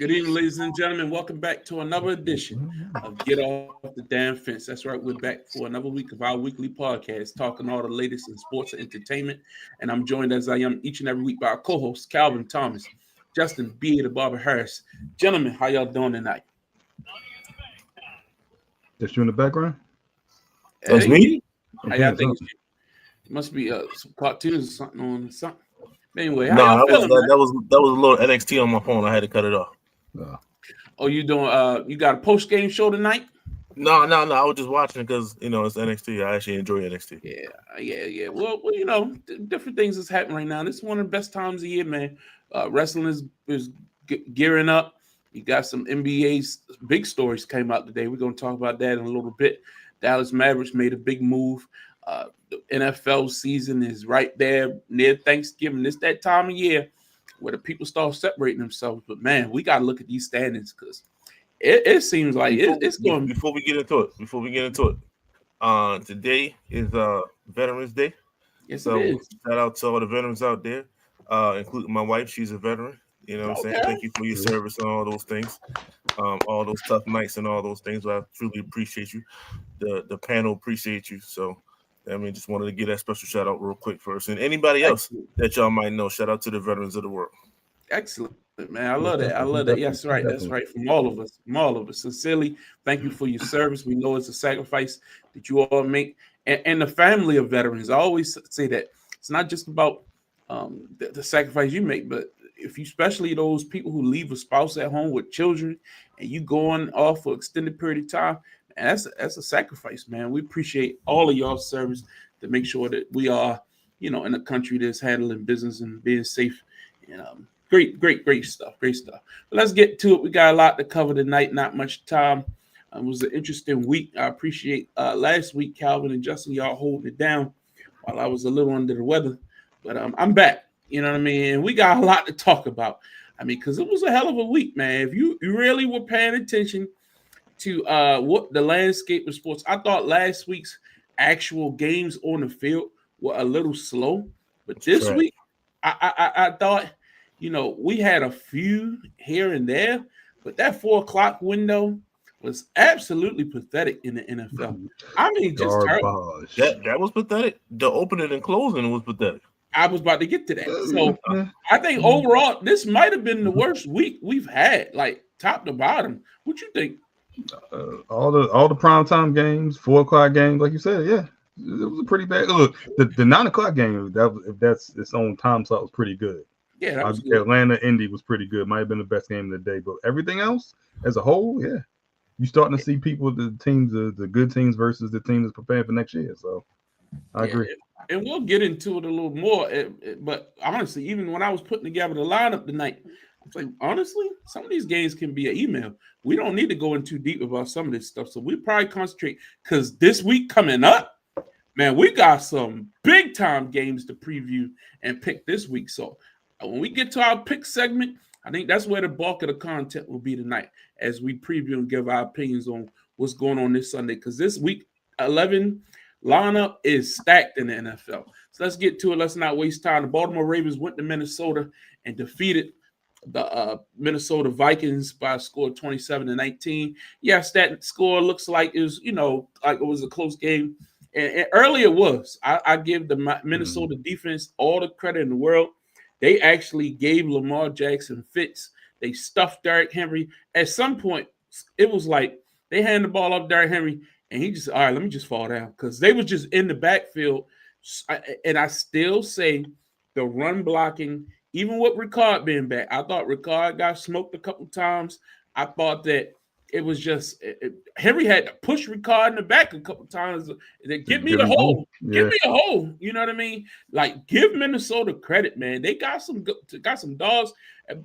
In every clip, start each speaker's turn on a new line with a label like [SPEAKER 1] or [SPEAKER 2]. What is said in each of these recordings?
[SPEAKER 1] Good evening, ladies and gentlemen. Welcome back to another edition of Get Off the Damn Fence. That's right, we're back for another week of our weekly podcast, talking all the latest in sports and entertainment. And I'm joined as I am each and every week by our co-hosts, Calvin Thomas, Justin B. the Barber Harris. Gentlemen, how y'all doing tonight?
[SPEAKER 2] Just you in the background?
[SPEAKER 3] That's me?
[SPEAKER 1] How y'all think? It must be some cartoons or something on something. Anyway, how
[SPEAKER 3] No,
[SPEAKER 1] y'all feeling, man?
[SPEAKER 3] that was a little NXT on my phone. I had to cut it off.
[SPEAKER 1] Oh, you doing? You got a post game show tonight?
[SPEAKER 3] No. I was just watching it because it's NXT. I actually enjoy NXT.
[SPEAKER 1] Yeah. Well, different things is happening right now. This is one of the best times of the year, man. Wrestling is gearing up. You got some NBA's big stories came out today. We're going to talk about that in a little bit. Dallas Mavericks made a big move. The NFL season is right there near Thanksgiving. It's that time of year where the people start separating themselves. But, man, we got to look at these standings because it seems like it's going.
[SPEAKER 3] Before we get into it, today is Veterans Day.
[SPEAKER 1] Yes,
[SPEAKER 3] so
[SPEAKER 1] it is.
[SPEAKER 3] Shout out to all the veterans out there, including my wife. She's a veteran. You know what I'm saying? Thank you for your service and all those things, all those tough nights and all those things. I truly appreciate you. The panel appreciates you. So, just wanted to give that special shout out real quick first. And anybody else that y'all might know, shout out to the veterans of the world.
[SPEAKER 1] Excellent, man. I love that. Yes, right. That's right. From all of us. Sincerely, thank you for your service. We know it's a sacrifice that you all make. And the family of veterans, I always say that it's not just about the sacrifice you make, but if you, especially those people who leave a spouse at home with children and you going off for extended period of time, and that's a sacrifice, man. We appreciate all of y'all's service to make sure that we are, in a country that's handling business and being safe. And great stuff. But let's get to it. We got a lot to cover tonight. Not much time. It was an interesting week. I appreciate last week, Calvin and Justin, y'all holding it down while I was a little under the weather. But I'm back. You know what I mean? And we got a lot to talk about. Because it was a hell of a week, man. If you really were paying attention to what the landscape of sports, I thought last week's actual games on the field were a little slow. But this week, I thought, we had a few here and there, but that 4:00 window was absolutely pathetic in the NFL. Just terrible.
[SPEAKER 3] That was pathetic. The opening and closing was pathetic.
[SPEAKER 1] I was about to get to that. So I think overall, this might have been the worst week we've had, like top to bottom. What you think?
[SPEAKER 2] All the primetime games, 4:00 games, like you said, yeah, it was a pretty bad. Look, the 9:00 game, if that's its own time slot, was pretty good.
[SPEAKER 1] Yeah, that was good.
[SPEAKER 2] Atlanta Indy was pretty good. Might have been the best game of the day, but everything else as a whole, yeah, you're starting to see people, the teams, the good teams versus the teams that's preparing for next year. So I agree.
[SPEAKER 1] And we'll get into it a little more. But honestly, even when I was putting together the lineup tonight, I was like, honestly, some of these games can be an email. We don't need to go in too deep about some of this stuff. So we probably concentrate because this week coming up, man, we got some big time games to preview and pick this week. So when we get to our pick segment, I think that's where the bulk of the content will be tonight as we preview and give our opinions on what's going on this Sunday. Because this week 11 lineup is stacked in the NFL. So let's get to it. Let's not waste time. The Baltimore Ravens went to Minnesota and defeated the Minnesota Vikings by a score of 27-19. Yes, that score looks like it was, like it was a close game. And earlier it was. I give the Minnesota defense all the credit in the world. They actually gave Lamar Jackson fits. They stuffed Derrick Henry. At some point, it was like they handed the ball off Derrick Henry, and he just, all right, let me just fall down. Because they were just in the backfield. And I still say the run blocking, even with Ricard being back, I thought Ricard got smoked a couple times. I thought that it was just Henry had to push Ricard in the back a couple times. Give me the hole. Give me a hole. You know what I mean? Like, give Minnesota credit, man. They got some dogs.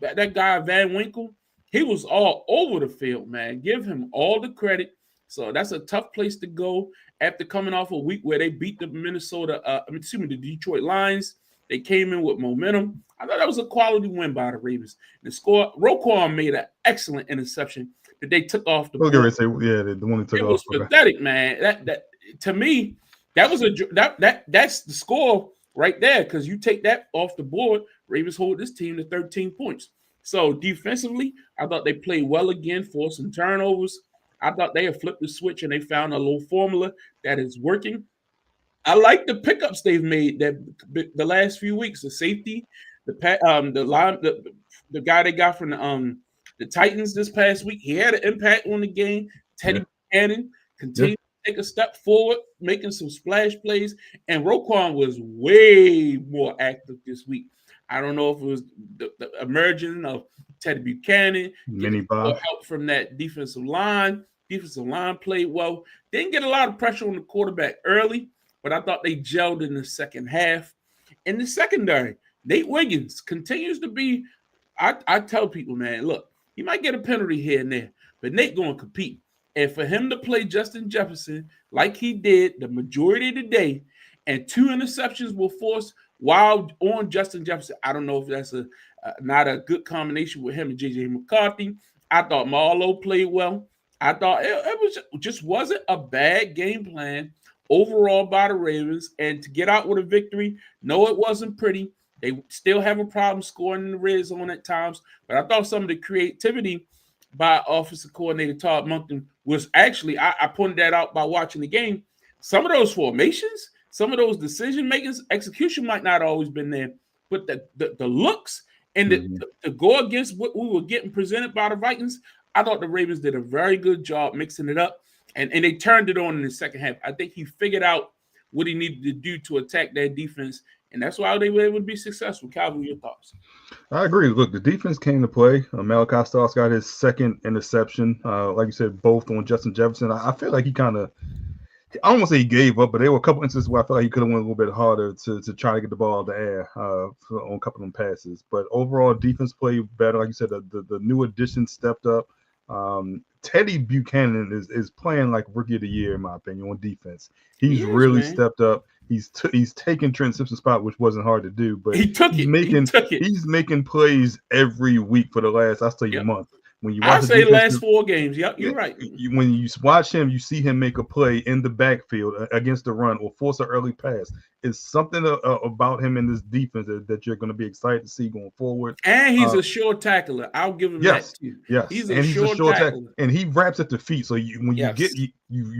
[SPEAKER 1] That guy Van Winkle, he was all over the field, man. Give him all the credit. So that's a tough place to go after coming off a week where they beat the the Detroit Lions. They came in with momentum. I thought that was a quality win by the Ravens. The score, Roquan made an excellent interception that they took off the board.
[SPEAKER 2] The one that took off.
[SPEAKER 1] It was pathetic, man. That to me, that's the score right there. Because you take that off the board, Ravens hold this team to 13 points. So defensively, I thought they played well again, forcing turnovers. I thought they had flipped the switch and they found a little formula that is working. I like the pickups they've made that the last few weeks. The safety, the guy they got from the Titans this past week. He had an impact on the game. Teddy Buchanan continued to take a step forward, making some splash plays, and Roquan was way more active this week. I don't know if it was the emergence of Teddy Buchanan, getting more help from that defensive line. Defensive line played well. Didn't get a lot of pressure on the quarterback early, but I thought they gelled in the second half. In the secondary, Nate Wiggins continues to be, I tell people, man, look, he might get a penalty here and there, but Nate going to compete. And for him to play Justin Jefferson like he did the majority of the day, and 2 interceptions were forced while on Justin Jefferson, I don't know if that's not a good combination with him and J.J. McCarthy. I thought Marlowe played well. I thought it just wasn't a bad game plan overall by the Ravens, and to get out with a victory. No, it wasn't pretty. They still have a problem scoring in the red zone at times, but I thought some of the creativity by offensive coordinator Todd Monken was actually, I pointed that out by watching the game. Some of those formations, some of those decision makings, execution might not always been there, but the looks and the go against what we were getting presented by the Vikings, I thought the Ravens did a very good job mixing it up, and they turned it on in the second half. I think he figured out what he needed to do to attack that defense, and that's why they were able to be successful. Calvin, your thoughts?
[SPEAKER 2] I agree. Look, the defense came to play. Malachi Starks got his second interception. Like you said, both on Justin Jefferson. I feel like he kind of, I don't want to say he gave up, but there were a couple instances where I felt like he could have went a little bit harder to try to get the ball out the air on a couple of them passes. But overall, defense played better. Like you said, the new addition stepped up. Teddy Buchanan is playing like rookie of the year, in my opinion, on defense. He's really stepped up. He's taken Trent Simpson's spot, which wasn't hard to do, but he's making plays every week for the last, I'll tell you, month. When you watch
[SPEAKER 1] last 4 games. Yep, you're right.
[SPEAKER 2] When you watch him, you see him make a play in the backfield against the run or force an early pass. It's something about him in this defense that you're going to be excited to see going forward.
[SPEAKER 1] And he's a sure tackler. I'll give him that too.
[SPEAKER 2] Yes, he's a sure tackler. And he wraps at the feet. So you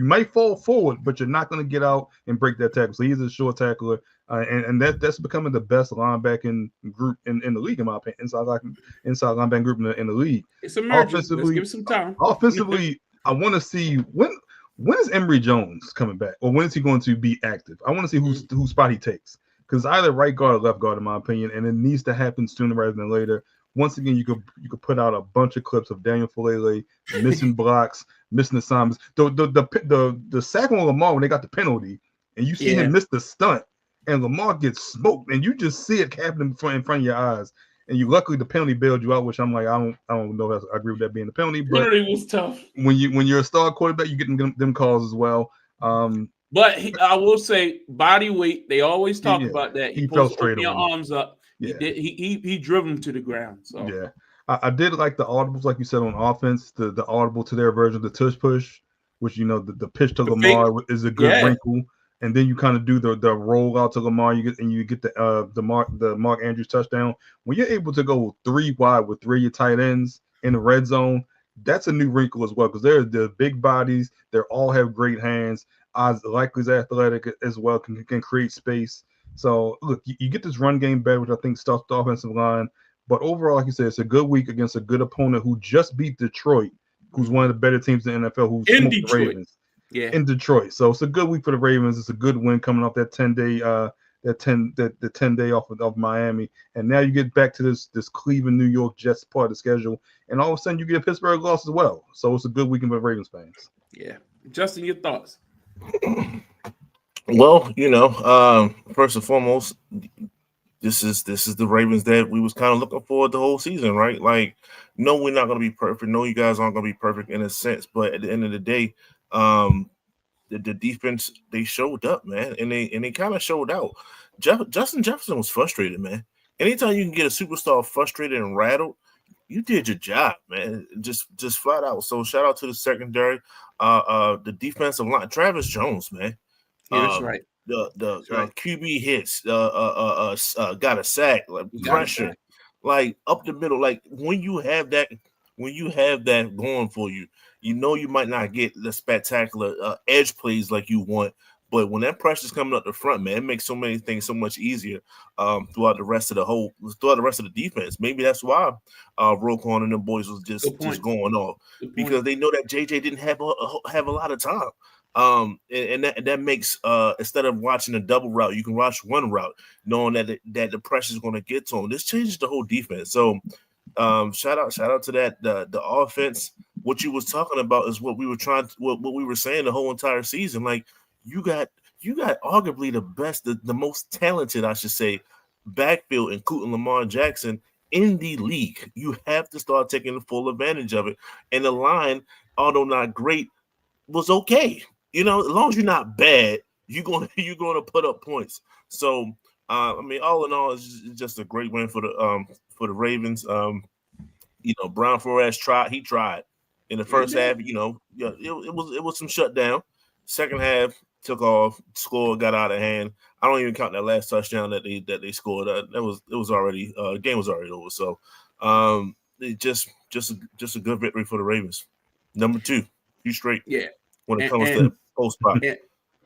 [SPEAKER 2] might fall forward, but you're not going to get out and break that tackle. So he's a sure tackler. And that's becoming the best linebacking group in the league, in my opinion. Inside linebacking group in the league.
[SPEAKER 1] It's emerging. Let's give it some time.
[SPEAKER 2] Offensively, I want to see when is Emory Jones coming back, or when is he going to be active? I want to see whose spot he takes, because either right guard or left guard, in my opinion, and it needs to happen sooner rather than later. Once again, you could put out a bunch of clips of Daniel Falele missing blocks, missing assignments. The sack on Lamar when they got the penalty, and you see him miss the stunt. And Lamar gets smoked, and you just see it happening in front of your eyes. And luckily the penalty bailed you out, which I'm like, I don't know if I agree with that being the penalty. But
[SPEAKER 1] penalty was tough.
[SPEAKER 2] When you're a star quarterback, you get them calls as well.
[SPEAKER 1] But I will say, body weight. They always talk about that.
[SPEAKER 2] He fell straight on
[SPEAKER 1] your arms up. Yeah. He drove him to the ground. So
[SPEAKER 2] yeah, I did like the audibles, like you said, on offense. The audible to their version of the tush push, which the pitch to Lamar is a good wrinkle. And then you kind of do the roll out to Lamar. You get the Mark Andrews touchdown. When you're able to go 3 wide with 3 of your tight ends in the red zone, that's a new wrinkle as well, because they're the big bodies. They all have great hands. Likely's athletic as well, can create space. So look, you get this run game better, which I think stops the offensive line. But overall, like you said, it's a good week against a good opponent who just beat Detroit, who's one of the better teams in the NFL. Who's in Detroit. The Ravens. Yeah, in Detroit. So it's a good week for the Ravens. It's a good win coming off that 10-day the 10-day off of Miami. And now you get back to this Cleveland, New York Jets part of the schedule. And all of a sudden you get a Pittsburgh loss as well. So it's a good weekend for Ravens fans.
[SPEAKER 1] Yeah. Justin, your thoughts?
[SPEAKER 3] Well, first and foremost, this is the Ravens that we was kind of looking forward the whole season, right? Like, no, we're not going to be perfect. No, you guys aren't going to be perfect in a sense. But at the end of the day, the defense, they showed up, man, and they kind of showed out. Justin Jefferson was frustrated, man. Anytime you can get a superstar frustrated and rattled, you did your job, man. Just flat out. So shout out to the secondary, the defensive line, Travis Jones, man.
[SPEAKER 1] Yeah, that's right.
[SPEAKER 3] The QB hits, got a sack, pressure. like up the middle. Like when you have that going for you, you know you might not get the spectacular edge plays like you want. But when that pressure's coming up the front, man, it makes so many things so much easier throughout the rest of the defense. Maybe that's why Roquan and the boys was just going off because they know that JJ didn't have a lot of time. And that makes instead of watching a double route, you can watch one route, knowing that the pressure is going to get to him. This changes the whole defense. So shout out to that the offense. What you was talking about is what we were saying the whole entire season. Like you got arguably the best, the most talented, I should say, backfield, including Lamar Jackson in the league. You have to start taking full advantage of it. And the line, although not great, was okay. You know, as long as you're not bad, you're going to put up points. So, I mean, all in all, it's just a great win for the Ravens. You know, Brian Flores tried in the first half. You know, it was some shutdown. Second half took off, scored, got out of hand. I don't even count that last touchdown that they scored. It was already game was already over. So, it just a good victory for the Ravens. Number 2, few straight.
[SPEAKER 1] Yeah.
[SPEAKER 3] When it comes to post spot.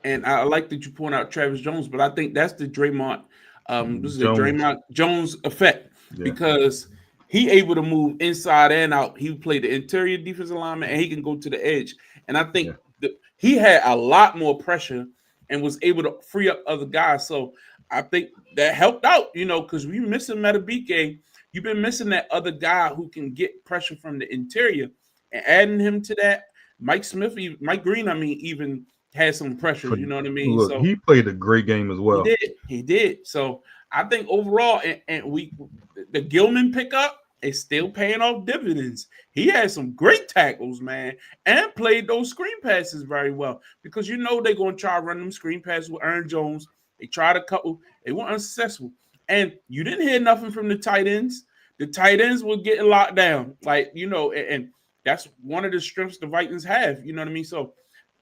[SPEAKER 1] And I like that you point out Travis Jones, but I think that's the Draymond Jones effect because he able to move inside and out. He played the interior defensive lineman and he can go to the edge. And I think he had a lot more pressure and was able to free up other guys. So I think that helped out, you know, because we missing Madubuike. You've been missing that other guy who can get pressure from the interior, and adding him to that. Mike Green, even had some pressure. You know what I mean?
[SPEAKER 2] Look, he played a great game as well.
[SPEAKER 1] He did. So I think overall, the Gilman pickup is still paying off dividends. He had some great tackles, man, and played those screen passes very well because you know they're going to try to run them screen passes with Aaron Jones. They tried a couple. They weren't unsuccessful. And you didn't hear nothing from the tight ends. The tight ends were getting locked down. Like, you know, and that's one of the strengths the Vikings have. You know what I mean? So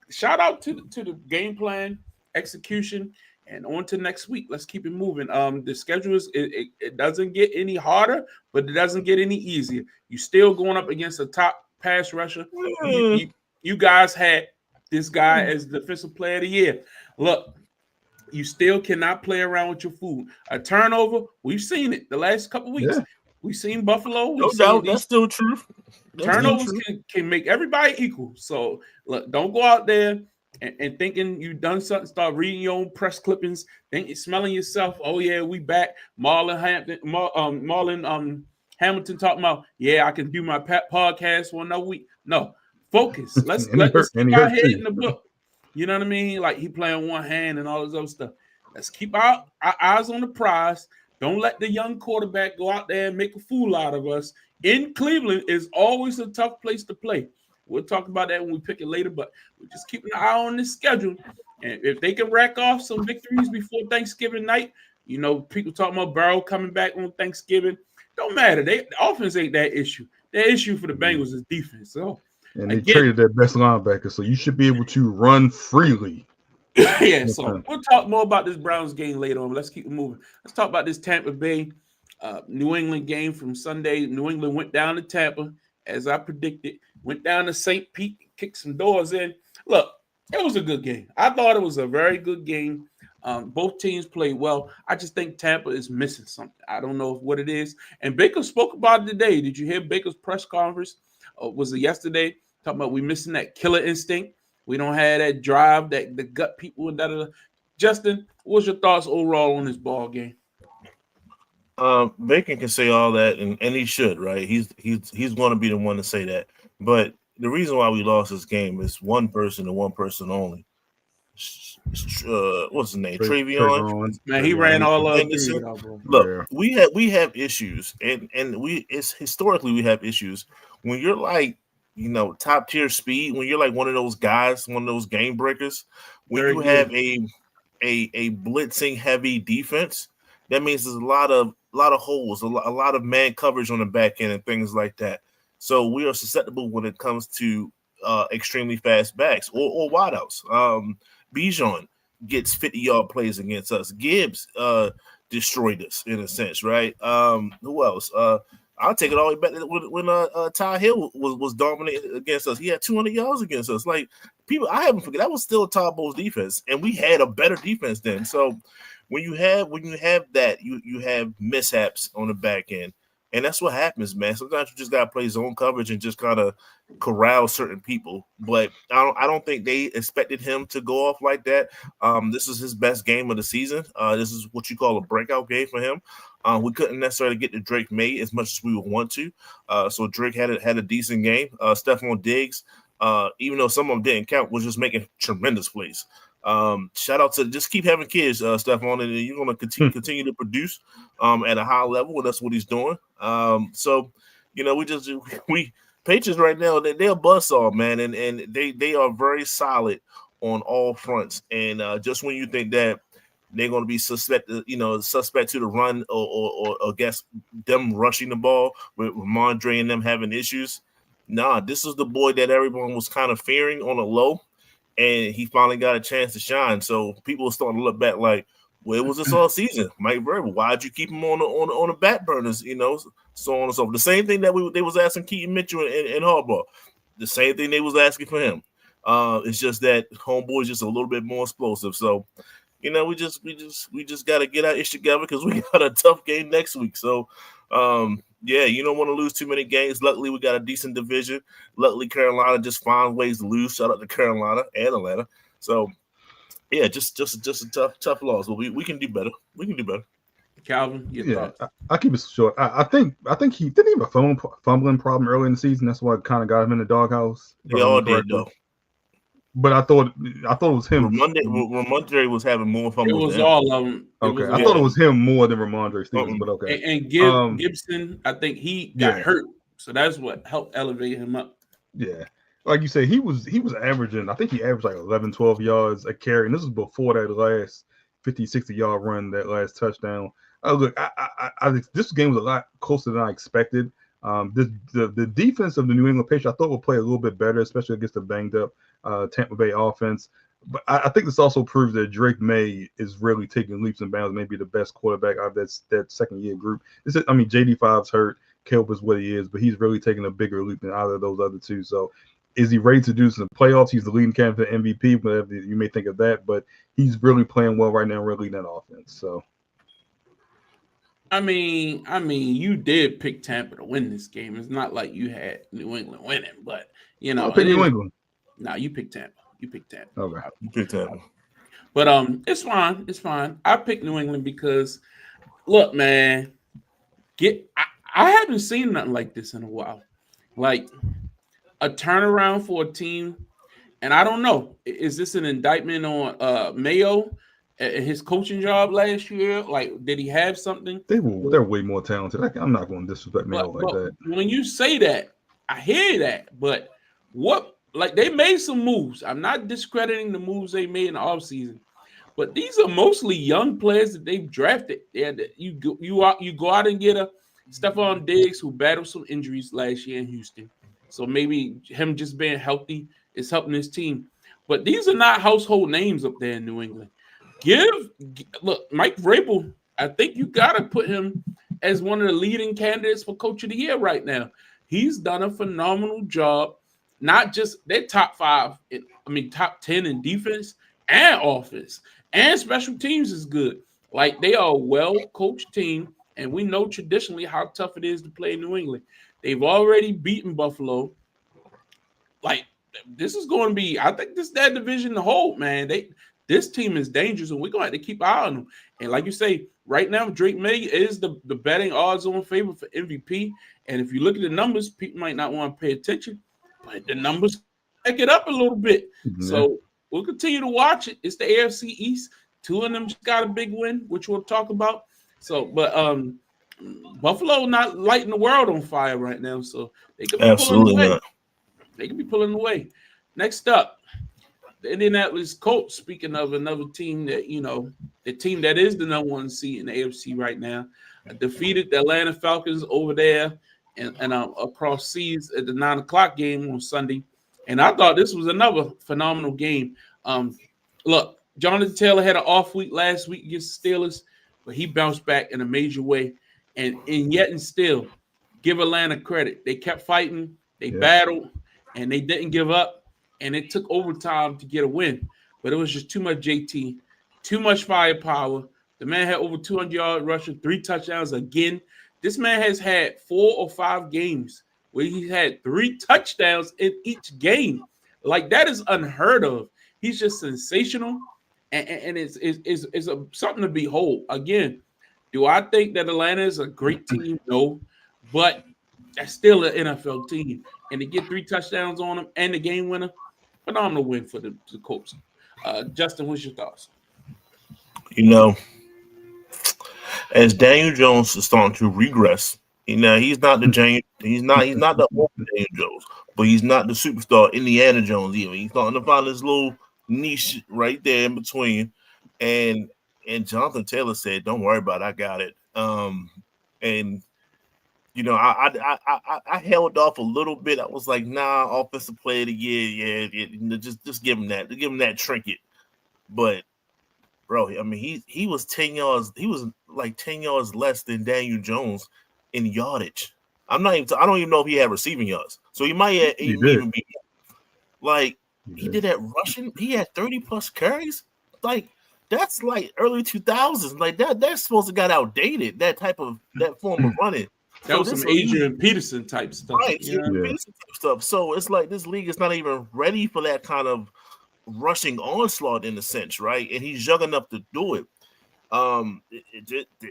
[SPEAKER 1] shout out to the game plan, execution, and on to next week. Let's keep it moving. The schedule it doesn't get any harder, but it doesn't get any easier. You still going up against a top pass rusher. You guys had this guy as defensive player of the year. Look, you still cannot play around with your food. A turnover, we've seen it the last couple of weeks. Yeah. We've seen Buffalo.
[SPEAKER 3] No doubt, that's still true.
[SPEAKER 1] Turnovers can make everybody equal. So look, don't go out there and thinking you've done something. Start reading your own press clippings. Smelling yourself. Oh yeah, we back. Marlon Hamilton talking about I can do my podcast for another week. No, focus. Let's keep our head in the book. You know what I mean? Like he playing one hand and all this other stuff. Let's keep our eyes on the prize. Don't let the young quarterback go out there and make a fool out of us. In Cleveland is always a tough place to play. We'll talk about that when we pick it later, but we're just keeping an eye on this schedule. And if they can rack off some victories before Thanksgiving night, you know, people talking about Burrow coming back on Thanksgiving. Don't matter. The offense ain't that issue. The issue for the Bengals is defense. So,
[SPEAKER 2] and they traded their best linebacker, so you should be able to run freely.
[SPEAKER 1] So we'll talk more about this Browns game later on. Let's keep it moving. Let's talk about this Tampa Bay New England game from Sunday. New England went down to Tampa, as I predicted. Went down to St. Pete, kicked some doors in. Look, it was a good game. I thought it was a very good game. Both teams played well. I just think Tampa is missing something. I don't know what it is. And Baker spoke about it today. Did you hear Baker's press conference? Was it yesterday? Talking about we missing that killer instinct. We don't have that drive, that the gut people and da. Justin, what's your thoughts overall on this ball game?
[SPEAKER 3] Bacon can say all that, and he should, right? He's going to be the one to say that. But the reason why we lost this game is one person and one person only. What's his name? Travion.
[SPEAKER 1] Man, he ran all of
[SPEAKER 3] them. Look, we have issues, and historically we have issues when you're like, you know, top tier speed, when you're like one of those guys, one of those game breakers, when you have a blitzing heavy defense, that means there's a lot of holes, a lot of man coverage on the back end and things like that. So we are susceptible when it comes to extremely fast backs or wideouts. Bijan gets 50-yard plays against us. Gibbs destroyed us in a sense, right? Who else? I'll take it all the way back to when Ty Hill was dominant against us. He had 200 yards against us. Like people, I haven't forget that was still Todd Bowles' defense, and we had a better defense then. So when you have that, you have mishaps on the back end, and that's what happens, man. Sometimes you just gotta play zone coverage and just kind of corral certain people. But I don't think they expected him to go off like that. This is his best game of the season. This is what you call a breakout game for him. We couldn't necessarily get to Drake May as much as we would want to. So Drake had a decent game. Stephon Diggs, even though some of them didn't count, was just making tremendous plays. Shout out to just keep having kids, Stephon, and you're going to continue to produce at a high level, and that's what he's doing. So, we Patriots right now, they're a buzzsaw, man, and they are very solid on all fronts. And just when you think that they're going to be suspect to the run or against them rushing the ball with Ramondre and them having issues. Nah, this is the boy that everyone was kind of fearing on a low, and he finally got a chance to shine. So people are starting to look back like, where was this all season? Mike Vrabel, why'd you keep him on the back burners, so on and so forth. The same thing that they was asking Keaton Mitchell and Harbaugh. The same thing they was asking for him. It's just that homeboy's just a little bit more explosive. So, we just got to get our ish together because we got a tough game next week. So, you don't want to lose too many games. Luckily, we got a decent division. Luckily, Carolina just find ways to lose. Shout out to Carolina and Atlanta. So, yeah, just a tough loss. But we can do better. We can do better.
[SPEAKER 1] Calvin, your thoughts?
[SPEAKER 2] I keep it short. I think he didn't have a fumbling problem early in the season. That's why it kind of got him in the doghouse.
[SPEAKER 3] They all did though.
[SPEAKER 2] But I thought it was him.
[SPEAKER 3] Ramondre was having more fumbles.
[SPEAKER 1] It was all of them.
[SPEAKER 2] Okay, I thought it was him more than Ramondre Stevens, but okay.
[SPEAKER 1] And Gibson, I think he got hurt, so that's what helped elevate him up.
[SPEAKER 2] Yeah, like you said, he was averaging. I think he averaged like 11, 12 yards a carry, and this was before that last 50, 60-yard run, that last touchdown. Look, I this game was a lot closer than I expected. The defense of the New England Patriots I thought would play a little bit better, especially against the banged up Tampa Bay offense. But I think this also proves that Drake May is really taking leaps and bounds, maybe the best quarterback out of that second year group. JD5's hurt, Caleb is what he is, but he's really taking a bigger leap than either of those other two. So is he ready to do some playoffs? He's the leading candidate for MVP, whatever you may think of that, but he's really playing well right now, really leading that offense. So
[SPEAKER 1] I mean, you did pick Tampa to win this game. It's not like you had New England winning, but
[SPEAKER 2] I picked New England.
[SPEAKER 1] No, you picked Tampa.
[SPEAKER 2] Okay,
[SPEAKER 3] you picked Tampa.
[SPEAKER 1] But it's fine. It's fine. I picked New England because, look, man, I haven't seen nothing like this in a while. Like a turnaround for a team, and I don't know. Is this an indictment on Mayo? His coaching job last year, like, did he have something?
[SPEAKER 2] They're way more talented. I'm not going to disrespect Mayo like that.
[SPEAKER 1] When you say that, I hear that. But they made some moves. I'm not discrediting the moves they made in the offseason, but these are mostly young players that they've drafted. You go out and get a Stephon Diggs who battled some injuries last year in Houston, so maybe him just being healthy is helping his team. But these are not household names up there in New England. Look, Mike Vrabel, I think you got to put him as one of the leading candidates for Coach of the Year right now. He's done a phenomenal job, not just their top 10 in defense and offense, and special teams is good. Like, they are a well-coached team, and we know traditionally how tough it is to play in New England. They've already beaten Buffalo. Like, this is going to be, I think this is that division to hold, man. This team is dangerous, and we're going to have to keep an eye on them. And like you say, right now, Drake May is the betting odds-on favorite for MVP. And if you look at the numbers, people might not want to pay attention, but the numbers back it up a little bit. Mm-hmm. So we'll continue to watch it. It's the AFC East. Two of them just got a big win, which we'll talk about. So, but Buffalo not lighting the world on fire right now, so they could be pulling away. They could be pulling away. Next up, the Indianapolis Colts, speaking of another team that, the team that is the number one seed in the AFC right now, defeated the Atlanta Falcons over there and across seas at the 9:00 game on Sunday. And I thought this was another phenomenal game. Look, Jonathan Taylor had an off week last week against the Steelers, but he bounced back in a major way. And yet and still, give Atlanta credit. They kept fighting, they battled, and they didn't give up. And it took overtime to get a win. But it was just too much JT, too much firepower. The man had over 200 yards rushing, 3 touchdowns again. This man has had 4 or 5 games where he had 3 touchdowns in each game. Like, that is unheard of. He's just sensational, and it's something to behold. Again, do I think that Atlanta is a great team? No, but that's still an NFL team. And to get 3 touchdowns on them and the game winner, phenomenal win for the Colts. Justin, what's your thoughts?
[SPEAKER 3] You know, as Daniel Jones is starting to regress, you know, he's not the old Daniel Jones, but he's not the superstar Indiana Jones either. He's starting to find this little niche right there in between. And Jonathan Taylor said, "Don't worry about it, I got it." And you know, I held off a little bit. I was like, "Nah, offensive player of the year, yeah, just give him that, give him that trinket." But bro, I mean, he was 10 yards. He was like 10 yards less than Daniel Jones in yardage. I don't even know if he had receiving yards. So he might even be like he did that rushing. He had 30 plus carries. Like that's like early 2000s. Like that's supposed to got outdated. That form of running.
[SPEAKER 1] That was some Adrian Peterson type stuff.
[SPEAKER 3] Right, Peterson type stuff. So it's like this league is not even ready for that kind of rushing onslaught in a sense, right? And he's young enough to do it.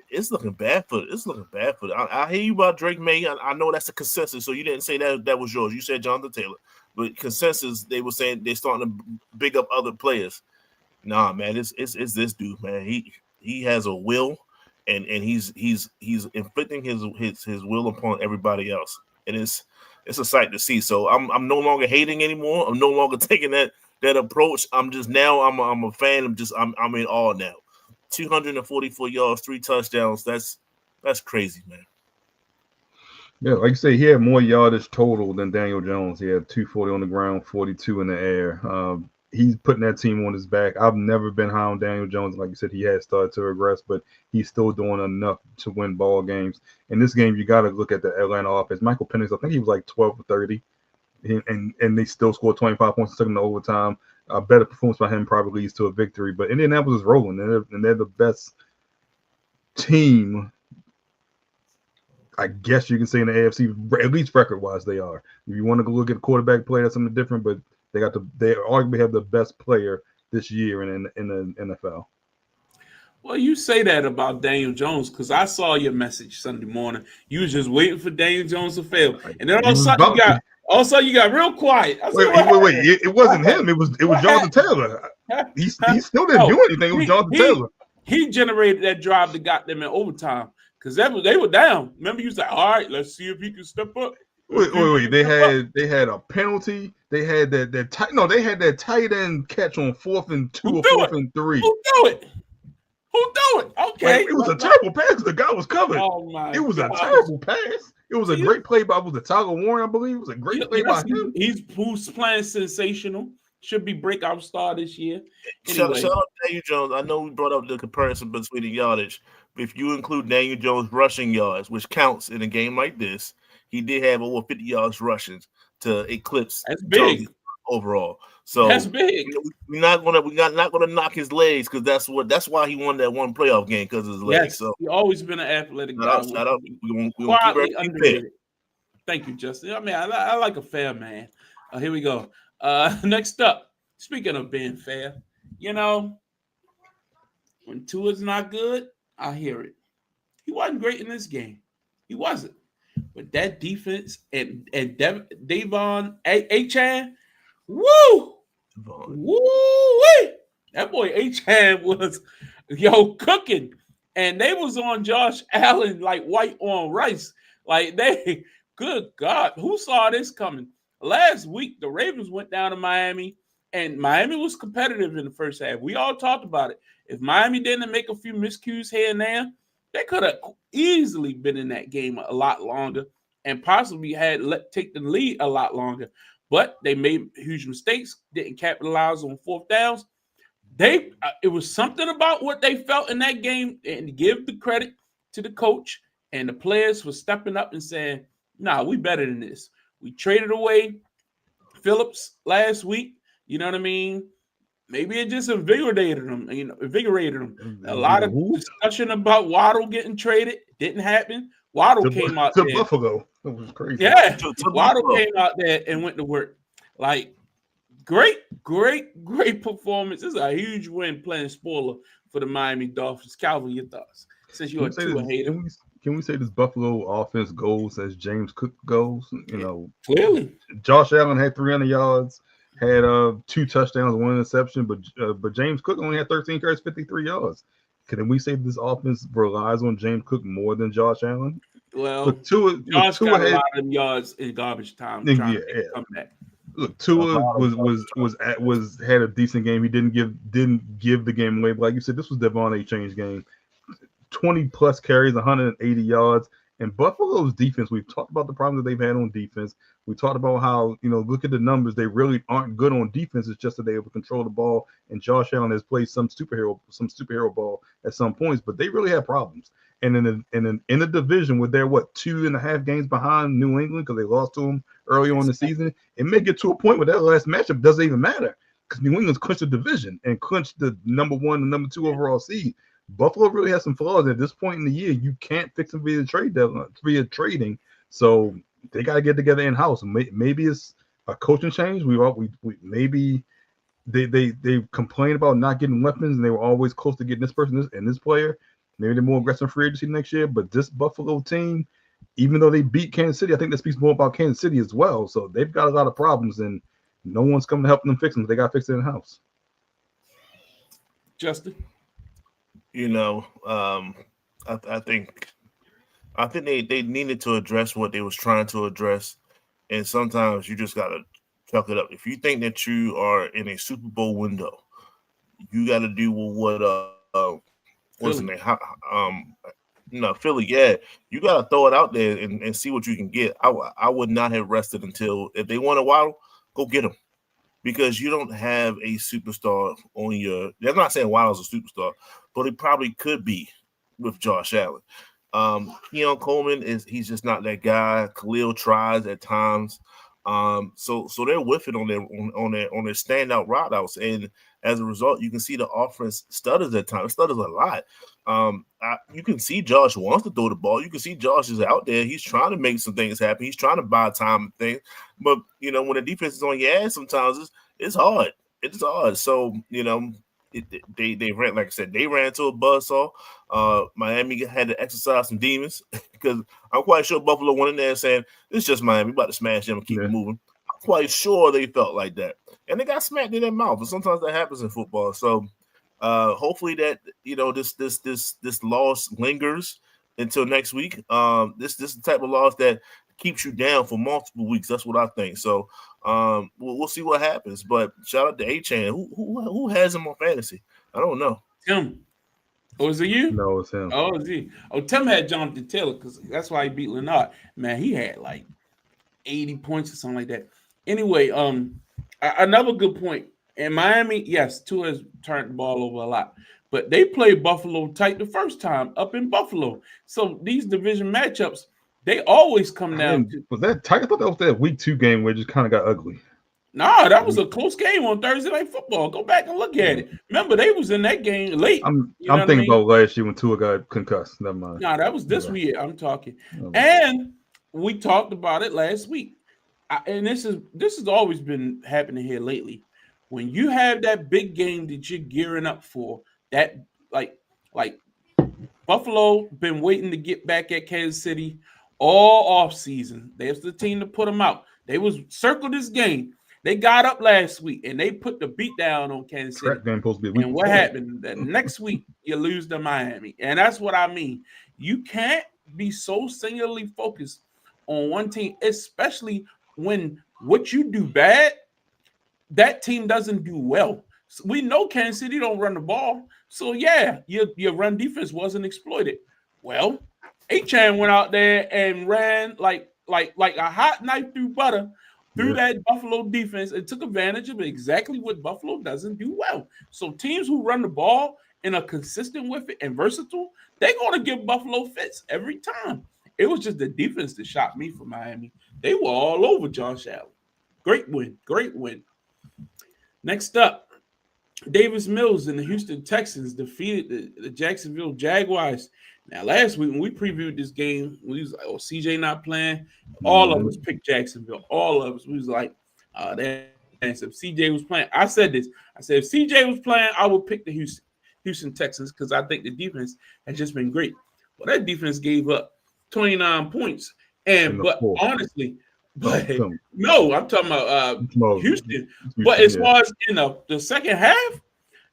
[SPEAKER 3] It's looking bad for it. It's looking bad for it. I hear you about Drake May. I know that's a consensus. So you didn't say that was yours. You said Jonathan Taylor, but consensus they were saying they're starting to big up other players. Nah, man, it's this dude, man. He has a will, and he's inflicting his will upon everybody else, and it's a sight to see. So I'm no longer hating anymore. I'm no longer taking that approach. I'm a fan. I'm in awe now. 244 yards, 3 touchdowns. That's crazy, man.
[SPEAKER 2] Yeah, like you say, he had more yardage total than Daniel Jones. He had 240 on the ground, 42 in the air. He's putting that team on his back. I've never been high on Daniel Jones. Like you said, he has started to regress, but he's still doing enough to win ball games. In this game, you got to look at the Atlanta offense. Michael Penix, I think he was like 12 for 30, and they still scored 25 points and took him to overtime. A better performance by him probably leads to a victory. But Indianapolis is rolling, and they're the best team, I guess you can say, in the AFC, at least record-wise they are. If you want to look at a quarterback play, that's something different, but they arguably have the best player this year in the NFL.
[SPEAKER 1] Well, you say that about Daniel Jones because I saw your message Sunday morning. You was just waiting for Daniel Jones to fail, and then all of a sudden you got real quiet.
[SPEAKER 2] Wait! It wasn't him. It was Jonathan Taylor. He still didn't do anything. It was Jonathan Taylor.
[SPEAKER 1] He generated that drive that got them in overtime because they were down. Remember, you was like, "All right, let's see if he can step up."
[SPEAKER 2] Wait! They had a penalty. They had they had that tight end catch on 4th and 2 or 4th and 3.
[SPEAKER 1] Who do it? Okay,
[SPEAKER 2] it was a terrible pass. The guy was covered.
[SPEAKER 1] Oh my!
[SPEAKER 2] It was a terrible pass. It was a great play by Tyler Warren, I believe. It was a great play by him.
[SPEAKER 1] Who's playing sensational. Should be breakout star this year.
[SPEAKER 3] Anyway. Shout out to Daniel Jones. I know we brought up the comparison between the yardage, but if you include Daniel Jones rushing yards, which counts in a game like this, he did have over 50 yards rushing to eclipse.
[SPEAKER 1] That's big
[SPEAKER 3] overall. So
[SPEAKER 1] that's big.
[SPEAKER 3] We're not gonna knock his legs because that's why he won that one playoff game because of his legs.
[SPEAKER 1] Yes,
[SPEAKER 3] so
[SPEAKER 1] he's always been an athletic guy.
[SPEAKER 3] Shout out. We
[SPEAKER 1] quietly underrated. Thank you, Justin. I mean, I like a fair man. Here we go. Next up, speaking of being fair, you know, when Tua's not good, I hear it. He wasn't great in this game. He wasn't. But that defense and Devon Achane, woo! Woo-wee! That boy Achane was cooking. And they was on Josh Allen like white on rice. Like good God, who saw this coming? Last week, the Ravens went down to Miami, and Miami was competitive in the first half. We all talked about it. If Miami didn't make a few miscues here and there, they could have easily been in that game a lot longer and possibly take the lead a lot longer. But they made huge mistakes, didn't capitalize on 4th downs. it was something about what they felt in that game, and give the credit to the coach and the players for stepping up and saying, "Nah, we better than this." We traded away Phillips last week. You know what I mean? Maybe it just invigorated them. A lot of discussion about Waddle getting traded didn't happen. Waddle came out
[SPEAKER 2] to
[SPEAKER 1] there.
[SPEAKER 2] Buffalo. It was crazy.
[SPEAKER 1] Yeah, Waddle came out there and went to work. Like, great performance. This is a huge win playing spoiler for the Miami Dolphins. Calvin, your thoughts? Since you're a Tua hater.
[SPEAKER 2] Can we say this Buffalo offense goes as James Cook goes?
[SPEAKER 1] Clearly.
[SPEAKER 2] Josh Allen had 300 yards, had 2 touchdowns, 1 interception, but James Cook only had 13 carries, 53 yards. Can we say this offense relies on James Cook more than Josh Allen?
[SPEAKER 1] Well, Josh got a lot of yards in garbage time trying to come back.
[SPEAKER 2] Look, Tua had a decent game. He didn't give the game away. But like you said, this was Devon A-Chain's game. 20 plus carries, 180 yards. And Buffalo's defense, we've talked about the problems that they've had on defense. We talked about how, look at the numbers. They really aren't good on defense. It's just that they're able to control the ball. And Josh Allen has played some superhero ball at some points, but they really have problems. And in the division where they're 2.5 games behind New England because they lost to them early on in the season, it may get to a point where that last matchup doesn't even matter because New England's clinched the division and clinched the number 1 and number 2 overall seed. Buffalo really has some flaws at this point in the year. You can't fix them via trading. So they got to get together in house. Maybe it's a coaching change. Maybe they complained about not getting weapons, and they were always close to getting this person and this player. Maybe they're more aggressive free agency next year. But this Buffalo team, even though they beat Kansas City, I think that speaks more about Kansas City as well. So they've got a lot of problems, and no one's coming to help them fix them. They got to fix it in house.
[SPEAKER 1] Justin.
[SPEAKER 3] I think they needed to address what they was trying to address, and sometimes you just gotta chuck it up. If you think that you are in a Super Bowl window, you got to do what what's the name? Philly. Yeah, you got to throw it out there and see what you can get. I would not have rested until if they want a Waddle, go get them. Because you don't have a superstar on your – I'm not saying Waddle's a superstar, but he probably could be with Josh Allen. Keon Coleman, he's just not that guy. Khalil tries at times. So they're whiffing on their standout route outs. And as a result, you can see the offense stutters at times. It stutters a lot. You can see Josh wants to throw the ball. You can see Josh is out there. He's trying to make some things happen. He's trying to buy time and things. But, when the defense is on your ass sometimes, it's hard. It's hard. So, they ran, like I said, they ran into a buzzsaw. Miami had to exercise some demons because I'm quite sure Buffalo went in there saying, it's just Miami. We're about to smash them and keep it moving. I'm quite sure they felt like that. And they got smacked in their mouth. And sometimes that happens in football. So, hopefully that this loss lingers until next week. This is the type of loss that keeps you down for multiple weeks. That's what I think. So we'll see what happens. But shout out to A-Chain. Who has him on fantasy? I don't know.
[SPEAKER 1] Tim. Oh, is it you?
[SPEAKER 2] No, it's him.
[SPEAKER 1] Oh, is he? Oh, Tim had Jonathan Taylor because that's why he beat Leonard. Man, he had like 80 points or something like that. Anyway, another good point. In Miami, yes, Tua has turned the ball over a lot, but they played Buffalo tight the first time up in Buffalo. So these division matchups, they always come down to.
[SPEAKER 2] Was that tight? I thought that was that week 2 game where it just kind of got ugly.
[SPEAKER 1] Nah, that was a close game on Thursday Night Football. Go back and look at it. Remember, they was in that game late.
[SPEAKER 2] I'm thinking about last year when Tua got concussed. Never mind.
[SPEAKER 1] Nah, that was this week. I'm talking. And we talked about it last week. And this has always been happening here lately. When you have that big game that you're gearing up for, that like Buffalo been waiting to get back at Kansas City all off season. There's the team to put them out. They was circled this game. They got up last week and they put the beat down on Kansas City.
[SPEAKER 2] Game supposed to be
[SPEAKER 1] and what happened? The next week you lose to Miami, and that's what I mean. You can't be so singularly focused on one team, especially when what you do bad, that team doesn't do well. So we know Kansas City don't run the ball. So, yeah, your run defense wasn't exploited. Well, A-Chain went out there and ran like a hot knife through butter, through that Buffalo defense and took advantage of exactly what Buffalo doesn't do well. So teams who run the ball and are consistent with it and versatile, they're going to give Buffalo fits every time. It was just the defense that shot me for Miami. They were all over Josh Allen. Great win. Great win. Next up, Davis Mills and the Houston Texans defeated the Jacksonville Jaguars. Now, last week when we previewed this game, we was like, "Oh, CJ not playing." All of us picked Jacksonville. All of us. We was like, if CJ was playing, I said this. I said if CJ was playing, I would pick the Houston Texans because I think the defense has just been great. Well, that defense gave up 29 points, honestly. But no, I'm talking about Houston. But as far as in the second half,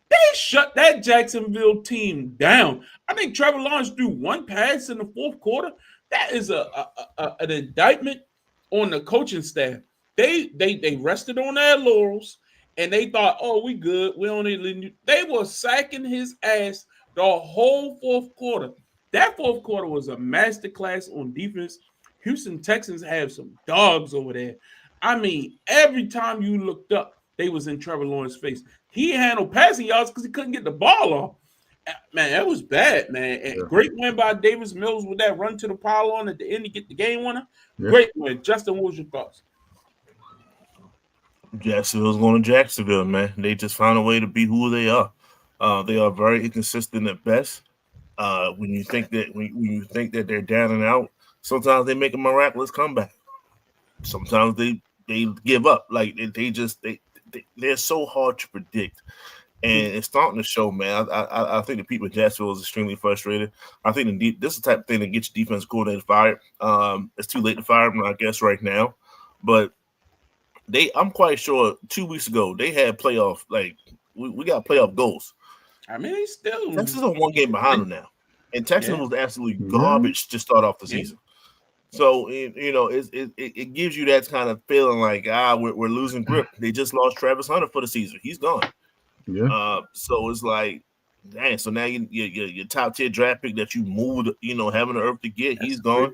[SPEAKER 1] they shut that Jacksonville team down. I think Trevor Lawrence threw one pass in the fourth quarter. That is an indictment on the coaching staff. They rested on their laurels and they thought, oh, we good. We don't need. They were sacking his ass the whole fourth quarter. That fourth quarter was a masterclass on defense. Houston Texans have some dogs over there. I mean, every time you looked up, they was in Trevor Lawrence's face. He handled passing yards because he couldn't get the ball off. Man, that was bad, man. And great win by Davis Mills with that run to the pylon at the end to get the game winner. Yeah. Great win. Justin, what was your thoughts?
[SPEAKER 3] Jacksonville's going to Jacksonville, man. They just found a way to be who they are. They are very inconsistent at best. When you think that they're down and out, sometimes they make a miraculous comeback. Sometimes they give up. Like they're so hard to predict, and it's starting to show, man. I think the people in Jacksonville is extremely frustrated. I think this is the type of thing that gets your defense coordinator fired. It's too late to fire him, I guess, right now. But I'm quite sure 2 weeks ago they had playoff. Like we got playoff goals.
[SPEAKER 1] I mean, they still
[SPEAKER 3] Texas is on one game behind them now, and Texas was absolutely garbage to start off the season. So it gives you that kind of feeling like we're losing grip. They just lost Travis Hunter for the season. He's gone. Yeah. So it's like, dang. So now your top tier draft pick that you moved, having the earth to get, he's gone.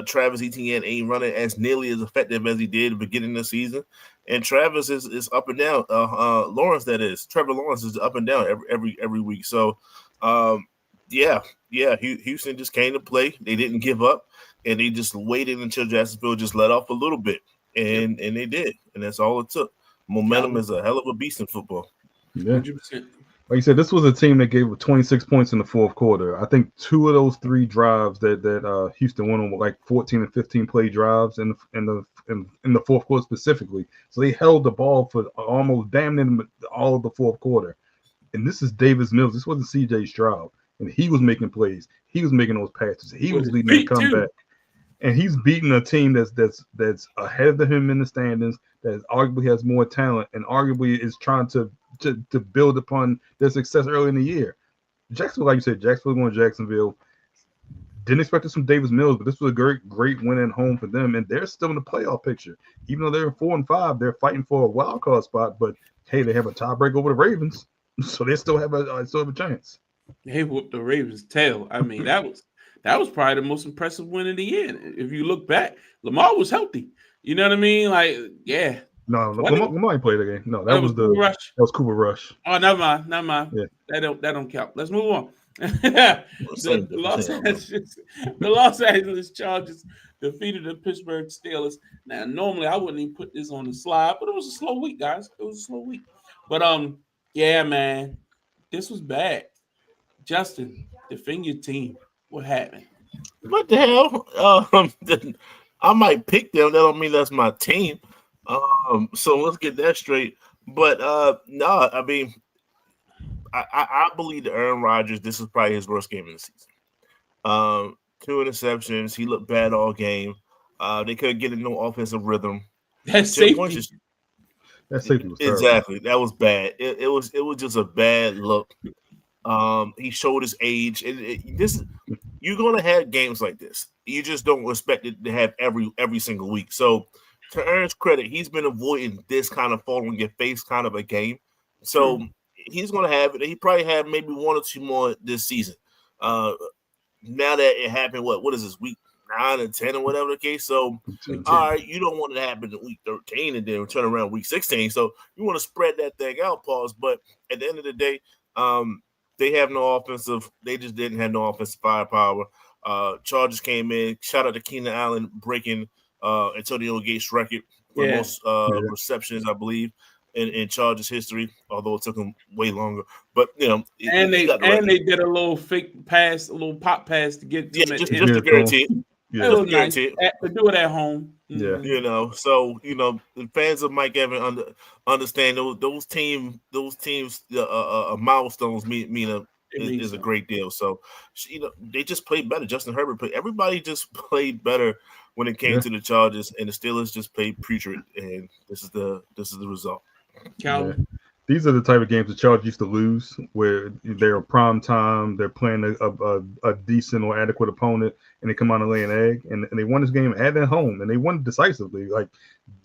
[SPEAKER 3] Travis Etienne ain't running as nearly as effective as he did at the beginning of the season. And Travis is up and down. Lawrence, that is. Trevor Lawrence is up and down every week. So Houston just came to play. They didn't give up, and they just waited until Jacksonville just let off a little bit, and they did, and that's all it took. Momentum is a hell of a beast in football.
[SPEAKER 2] Yeah. 100%. Like you said, this was a team that gave 26 points in the fourth quarter. I think 2 of those 3 drives that Houston went on were like 14 and 15 play drives in the fourth quarter specifically. So they held the ball for almost damn near all of the fourth quarter. And this is Davis Mills. This wasn't C.J. Stroud. And he was making plays. He was making those passes. He was leading the comeback. And he's beating a team that's ahead of him in the standings, that arguably has more talent, and arguably is trying to build upon their success early in the year. Jacksonville, like you said, Jacksonville going to Jacksonville. Didn't expect this from Davis Mills, but this was a great win at home for them, and they're still in the playoff picture. Even though they're 4-5, they're fighting for a wild card spot. But hey, they have a tiebreak over the Ravens, so they still have a chance.
[SPEAKER 1] They whooped the Ravens' tail. I mean, that was probably the most impressive win of the year. If you look back, Lamar was healthy. You know what I mean? Like, yeah.
[SPEAKER 2] No, Lamar ain't played the game. No, that was Rush. That was Cooper Rush.
[SPEAKER 1] Oh, never mind. Yeah. That don't count. Let's move on. the Los Angeles Chargers defeated the Pittsburgh Steelers. Now, normally I wouldn't even put this on the slide, but it was a slow week, guys. It was a slow week. But yeah, man, this was bad. Justin, defend your team. What happened?
[SPEAKER 3] What the hell? I might pick them. That don't mean that's my team. So let's get that straight. But no, I mean, I believe that Aaron Rodgers, this is probably his worst game of the season. 2 interceptions. He looked bad all game. They couldn't get in no offensive rhythm.
[SPEAKER 1] That's safety.
[SPEAKER 2] That safety was
[SPEAKER 3] exactly. That was bad. It was just a bad look. He showed his age. You're gonna have games like this. You just don't expect it to have every single week. So, to Aaron's credit, he's been avoiding this kind of fall on your face kind of a game. So he's gonna have it. He probably have maybe 1 or 2 more this season. Now that it happened, what is this week 9 and 10 or whatever the case. So, all right, you don't want it to happen in week 13 and then turn around week 16. So you want to spread that thing out, pause. But at the end of the day, they have no offensive. They just didn't have no offensive firepower. Chargers came in. Shout out to Keenan Allen breaking Antonio Gates' record for most receptions, I believe, in Chargers history. Although it took him way longer, but
[SPEAKER 1] and they did a little fake pass, a little pop pass to get to
[SPEAKER 3] just to guarantee it.
[SPEAKER 1] Yeah, it was nice to do it at home.
[SPEAKER 2] Yeah,
[SPEAKER 3] so the fans of Mike Evans understand those teams milestones mean is a great deal. So they just played better. Justin Herbert played. Everybody just played better when it came to the Chargers, and the Steelers just played putrid. And this is the result.
[SPEAKER 1] Calvin.
[SPEAKER 2] These are the type of games the Chargers used to lose, where they're prime time, they're playing a decent or adequate opponent, and they come out and lay an egg. And they won this game at home, and they won decisively. Like,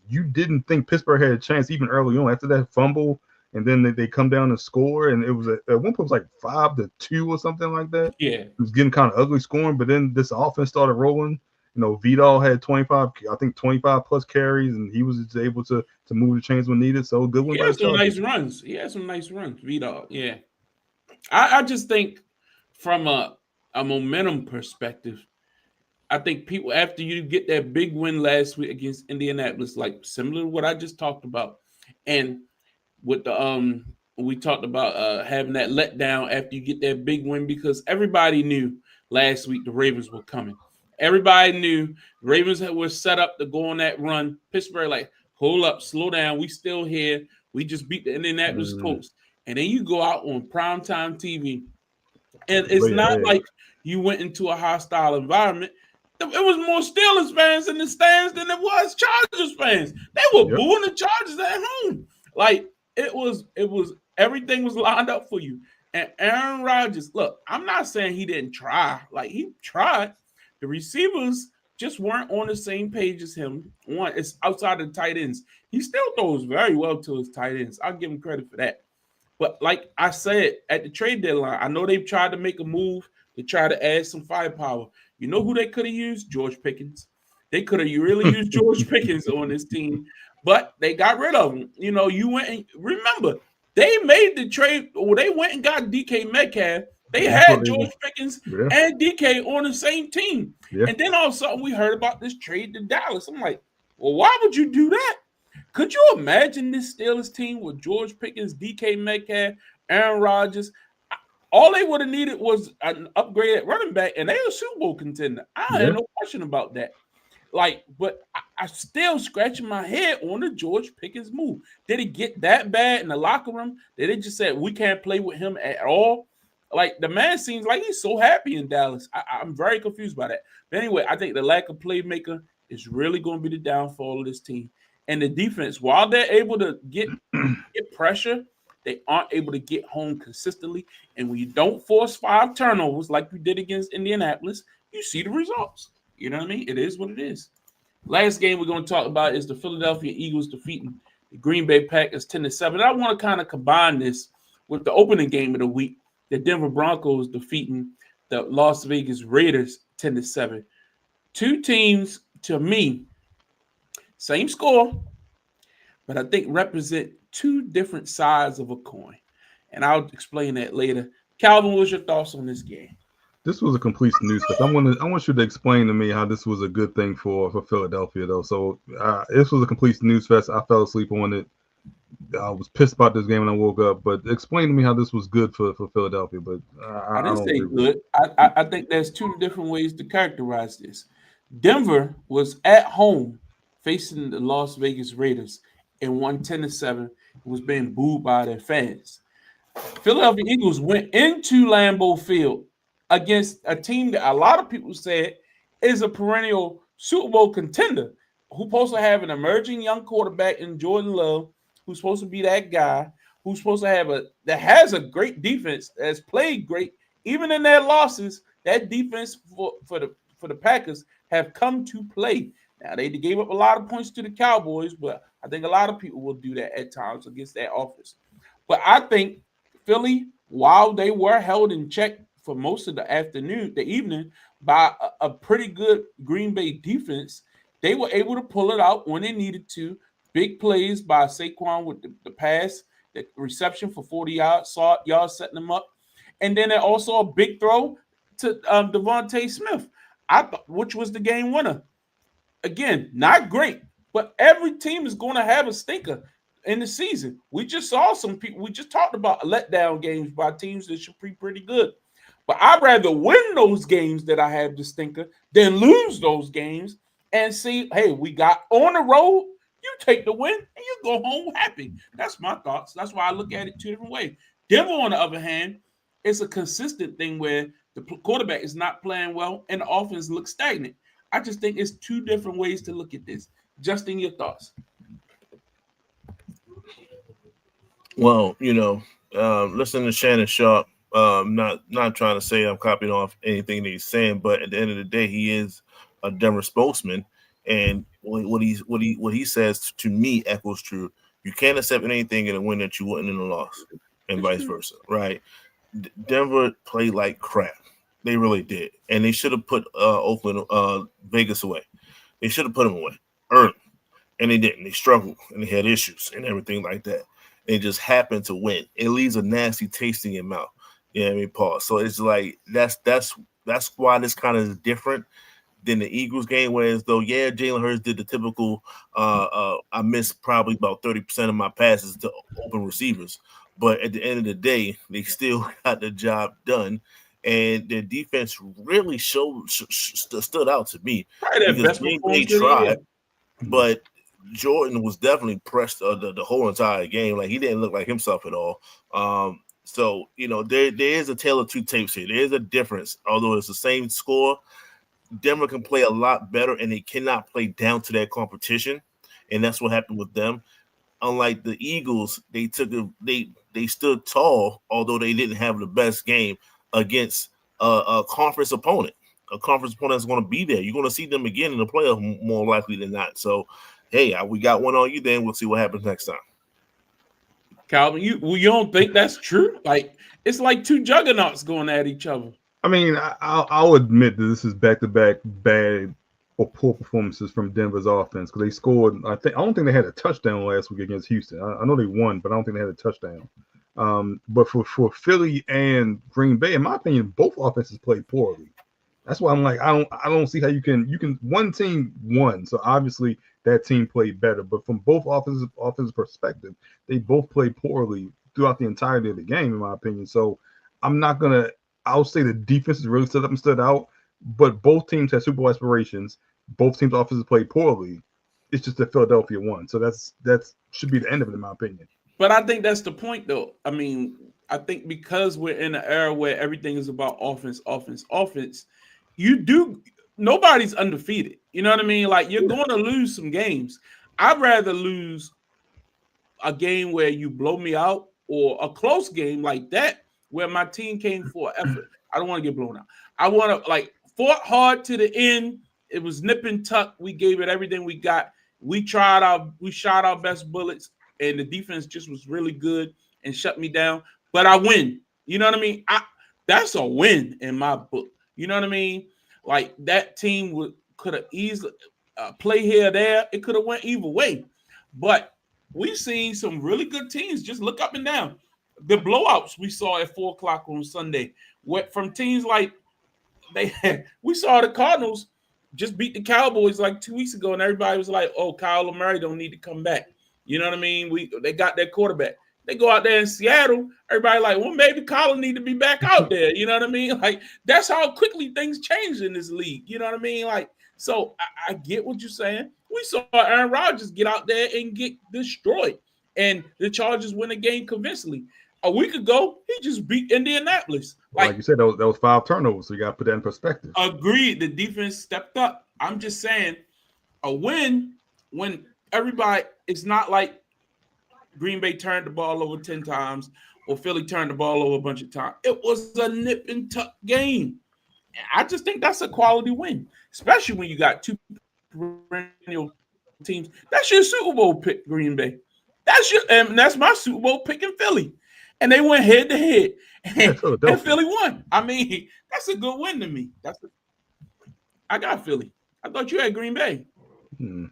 [SPEAKER 2] you didn't think Pittsburgh had a chance even early on after that fumble, and then they come down and score. And it was at one point it was like 5-2 or something like that.
[SPEAKER 1] Yeah,
[SPEAKER 2] it was getting kind of ugly scoring, but then this offense started rolling. Vidal had 25 plus carries, and he was able to move the chains when needed. So good one.
[SPEAKER 1] He had some nice runs. Vidal. Yeah, I just think from a momentum perspective, I think people, after you get that big win last week against Indianapolis, like similar to what I just talked about, and with the we talked about having that letdown after you get that big win, because everybody knew last week the Ravens were coming. Everybody knew Ravens were set up to go on that run. Pittsburgh, like, hold up, slow down. We still here. We just beat the Indianapolis Colts. And then you go out on primetime TV, and it's not like you went into a hostile environment. It was more Steelers fans in the stands than it was Chargers fans. They were booing the Chargers at home. Like, it was everything was lined up for you. And Aaron Rodgers, look, I'm not saying he didn't try. Like, he tried. The receivers just weren't on the same page as him. One, it's outside of the tight ends. He still throws very well to his tight ends. I'll give him credit for that. But like I said, at the trade deadline, I know they've tried to make a move to try to add some firepower. You know who they could have used? George Pickens. They could have really used George Pickens on this team, but they got rid of him. You went and remember, they made the trade, or they went and got DK Metcalf. They had George Pickens and DK on the same team. Yeah. And then all of a sudden we heard about this trade to Dallas. I'm like, well, why would you do that? Could you imagine this Steelers team with George Pickens, DK Metcalf, Aaron Rodgers? All they would have needed was an upgraded running back, and they were a Super Bowl contender. I had no question about that. Like, but I still scratching my head on the George Pickens move. Did it get that bad in the locker room? Did they just say we can't play with him at all? Like, the man seems like he's so happy in Dallas. I'm very confused by that. But anyway, I think the lack of playmaker is really going to be the downfall of this team. And the defense, while they're able to get pressure, they aren't able to get home consistently. And when you don't force 5 turnovers like you did against Indianapolis, you see the results. You know what I mean? It is what it is. Last game we're going to talk about is the Philadelphia Eagles defeating the Green Bay Packers 10-7. I want to kind of combine this with the opening game of the week. The Denver Broncos defeating the Las Vegas Raiders 10-7. Two teams, to me, same score, but I think represent two different sides of a coin. And I'll explain that later. Calvin, what's your thoughts on this game?
[SPEAKER 2] This was a complete snooze fest. I want you to explain to me how this was a good thing for Philadelphia, though. So this was a complete snooze fest. I fell asleep on it. I was pissed about this game when I woke up, but explain to me how this was good for Philadelphia. But
[SPEAKER 1] I didn't say good. I think there's two different ways to characterize this. Denver was at home facing the Las Vegas Raiders and won 10-7. Was being booed by their fans. Philadelphia Eagles went into Lambeau Field against a team that a lot of people said is a perennial Super Bowl contender, who's supposed to have an emerging young quarterback in Jordan Love, who's supposed to be that guy, who's supposed to that has a great defense, that's played great. Even in their losses, that defense for the Packers have come to play. Now, they gave up a lot of points to the Cowboys, but I think a lot of people will do that at times against that offense. But I think Philly, while they were held in check for most of the evening, by a pretty good Green Bay defense. They were able to pull it out when they needed to. Big plays by Saquon with the pass, the reception for 40 yards, setting them up. And then also a big throw to Devontae Smith, which was the game winner. Again, not great, but every team is going to have a stinker in the season. We just saw some people. We just talked about letdown games by teams that should be pretty good. But I'd rather win those games that I have the stinker than lose those games and see, hey, we got on the road. You take the win and you go home happy. That's my thoughts. That's why I look at it two different ways. Denver, on the other hand, it's a consistent thing where the quarterback is not playing well and the offense looks stagnant. I just think it's two different ways to look at this. Justin, your thoughts?
[SPEAKER 3] Well, listen to Shannon Sharpe. Not trying to say I'm copying off anything that he's saying, but at the end of the day, he is a Denver spokesman, and what he says to me echoes true. You can't accept anything in a win that you wouldn't in a loss, and vice versa, right? Denver played like crap. They really did, and they should have put Vegas away. They should have put them away early, and they didn't. They struggled, and they had issues and everything like that. They just happened to win. It leaves a nasty taste in your mouth. You know what I mean, Paul? So it's like that's why this kind of is different than the Eagles game, whereas though, yeah, Jalen Hurts did the typical I missed probably about 30% of my passes to open receivers. But at the end of the day, they still got the job done. And their defense really stood out to me. Because they tried, but Jordan was definitely pressed the whole entire game. Like, he didn't look like himself at all. So, there is a tale of two tapes here. There is a difference. Although it's the same score, Denver can play a lot better, and they cannot play down to that competition. And that's what happened with them. Unlike the Eagles, they stood tall, although they didn't have the best game against a conference opponent. A conference opponent that's going to be there. You're going to see them again in the playoff more likely than not. So, hey, we got one on you. Then we'll see what happens next time.
[SPEAKER 1] Calvin, you don't think that's true? Like, it's like two juggernauts going at each other.
[SPEAKER 2] I mean, I'll admit that this is back-to-back bad or poor performances from Denver's offense, because they scored. I don't think they had a touchdown last week against Houston. I know they won, but I don't think they had a touchdown. But for Philly and Green Bay, in my opinion, both offenses played poorly. That's why I'm like, I don't see how you can one team won, so obviously that team played better. But from both offensive perspective, they both played poorly throughout the entirety of the game, in my opinion. So I'll say the defense is really stood out, but both teams had Super Bowl aspirations. Both teams' offenses played poorly. It's just that Philadelphia won. So that should be the end of it, in my opinion.
[SPEAKER 1] But I think that's the point, though. I mean, I think because we're in an era where everything is about offense, nobody's undefeated. You know what I mean? Like, you're going to lose some games. I'd rather lose a game where you blow me out, or a close game like that where my team came for effort. I don't want to get blown out. I want to, fought hard to the end. It was nip and tuck. We gave it everything we got. We shot our best bullets, and the defense just was really good and shut me down. But I win. You know what I mean? That's a win in my book. You know what I mean? Like, that team could have easily play here or there. It could have went either way. But we've seen some really good teams. Just look up and down. The blowouts we saw at 4:00 on Sunday from teams like we saw the Cardinals just beat the Cowboys like 2 weeks ago, and everybody was like, "Oh, Kyler Murray don't need to come back." You know what I mean? They got their quarterback. They go out there in Seattle, everybody like, well, maybe Kyler need to be back out there. You know what I mean? Like, that's how quickly things change in this league. You know what I mean? Like, so I get what you're saying. We saw Aaron Rodgers get out there and get destroyed, and the Chargers win a game convincingly. A week ago, he just beat Indianapolis.
[SPEAKER 2] Like you said, that was 5 turnovers, so you got to put that in perspective.
[SPEAKER 1] Agreed. The defense stepped up. I'm just saying, a win when everybody, it's not like Green Bay turned the ball over 10 times or Philly turned the ball over a bunch of times. It was a nip and tuck game. I just think that's a quality win, especially when you got two perennial teams. That's your Super Bowl pick, Green Bay. That's my Super Bowl pick in Philly. and they went head to head, and
[SPEAKER 2] Philadelphia.
[SPEAKER 1] Philly won. I mean, that's a good win to me. I got Philly. I thought you had Green Bay.
[SPEAKER 2] I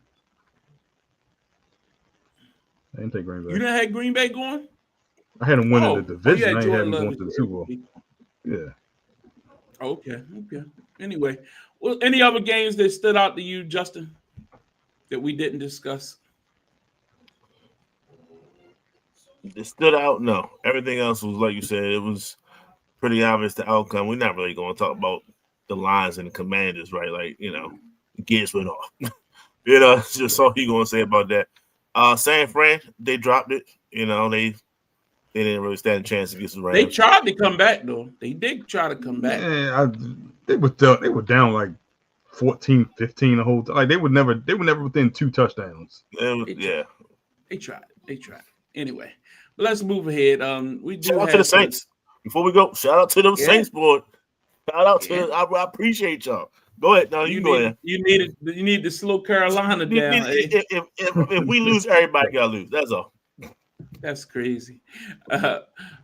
[SPEAKER 2] didn't take Green Bay.
[SPEAKER 1] You didn't have Green Bay going?
[SPEAKER 2] I had them winning the division. I ain't had them
[SPEAKER 1] Jordan
[SPEAKER 2] going to the Super Bowl. Yeah.
[SPEAKER 1] Okay. Anyway, well, any other games that stood out to you, Justin, that we didn't discuss?
[SPEAKER 3] It stood out? No. Everything else was, like you said, it was pretty obvious the outcome. We're not really going to talk about the Lions and the Commanders, right? Like, Gibbs went off. That's just all you going to say about that. San Fran, they dropped it. They didn't really stand a chance against the Rams.
[SPEAKER 1] They tried to come back, though. They did try to come back.
[SPEAKER 2] Yeah, they were down like 14, 15 the whole time. Like they were never within 2 touchdowns.
[SPEAKER 1] They tried. Anyway, let's move ahead. We do
[SPEAKER 3] shout out to the Saints. Before we go, shout out to them Saints, boy. Shout out to I appreciate y'all. Go ahead. No, you go ahead. You
[SPEAKER 1] need to slow Carolina down.
[SPEAKER 3] If we lose, everybody gotta lose. That's all.
[SPEAKER 1] That's crazy.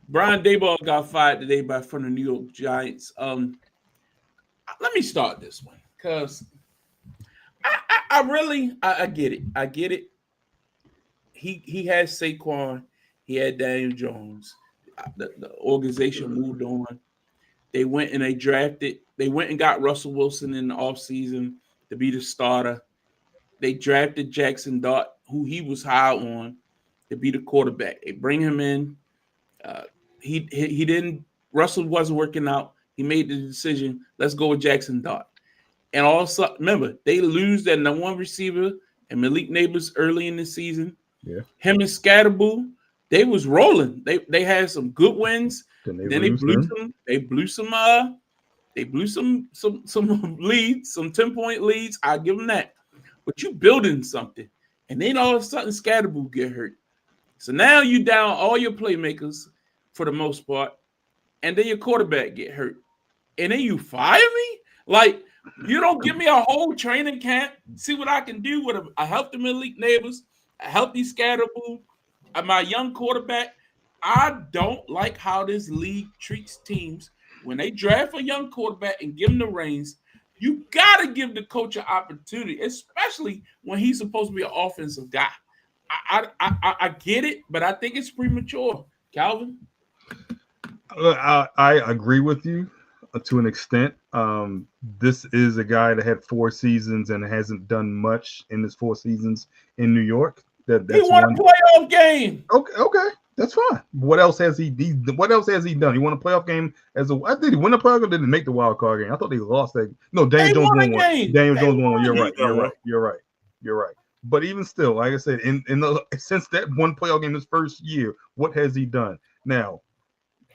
[SPEAKER 1] Brian Daboll got fired today from the New York Giants. Let me start this one because I really get it. I get it. He had Saquon. He had Daniel Jones. The organization moved on. They went and they went and got Russell Wilson in the offseason to be the starter. They drafted Jackson Dart, who he was high on, to be the quarterback. They bring him in. He didn't. Russell wasn't working out. He made the decision. Let's go with Jackson Dart. And all of a sudden, remember, they lose that number 1 receiver and Malik Neighbors early in the season.
[SPEAKER 2] Yeah.
[SPEAKER 1] Him and Scatterboo, they was rolling. They had some good wins. Then they blew some. They blew some leads, some 10-point leads. I give them that. But you building something, and then all of a sudden Scatterboo get hurt. So now you down all your playmakers for the most part, and then your quarterback get hurt, and then you fire me? Like you don't give me a whole training camp. See what I can do with a healthy Malik Neighbors, a healthy Scatterboo, my young quarterback. I don't like how this league treats teams when they draft a young quarterback and give him the reins. You got to give the coach an opportunity, especially when he's supposed to be an offensive guy. I get it, but I think it's premature. Calvin?
[SPEAKER 2] I agree with you to an extent. This is a guy that had 4 seasons and hasn't done much in his 4 seasons in New York. That's
[SPEAKER 1] he won a playoff game.
[SPEAKER 2] Okay. That's fine. What else has he done? He won a playoff game did he win a playoff game or did he make the wild card game? I thought they lost that. No, Daniel Jones won one. Daniel Jones won one. You're right. But even still, like I said, since that one playoff game his first year, what has he done? Now,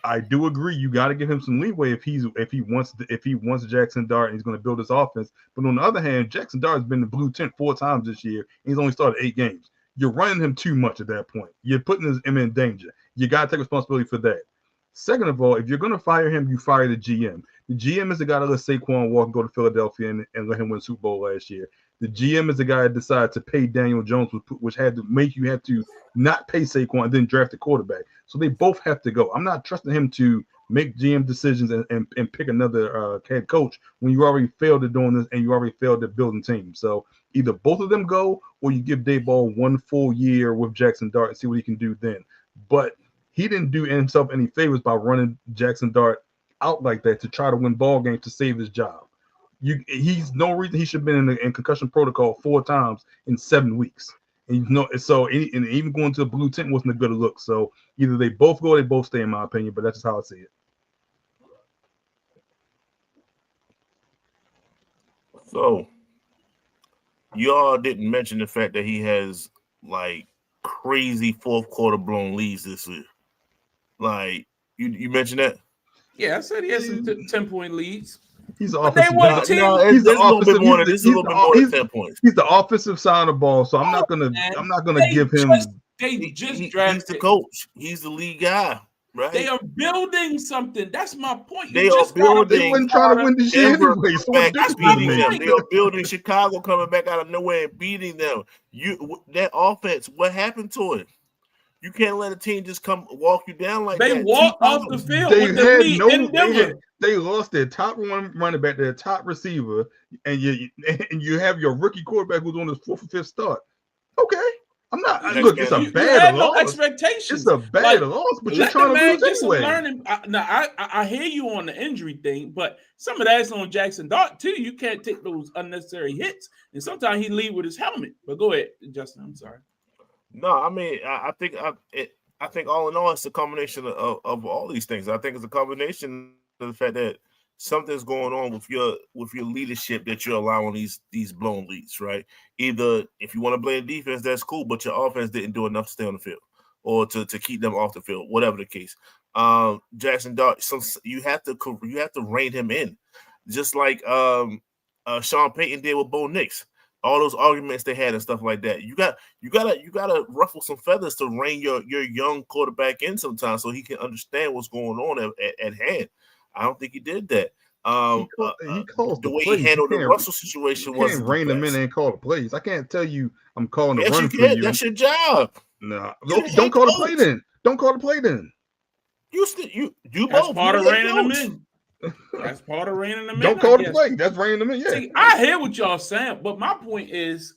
[SPEAKER 2] I do agree. You got to give him some leeway if he wants Jackson Dart and he's going to build his offense. But on the other hand, Jackson Dart has been the blue tent 4 times this year. And he's only started 8 games. You're running him too much at that point. You're putting him in danger. You got to take responsibility for that. Second of all, if you're going to fire him, you fire the GM. The GM is the guy that let Saquon walk and go to Philadelphia and let him win the Super Bowl last year. The GM is the guy that decided to pay Daniel Jones, which had to make you have to not pay Saquon and then draft a quarterback. So they both have to go. I'm not trusting him to make GM decisions and pick another head coach when you already failed at doing this and you already failed at building teams. So either both of them go or you give Daboll 1 full year with Jackson Dart and see what he can do then. But he didn't do himself any favors by running Jackson Dart out like that to try to win ball games to save his job. He's no reason he should have been in concussion protocol 4 times in 7 weeks. And even going to the blue tent wasn't a good look. So either they both go or they both stay, in my opinion. But that's just how I see it.
[SPEAKER 3] So y'all didn't mention the fact that he has like crazy 4th quarter blown leads this year. Like you mentioned that?
[SPEAKER 1] Yeah, I said he has some 10-point leads.
[SPEAKER 2] He's the offensive.
[SPEAKER 3] He's a little bit more than 10 points.
[SPEAKER 2] He's the offensive side of the ball, so I'm not gonna give him.
[SPEAKER 3] He's the coach. He's the lead guy, right?
[SPEAKER 1] They are building something. That's my point.
[SPEAKER 3] They are building.
[SPEAKER 2] They weren't trying to win this year anyway. So
[SPEAKER 3] that's beating them. They are building Chicago coming back out of nowhere and beating them. That offense. What happened to it? You can't let a team just come walk you down like
[SPEAKER 1] they
[SPEAKER 3] that.
[SPEAKER 1] walk off the field
[SPEAKER 2] They
[SPEAKER 1] with the lead in Denver.
[SPEAKER 2] They lost their top running back, their top receiver, and you have your rookie quarterback who's on his 4th or 5th start. Okay, I'm not. Look, it's a bad loss.
[SPEAKER 1] No expectations.
[SPEAKER 2] It's a bad loss, but you're trying to lose anyway.
[SPEAKER 1] I hear you on the injury thing, but some of that's on Jackson Dart too. You can't take those unnecessary hits, and sometimes he lead with his helmet. But go ahead, Justin. I'm sorry.
[SPEAKER 3] No, I mean, I think all in all, it's a combination of all these things. I think it's a combination of the fact that something's going on with your leadership that you're allowing these blown leads, right? Either if you want to blame defense, that's cool, but your offense didn't do enough to stay on the field or to keep them off the field, whatever the case. Jackson Dart, so you have to rein him in, just like Sean Payton did with Bo Nix. All those arguments they had and stuff like that. You gotta ruffle some feathers to rein your young quarterback in sometimes so he can understand what's going on at hand. I don't think he did that.
[SPEAKER 2] He calls
[SPEAKER 3] the way
[SPEAKER 2] plays.
[SPEAKER 3] He handled the Russell situation wasn't
[SPEAKER 2] rein him in and call the plays. I can't tell you I'm calling the
[SPEAKER 3] yes,
[SPEAKER 2] run
[SPEAKER 3] you
[SPEAKER 2] for
[SPEAKER 3] can.
[SPEAKER 2] you.
[SPEAKER 3] That's your job.
[SPEAKER 2] No, don't call the play then. Don't call the play then.
[SPEAKER 3] You do
[SPEAKER 1] That's
[SPEAKER 3] both.
[SPEAKER 1] part of reining them in. That's part of reining them in.
[SPEAKER 2] Don't call the play. That's reining them in. Yeah.
[SPEAKER 1] See, I hear what y'all saying, but my point is,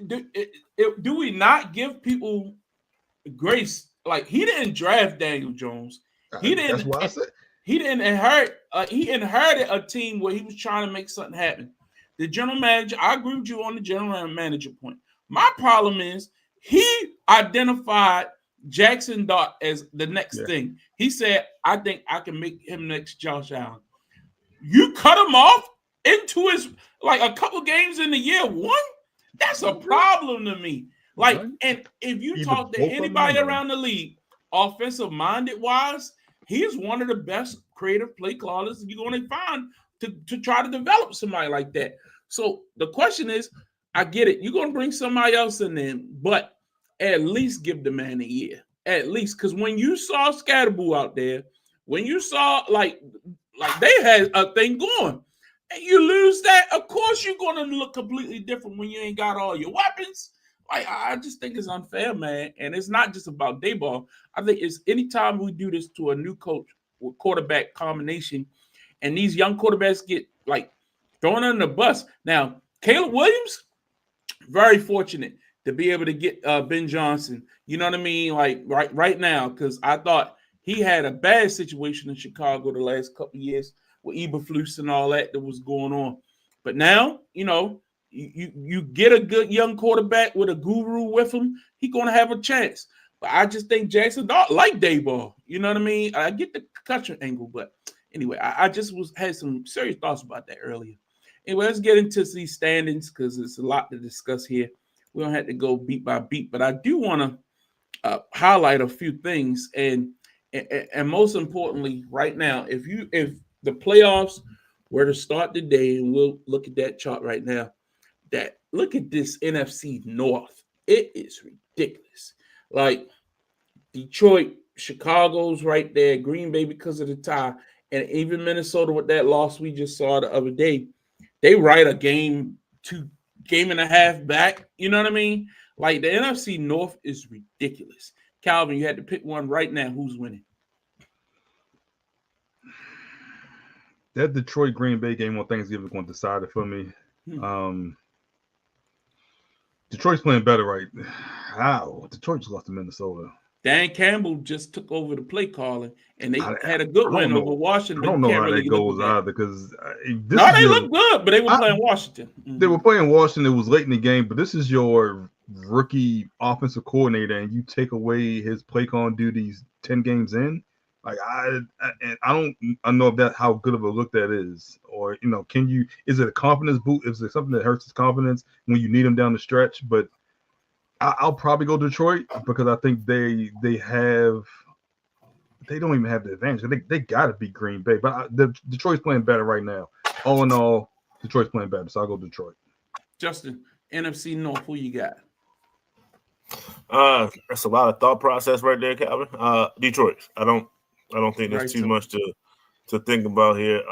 [SPEAKER 1] do we not give people grace? Like, he didn't draft Daniel Jones. He didn't.
[SPEAKER 2] That's why I said
[SPEAKER 1] he didn't inherit. He inherited a team where he was trying to make something happen. The general manager. I agree with you on the general manager point. My problem is he identified Jackson Dart as the next thing. He said, I think I can make him next Josh Allen. You cut him off into his a couple games in the year one? That's a problem to me. And if you talk to anybody around the league, offensive minded wise, he is one of the best creative play callers you're going to find to try to develop somebody like that. So the question is, I get it. You're going to bring somebody else in there, but at least give the man a year. At least, because when you saw Scatterboo out there, when you saw like they had a thing going, and you lose that, of course you're going to look completely different when you ain't got all your weapons. I just think it's unfair, man. And it's not just about Daboll. I think it's anytime we do this to a new coach with quarterback combination, and these young quarterbacks get thrown under the bus. Now, Caleb Williams, very fortunate to be able to get Ben Johnson. You know what I mean? Right now, because I thought he had a bad situation in Chicago the last couple of years with Eberflus and all that was going on. But now, you get a good young quarterback with a guru with him, he's going to have a chance. But I just think Jackson Dart like Daboll. You know what I mean? I get the concussion angle, but anyway, I just had some serious thoughts about that earlier. Anyway, let's get into these standings because there's a lot to discuss here. We don't have to go beat by beat, but I do want to highlight a few things. And most importantly, right now, if the playoffs were to start today, and we'll look at that chart right now, look at this NFC North. It is ridiculous. Like Detroit, Chicago's right there, Green Bay because of the tie, and even Minnesota with that loss we just saw the other day. They right a game and a half back. You know what I mean? Like the NFC North is ridiculous. Calvin, you had to pick one right now. Who's winning?
[SPEAKER 2] That Detroit Green Bay game on Thanksgiving is going to decide it for me. Detroit's playing better right now. How? Detroit just lost to Minnesota.
[SPEAKER 1] Dan Campbell just took over the play calling, and they had a good win over Washington.
[SPEAKER 2] I don't know how that goes either because
[SPEAKER 1] they look good, but they were playing Washington.
[SPEAKER 2] They were playing Washington. It was late in the game, but this is your rookie offensive coordinator, and you take away his play calling duties 10 games in. Like I don't know if that's how good of a look that is, or is it a confidence boot? Is it something that hurts his confidence when you need him down the stretch? But I'll probably go Detroit because I think they don't even have the advantage. They got to beat Green Bay, but Detroit's playing better right now. All in all, Detroit's playing better, so I'll go Detroit.
[SPEAKER 1] Justin, NFC North, who you got?
[SPEAKER 3] That's a lot of thought process right there, Calvin. Detroit. I don't think there's too much to think about here.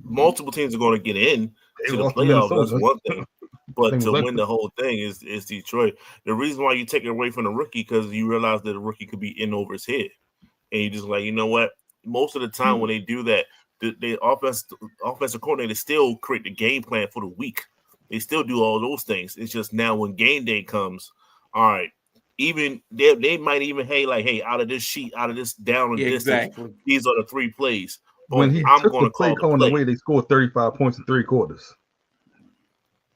[SPEAKER 3] Multiple teams are going to get in to the playoffs. That's one thing. But to win the whole thing is Detroit. The reason why you take it away from the rookie because you realize that the rookie could be in over his head, and you just like, you know what? Most of the time when they do that, the offensive coordinator still create the game plan for the week. They still do all those things. It's just now when game day comes, all right. Even they might even out of this sheet, out of this down and distance, these are the 3 plays.
[SPEAKER 2] When he took the play calling away, they scored 35 points in 3 quarters.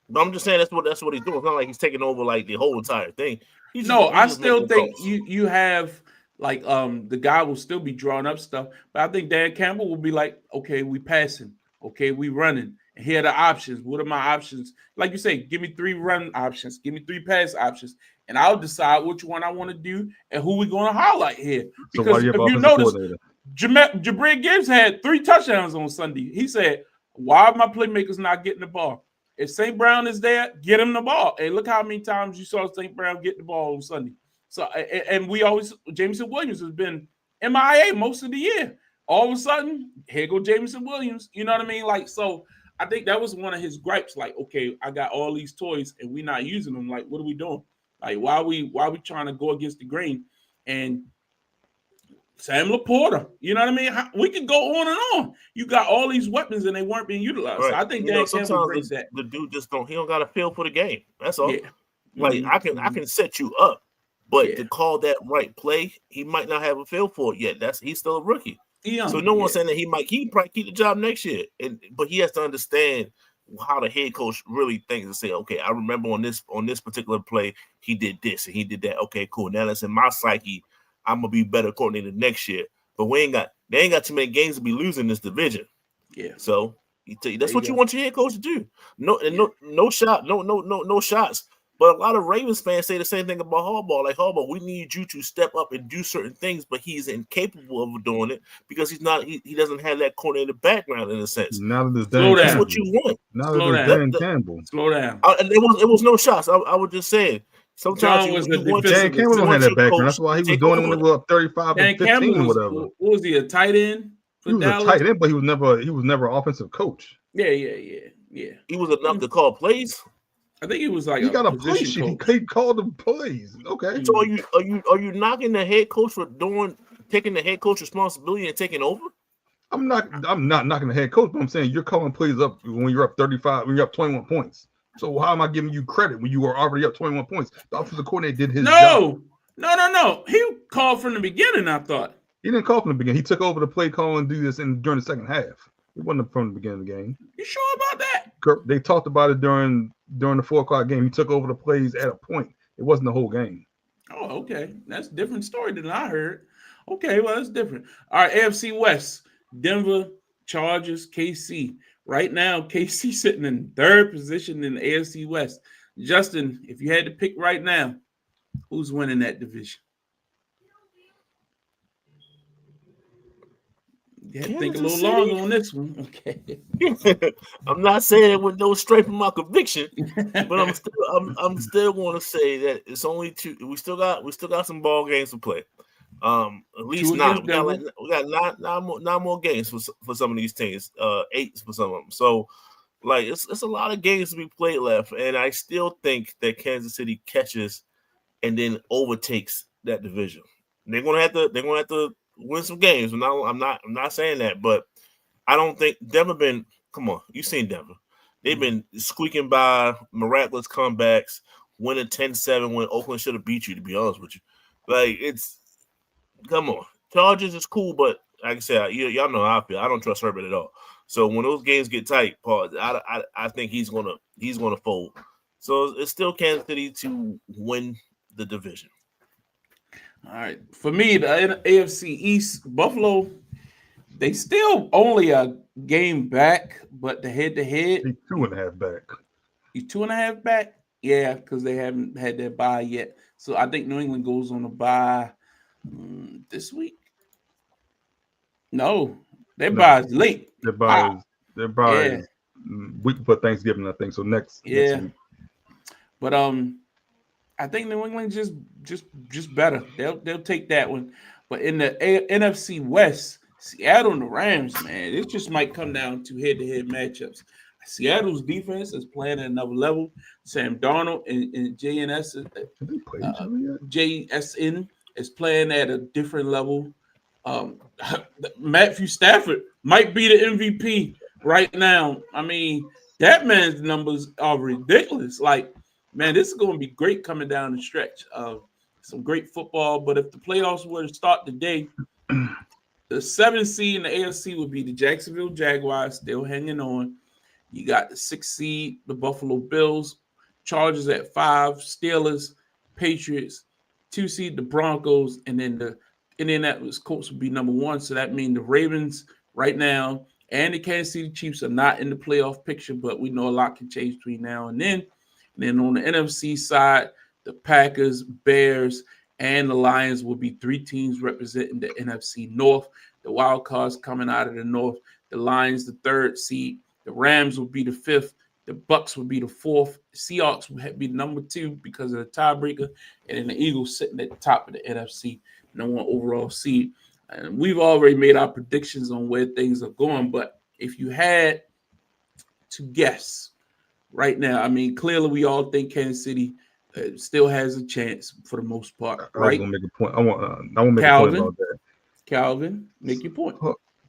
[SPEAKER 3] But I'm just saying that's what he's doing. It's not like he's taking over like the whole entire thing.
[SPEAKER 1] I still think you have like the guy will still be drawing up stuff, but I think Dan Campbell will be like, okay, we passing, okay, we running, and here are the options. What are my options? Like you say, give me 3 run options, give me 3 pass options. And I'll decide which one I want to do and who we're going to highlight here. Because if you notice, Jabri Gibbs had 3 touchdowns on Sunday. He said, why are my playmakers not getting the ball? If St. Brown is there, get him the ball. And look how many times you saw St. Brown get the ball on Sunday. So, and we always, Jameson Williams has been MIA most of the year. All of a sudden, here go Jameson Williams. You know what I mean? Like, so I think that was one of his gripes. Like, okay, I got all these toys and we're not using them. Like, what are we doing? Like, why are we trying to go against the grain? And Sam Laporta, you know what I mean? We can go on and on. You got all these weapons and they weren't being utilized. Right. So I think Dan Campbell brings that.
[SPEAKER 3] The dude just don't got a feel for the game. That's all. Yeah. Like I can set you up, but to call that right play, he might not have a feel for it yet. He's still a rookie. So no one's saying that he probably keep the job next year. But he has to understand how the head coach really thinks and say, okay, I remember on this particular play, he did this and he did that. Okay, cool. Now that's in my psyche. I'm gonna be better coordinator next year. But they ain't got too many games to be losing this division. Yeah. So that's what you want your head coach to do. No shots. But a lot of Ravens fans say the same thing about Harbaugh. Like, Harbaugh, we need you to step up and do certain things, but he's incapable of doing it because he doesn't have that coordinator background in a sense.
[SPEAKER 2] Now that that's
[SPEAKER 3] what you want.
[SPEAKER 2] Now that Dan Campbell.
[SPEAKER 1] Slow down.
[SPEAKER 3] And it was no shots. I was just saying. Sometimes
[SPEAKER 2] Dan Campbell don't have that background. That's why he was doing it when they were up 35 and 15 or whatever.
[SPEAKER 1] What was he, a tight end?
[SPEAKER 2] He was a tight end, but he was never offensive coach.
[SPEAKER 1] Yeah.
[SPEAKER 3] He was enough to call plays.
[SPEAKER 1] I think he was like
[SPEAKER 2] he got a play sheet. He called the plays. Okay.
[SPEAKER 3] So are you knocking the head coach for taking the head coach responsibility and taking over?
[SPEAKER 2] I'm not knocking the head coach, but I'm saying you're calling plays up when you're up 35, when you're up 21 points. So how am I giving you credit when you were already up 21 points? The offensive coordinator did his job.
[SPEAKER 1] No. He called from the beginning, I thought.
[SPEAKER 2] He didn't call from the beginning. He took over the play call and do this during the second half. It wasn't from the beginning of the game.
[SPEAKER 1] You sure about that?
[SPEAKER 2] They talked about it during the 4:00 game. He took over the plays at a point. It wasn't the whole game.
[SPEAKER 1] Oh, okay. That's a different story than I heard. Okay, well, that's different. All right, AFC West, Denver, Chargers, KC. Right now, KC sitting in 3rd position in the AFC West. Justin, if you had to pick right now, who's winning that division? You had to think a little longer on this one. Okay.
[SPEAKER 3] I'm not saying it with no straight from my conviction, but I'm still going to say that it's only 2. We still got some ball games to play. At least 9. We got nine more games for some of these teams. 8 for some of them. So, like, it's a lot of games to be played left, and I still think that Kansas City catches and then overtakes that division. They're gonna have to win some games. I'm not saying that, but I don't think Denver been. Come on, you've seen Denver. They've been squeaking by miraculous comebacks, winning 10-7 when Oakland should have beat you. To be honest with you, like come on, Chargers is cool, but like I said, y'all know how I feel. I don't trust Herbert at all. So when those games get tight, Paul, I think he's gonna fold. So it's still Kansas City to win the division.
[SPEAKER 1] All right. For me, the AFC East, Buffalo, they still only a game back, but the head-to-head.
[SPEAKER 2] He's 2.5 back.
[SPEAKER 1] He's 2.5 back? Yeah, because they haven't had their bye yet. So I think New England goes on a bye this week. No, their bye is late.
[SPEAKER 2] Their bye is week before Thanksgiving, I think. So next week.
[SPEAKER 1] But I think New England just better. They'll take that one. But in the NFC West, Seattle and the Rams, man, it just might come down to head-to-head matchups. Seattle's defense is playing at another level. Sam Darnold and JSN is playing at a different level. Matthew Stafford might be the MVP right now. I mean, that man's numbers are ridiculous. Like, man, this is going to be great coming down the stretch. Some great football. But if the playoffs were to start today, the 7th seed in the AFC would be the Jacksonville Jaguars, still hanging on. You got the 6th seed, the Buffalo Bills, Chargers at 5, Steelers, Patriots, 2 seed, the Broncos, and then the Indianapolis Colts would be number 1. So that means the Ravens right now and the Kansas City Chiefs are not in the playoff picture, but we know a lot can change between now and then. And then on the NFC side, the Packers, Bears, and the Lions will be 3 teams representing the NFC North. The wild cards coming out of the North. The Lions, the 3rd seed. The Rams will be the 5th. The Bucks will be the 4th. Seahawks will be number 2 because of the tiebreaker. And then the Eagles sitting at the top of the NFC, number 1 overall seed. And we've already made our predictions on where things are going. But if you had to guess right now, I mean, clearly we all think Kansas City still has a chance for the most part. Right?
[SPEAKER 2] I want to make a point. I want to make a point about that.
[SPEAKER 1] Calvin, make your point.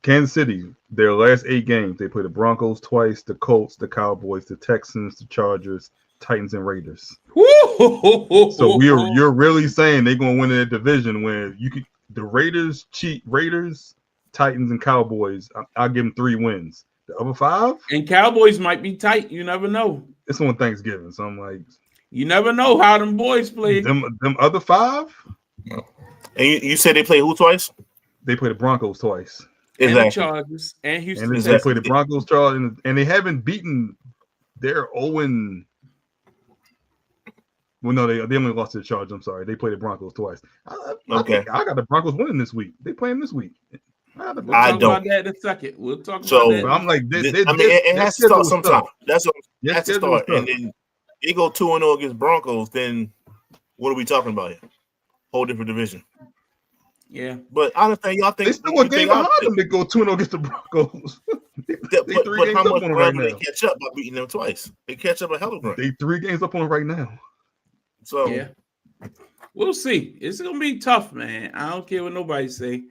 [SPEAKER 2] Kansas City, their last 8 games, they played the Broncos twice, the Colts, the Cowboys, the Texans, the Chargers, Titans, and Raiders. So you're really saying they're going to win that division when you could the Raiders, Titans, and Cowboys. I'll give them 3 wins. The other 5
[SPEAKER 1] and Cowboys might be tight. You never know.
[SPEAKER 2] It's on Thanksgiving, so I'm like,
[SPEAKER 1] you never know how them boys play.
[SPEAKER 2] Them other 5.
[SPEAKER 3] And you said they play who twice?
[SPEAKER 2] They play the Broncos twice.
[SPEAKER 1] Exactly. And the Chargers and Houston.
[SPEAKER 2] And they play the Broncos, Chargers, and they haven't beaten their Owen. Well, no, they only lost to the Chargers. I'm sorry. They played the Broncos twice. I got the Broncos winning this week. They playing this week.
[SPEAKER 1] We'll talk about that in a second. We'll talk about that.
[SPEAKER 2] I'm like,
[SPEAKER 3] it has to start sometime. That's what it has to start. And then they go 2-0 against Broncos. Then what are we talking about here? Whole different division.
[SPEAKER 1] Yeah,
[SPEAKER 3] but I don't think y'all think
[SPEAKER 2] they still a game behind them. They go 2-0 against the Broncos.
[SPEAKER 3] but how much ground do they catch up by beating them twice? They catch up a hell of ground.
[SPEAKER 2] They 3 games up on right now.
[SPEAKER 3] So
[SPEAKER 1] yeah, we'll see. It's gonna be tough, man. I don't care what nobody say.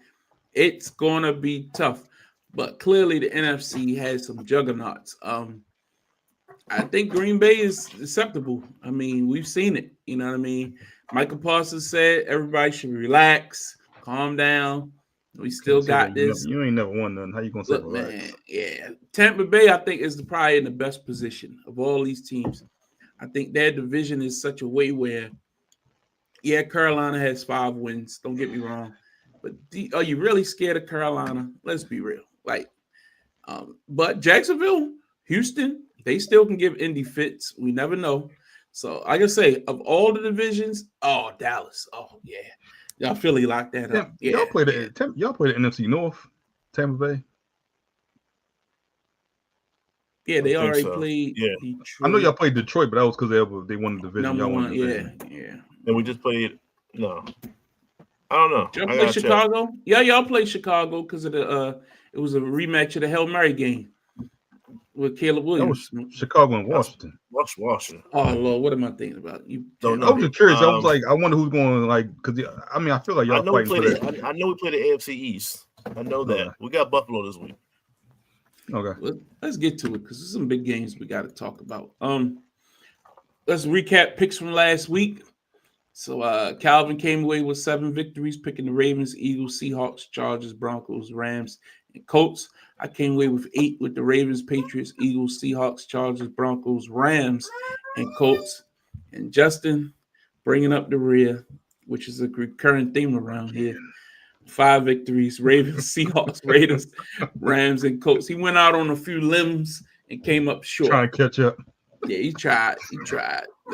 [SPEAKER 1] It's gonna be tough. But clearly the NFC has some juggernauts. I think Green Bay is acceptable. I mean, we've seen it. You know what I mean? Michael Parsons said everybody should relax. Calm down. We still got this.
[SPEAKER 2] You ain't never won nothing. How you gonna say that?
[SPEAKER 1] Man, yeah. Tampa Bay, I think, is probably in the best position of all these teams. I think their division is such a way where, yeah, Carolina has 5 wins. Don't get me wrong, but are you really scared of Carolina? Let's be real. But Jacksonville, Houston, they still can give Indy fits. We never know. So, like I say, of all the divisions, Dallas. Oh yeah. Y'all Philly locked that up. Yeah,
[SPEAKER 2] y'all play the NFC North, Tampa Bay.
[SPEAKER 1] Yeah, they already played.
[SPEAKER 3] Yeah,
[SPEAKER 1] Detroit.
[SPEAKER 2] I know y'all played Detroit, but that was because they won the division.
[SPEAKER 1] Number
[SPEAKER 2] y'all won
[SPEAKER 1] one,
[SPEAKER 2] the division.
[SPEAKER 1] Yeah.
[SPEAKER 3] And we just played. No, I don't know.
[SPEAKER 1] Y'all play Chicago? Check. Yeah, y'all played Chicago because of the. It was a rematch of the Hail Mary game with Caleb Williams.
[SPEAKER 2] That was Chicago and Washington.
[SPEAKER 3] Washington.
[SPEAKER 1] Oh Lord, what am I thinking about? You
[SPEAKER 2] don't know. I was just curious. I was like, I wonder who's going because I mean I feel like y'all fighting for that.
[SPEAKER 3] I know we played the AFC East. I know that we got Buffalo this week.
[SPEAKER 2] Okay,
[SPEAKER 1] let's get to it because there's some big games we got to talk about. Let's recap picks from last week. So Calvin came away with 7 victories, picking the Ravens, Eagles, Seahawks, Chargers, Broncos, Rams, and Colts. I came away with 8 with the Ravens, Patriots, Eagles, Seahawks, Chargers, Broncos, Rams, and Colts. And Justin bringing up the rear, which is a recurring theme around here. 5 victories, Ravens, Seahawks, Raiders, Rams, and Colts. He went out on a few limbs and came up short.
[SPEAKER 2] Trying to catch up.
[SPEAKER 1] Yeah, he tried.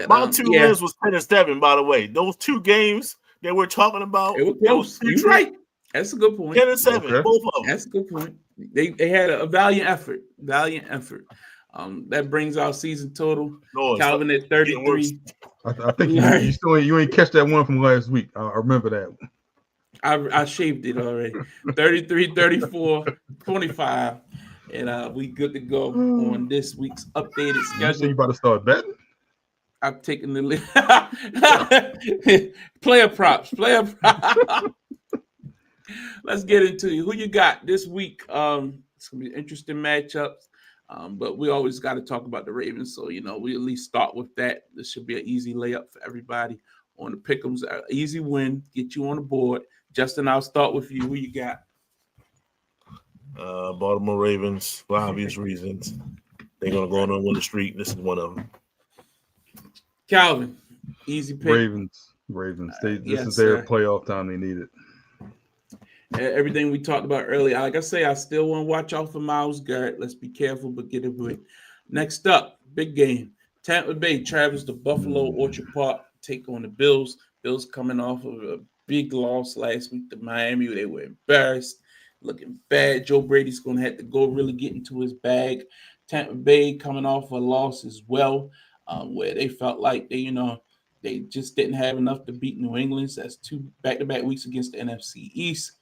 [SPEAKER 3] My 2 wins was 10-7, by the way. Those 2 games that we're talking about.
[SPEAKER 1] It was close. You're right. That's a good point.
[SPEAKER 3] 10-7, okay. Both of them.
[SPEAKER 1] That's a good point. They had a valiant effort. That brings our season total. Calvin at 33.
[SPEAKER 2] I think you ain't catch that one from last week. I remember that one.
[SPEAKER 1] I shaved it already. 33, 34, 25. And we good to go on this week's updated schedule.
[SPEAKER 2] You say you about to start betting?
[SPEAKER 1] I've taken the player props. Let's get into you. Who you got this week? It's gonna be interesting matchups. But we always got to talk about the Ravens. So, we at least start with that. This should be an easy layup for everybody on the pick'ems. Easy win, get you on the board. Justin, I'll start with you. Who you got?
[SPEAKER 3] Baltimore Ravens, for obvious reasons. They're going to go on and win the streak. This is one of them.
[SPEAKER 1] Calvin, easy pick.
[SPEAKER 2] Ravens. This is their playoff time. They need it.
[SPEAKER 1] Everything we talked about earlier. Like I say, I still want to watch out for Myles Garrett. Let's be careful, but get into it. Next up, big game. Tampa Bay travels to Buffalo Orchard Park, take on the Bills. Bills coming off of a big loss last week to Miami. They were embarrassed, looking bad. Joe Brady's going to have to go really get into his bag. Tampa Bay coming off a loss as well, where they felt like they just didn't have enough to beat New England. So that's 2 back-to-back weeks against the NFC East.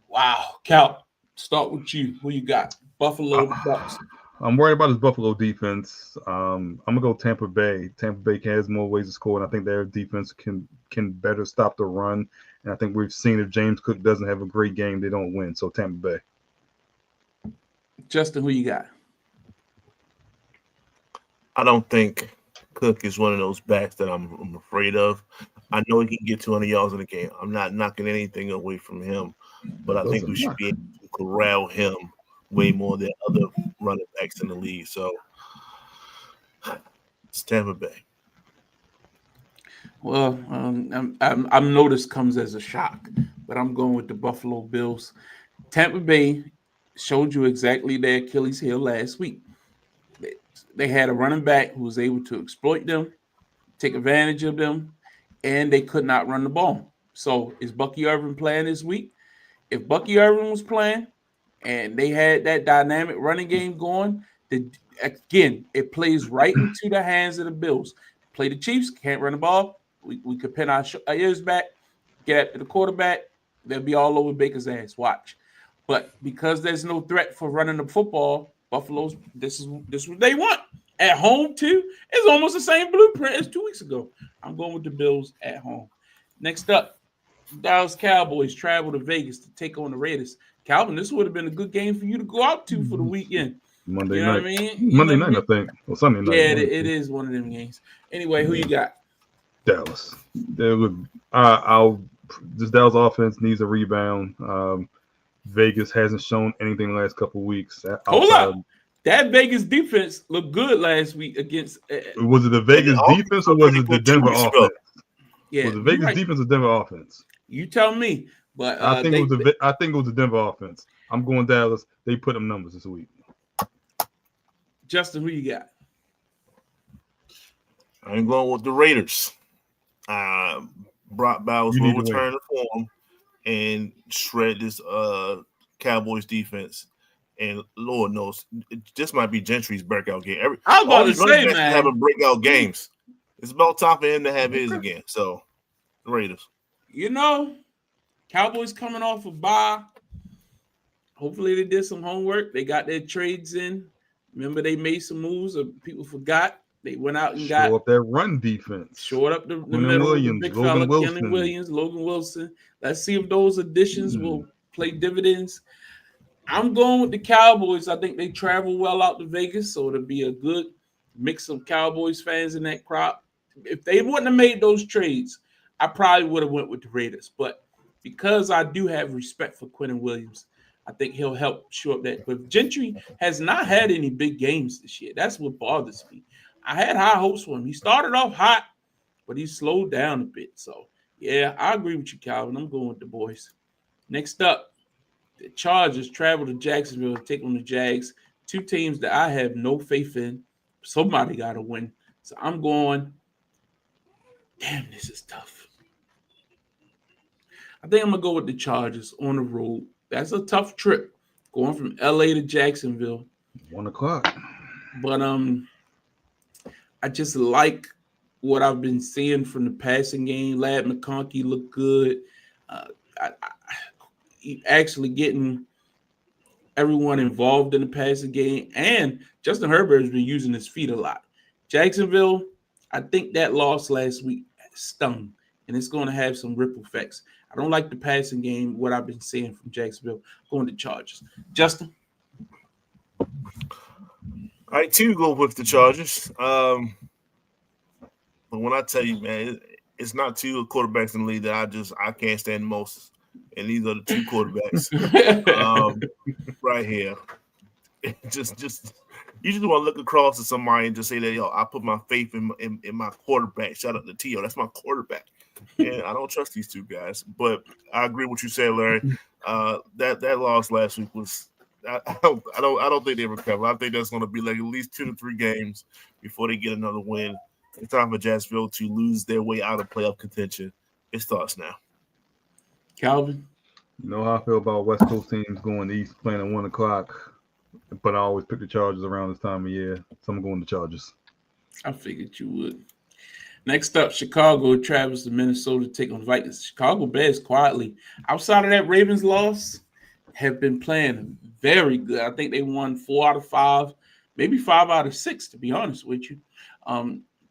[SPEAKER 1] Wow. Cal, start with you. Who you got? Buffalo Bucks.
[SPEAKER 2] I'm worried about his Buffalo defense. I'm gonna go Tampa Bay. Tampa Bay has more ways to score, and I think their defense can better stop the run. And I think we've seen if James Cook doesn't have a great game, they don't win. So Tampa Bay.
[SPEAKER 1] Justin, who you got?
[SPEAKER 3] I don't think Cook is one of those backs that I'm afraid of. I know he can get 200 yards in a game. I'm not knocking anything away from him, but I think we should be able to corral him way more than other running backs in the league. So it's Tampa Bay.
[SPEAKER 1] Well, I'm noticed comes as a shock, but I'm going with the Buffalo Bills. Tampa Bay showed you exactly their Achilles heel last week. They had a running back who was able to exploit them, take advantage of them, and they could not run the ball. So is Bucky Irvin playing this week? If Bucky Irvin was playing and they had that dynamic running game going, again, it plays right into the hands of the Bills. Play the Chiefs, can't run the ball. We could pin our ears back, get after the quarterback. They'll be all over Baker's ass. Watch. But because there's no threat for running the football, Buffalo's this is what they want. At home, too, it's almost the same blueprint as 2 weeks ago. I'm going with the Bills at home. Next up, Dallas Cowboys travel to Vegas to take on the Raiders. Calvin, this would have been a good game for you to go out to for the weekend.
[SPEAKER 2] Monday night.
[SPEAKER 1] What I mean?
[SPEAKER 2] Monday night, I think. Or Sunday night.
[SPEAKER 1] Yeah, it is one of them games. Anyway, who you got?
[SPEAKER 2] Dallas. This Dallas offense needs a rebound. Vegas hasn't shown anything the last couple of weeks.
[SPEAKER 1] Hold up. That Vegas defense looked good last week against.
[SPEAKER 2] Was it the Vegas defense or was it the Denver offense?
[SPEAKER 1] Yeah,
[SPEAKER 2] was it Vegas defense or Denver offense?
[SPEAKER 1] You tell me. But
[SPEAKER 2] I think it was the Denver offense. I'm going Dallas. They put them numbers this week.
[SPEAKER 1] Justin, who you got?
[SPEAKER 3] I'm going with the Raiders. Brock Bowers will return to form and shred this Cowboys defense. And Lord knows, this might be Gentry's breakout game.
[SPEAKER 1] I was about to say, man,
[SPEAKER 3] having breakout games. It's about time for him to have his again. So, the Raiders.
[SPEAKER 1] Cowboys coming off a bye. Hopefully, they did some homework. They got their trades in. Remember, they made some moves, or people forgot. They went out and got
[SPEAKER 2] up their run defense.
[SPEAKER 1] Short up the middle.
[SPEAKER 2] Williams,
[SPEAKER 1] big
[SPEAKER 2] Logan
[SPEAKER 1] fella,
[SPEAKER 2] Wilson.
[SPEAKER 1] Kenny Williams, Logan Wilson. Let's see if those additions will play dividends. I'm going with the Cowboys. I think they travel well out to Vegas, so it'll be a good mix of Cowboys fans in that crowd. If they wouldn't have made those trades, I probably would have went with the Raiders. But because I do have respect for Quentin Williams, I think he'll help show up that. But Gentry has not had any big games this year. That's what bothers me. I had high hopes for him. He started off hot, but he slowed down a bit. So, yeah, I agree with you, Calvin. I'm going with the boys. Next up, the Chargers travel to Jacksonville to take on the Jags. Two teams that I have no faith in. Somebody got to win. So I'm going. Damn, this is tough. I think I'm going to go with the Chargers on the road. That's a tough trip going from L.A. to Jacksonville.
[SPEAKER 2] 1 o'clock. But
[SPEAKER 1] I just like what I've been seeing from the passing game. Ladd McConkey looked good. Actually getting everyone involved in the passing game, and Justin Herbert has been using his feet a lot. Jacksonville, I think that loss last week stung, and it's going to have some ripple effects. I don't like the passing game, what I've been seeing from Jacksonville. Going to Chargers. Justin?
[SPEAKER 3] I too go with the Chargers. But when I tell you, man, it's not two quarterbacks in the league that I can't stand most, and these are the two quarterbacks right here. Just you just want to look across at somebody and just say that, I put my faith in my quarterback. Shout out to T.O. That's my quarterback. And I don't trust these two guys. But I agree with what you said, Larry. That loss last week was I don't think they recover. I think that's going to be like at least 2 to 3 games before they get another win. It's time for Jacksonville to lose their way out of playoff contention. It starts now.
[SPEAKER 1] Calvin?
[SPEAKER 2] You know how I feel about West Coast teams going east playing at 1 o'clock, but I always pick the Chargers around this time of year, so I'm going to Chargers.
[SPEAKER 1] I figured you would. Next up, Chicago travels to Minnesota to take on the Vikings. Chicago Bears quietly, outside of that Ravens loss, have been playing very good. I think they won 4 out of 5, maybe 5 out of 6, to be honest with you.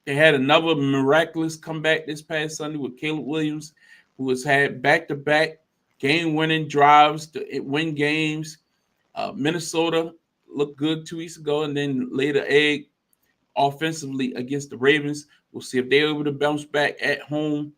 [SPEAKER 1] They had another miraculous comeback this past Sunday with Caleb Williams, who has had back-to-back game-winning drives to win games. Minnesota looked good 2 weeks ago and then laid an egg offensively against the Ravens. We'll see if they're able to bounce back at home.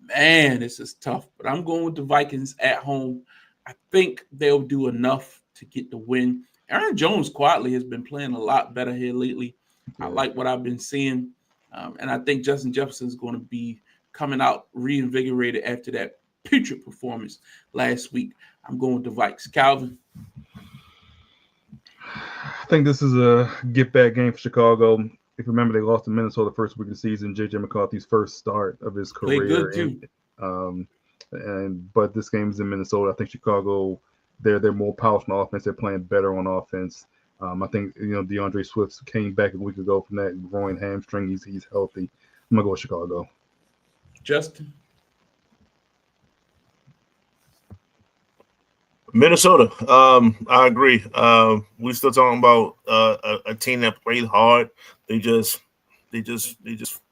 [SPEAKER 1] Man, this is tough, but I'm going with the Vikings at home. I think they'll do enough to get the win. Aaron Jones quietly has been playing a lot better here lately. I like what I've been seeing, and I think Justin Jefferson is going to be coming out reinvigorated after that putrid performance last week. I'm going with the Vikes. Calvin?
[SPEAKER 2] I think this is a get-back game for Chicago. If you remember, they lost to Minnesota the first week of the season, J.J. McCarthy's first start of his career.
[SPEAKER 1] Played good, too.
[SPEAKER 2] But this game is in Minnesota. I think Chicago, they're more powerful on offense. They're playing better on offense. I think DeAndre Swift came back a week ago from that groin hamstring. He's healthy. I'm gonna go with Chicago.
[SPEAKER 1] Justin?
[SPEAKER 3] Minnesota. I agree. We're still talking about a team that played hard. They just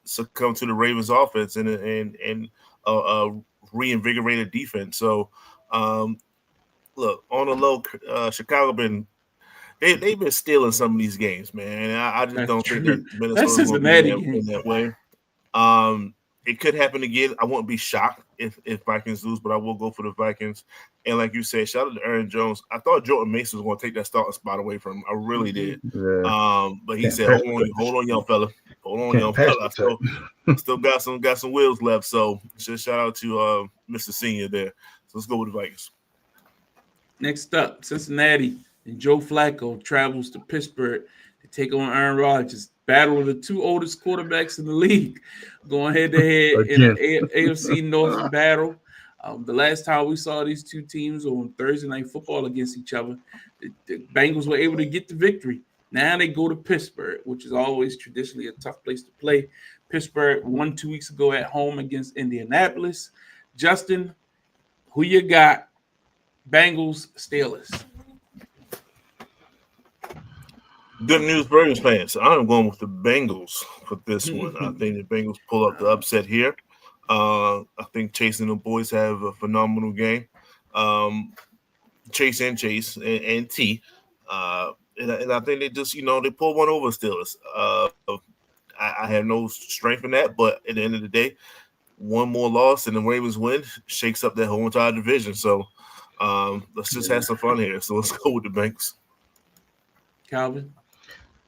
[SPEAKER 3] succumbed to the Ravens offense and reinvigorated defense. So, look, on the low, Chicago they've been stealing some of these games, man. And I just don't think that Minnesota's going to be in that way. It could happen again. I won't be shocked if Vikings lose, but I will go for the Vikings. And like you said, shout out to Aaron Jones. I thought Jordan Mason was going to take that starting spot away from him. I really did.
[SPEAKER 2] Yeah.
[SPEAKER 3] But he said, "Hold on, young fella. Hold on, young fella. Still got some wheels left." So just shout out to Mr. Senior there. So let's go with the Vikings.
[SPEAKER 1] Next up, Cincinnati and Joe Flacco travels to Pittsburgh to take on Aaron Rodgers. Battle of the 2 oldest quarterbacks in the league, going head-to-head in an AFC North battle. The last time we saw these two teams on Thursday Night Football against each other, the Bengals were able to get the victory. Now they go to Pittsburgh, which is always traditionally a tough place to play. Pittsburgh won 2 weeks ago at home against Indianapolis. Justin, who you got? Bengals, Steelers.
[SPEAKER 3] Good news, Ravens fans. I'm going with the Bengals for this one. I think the Bengals pull up the upset here. I think Chase and the boys have a phenomenal game. Chase and T. And I think they just, they pull one over Steelers. I have no strength in that, but at the end of the day, one more loss and the Ravens win shakes up that whole entire division. So let's just have some fun here. So let's go with the Bengals.
[SPEAKER 1] Calvin?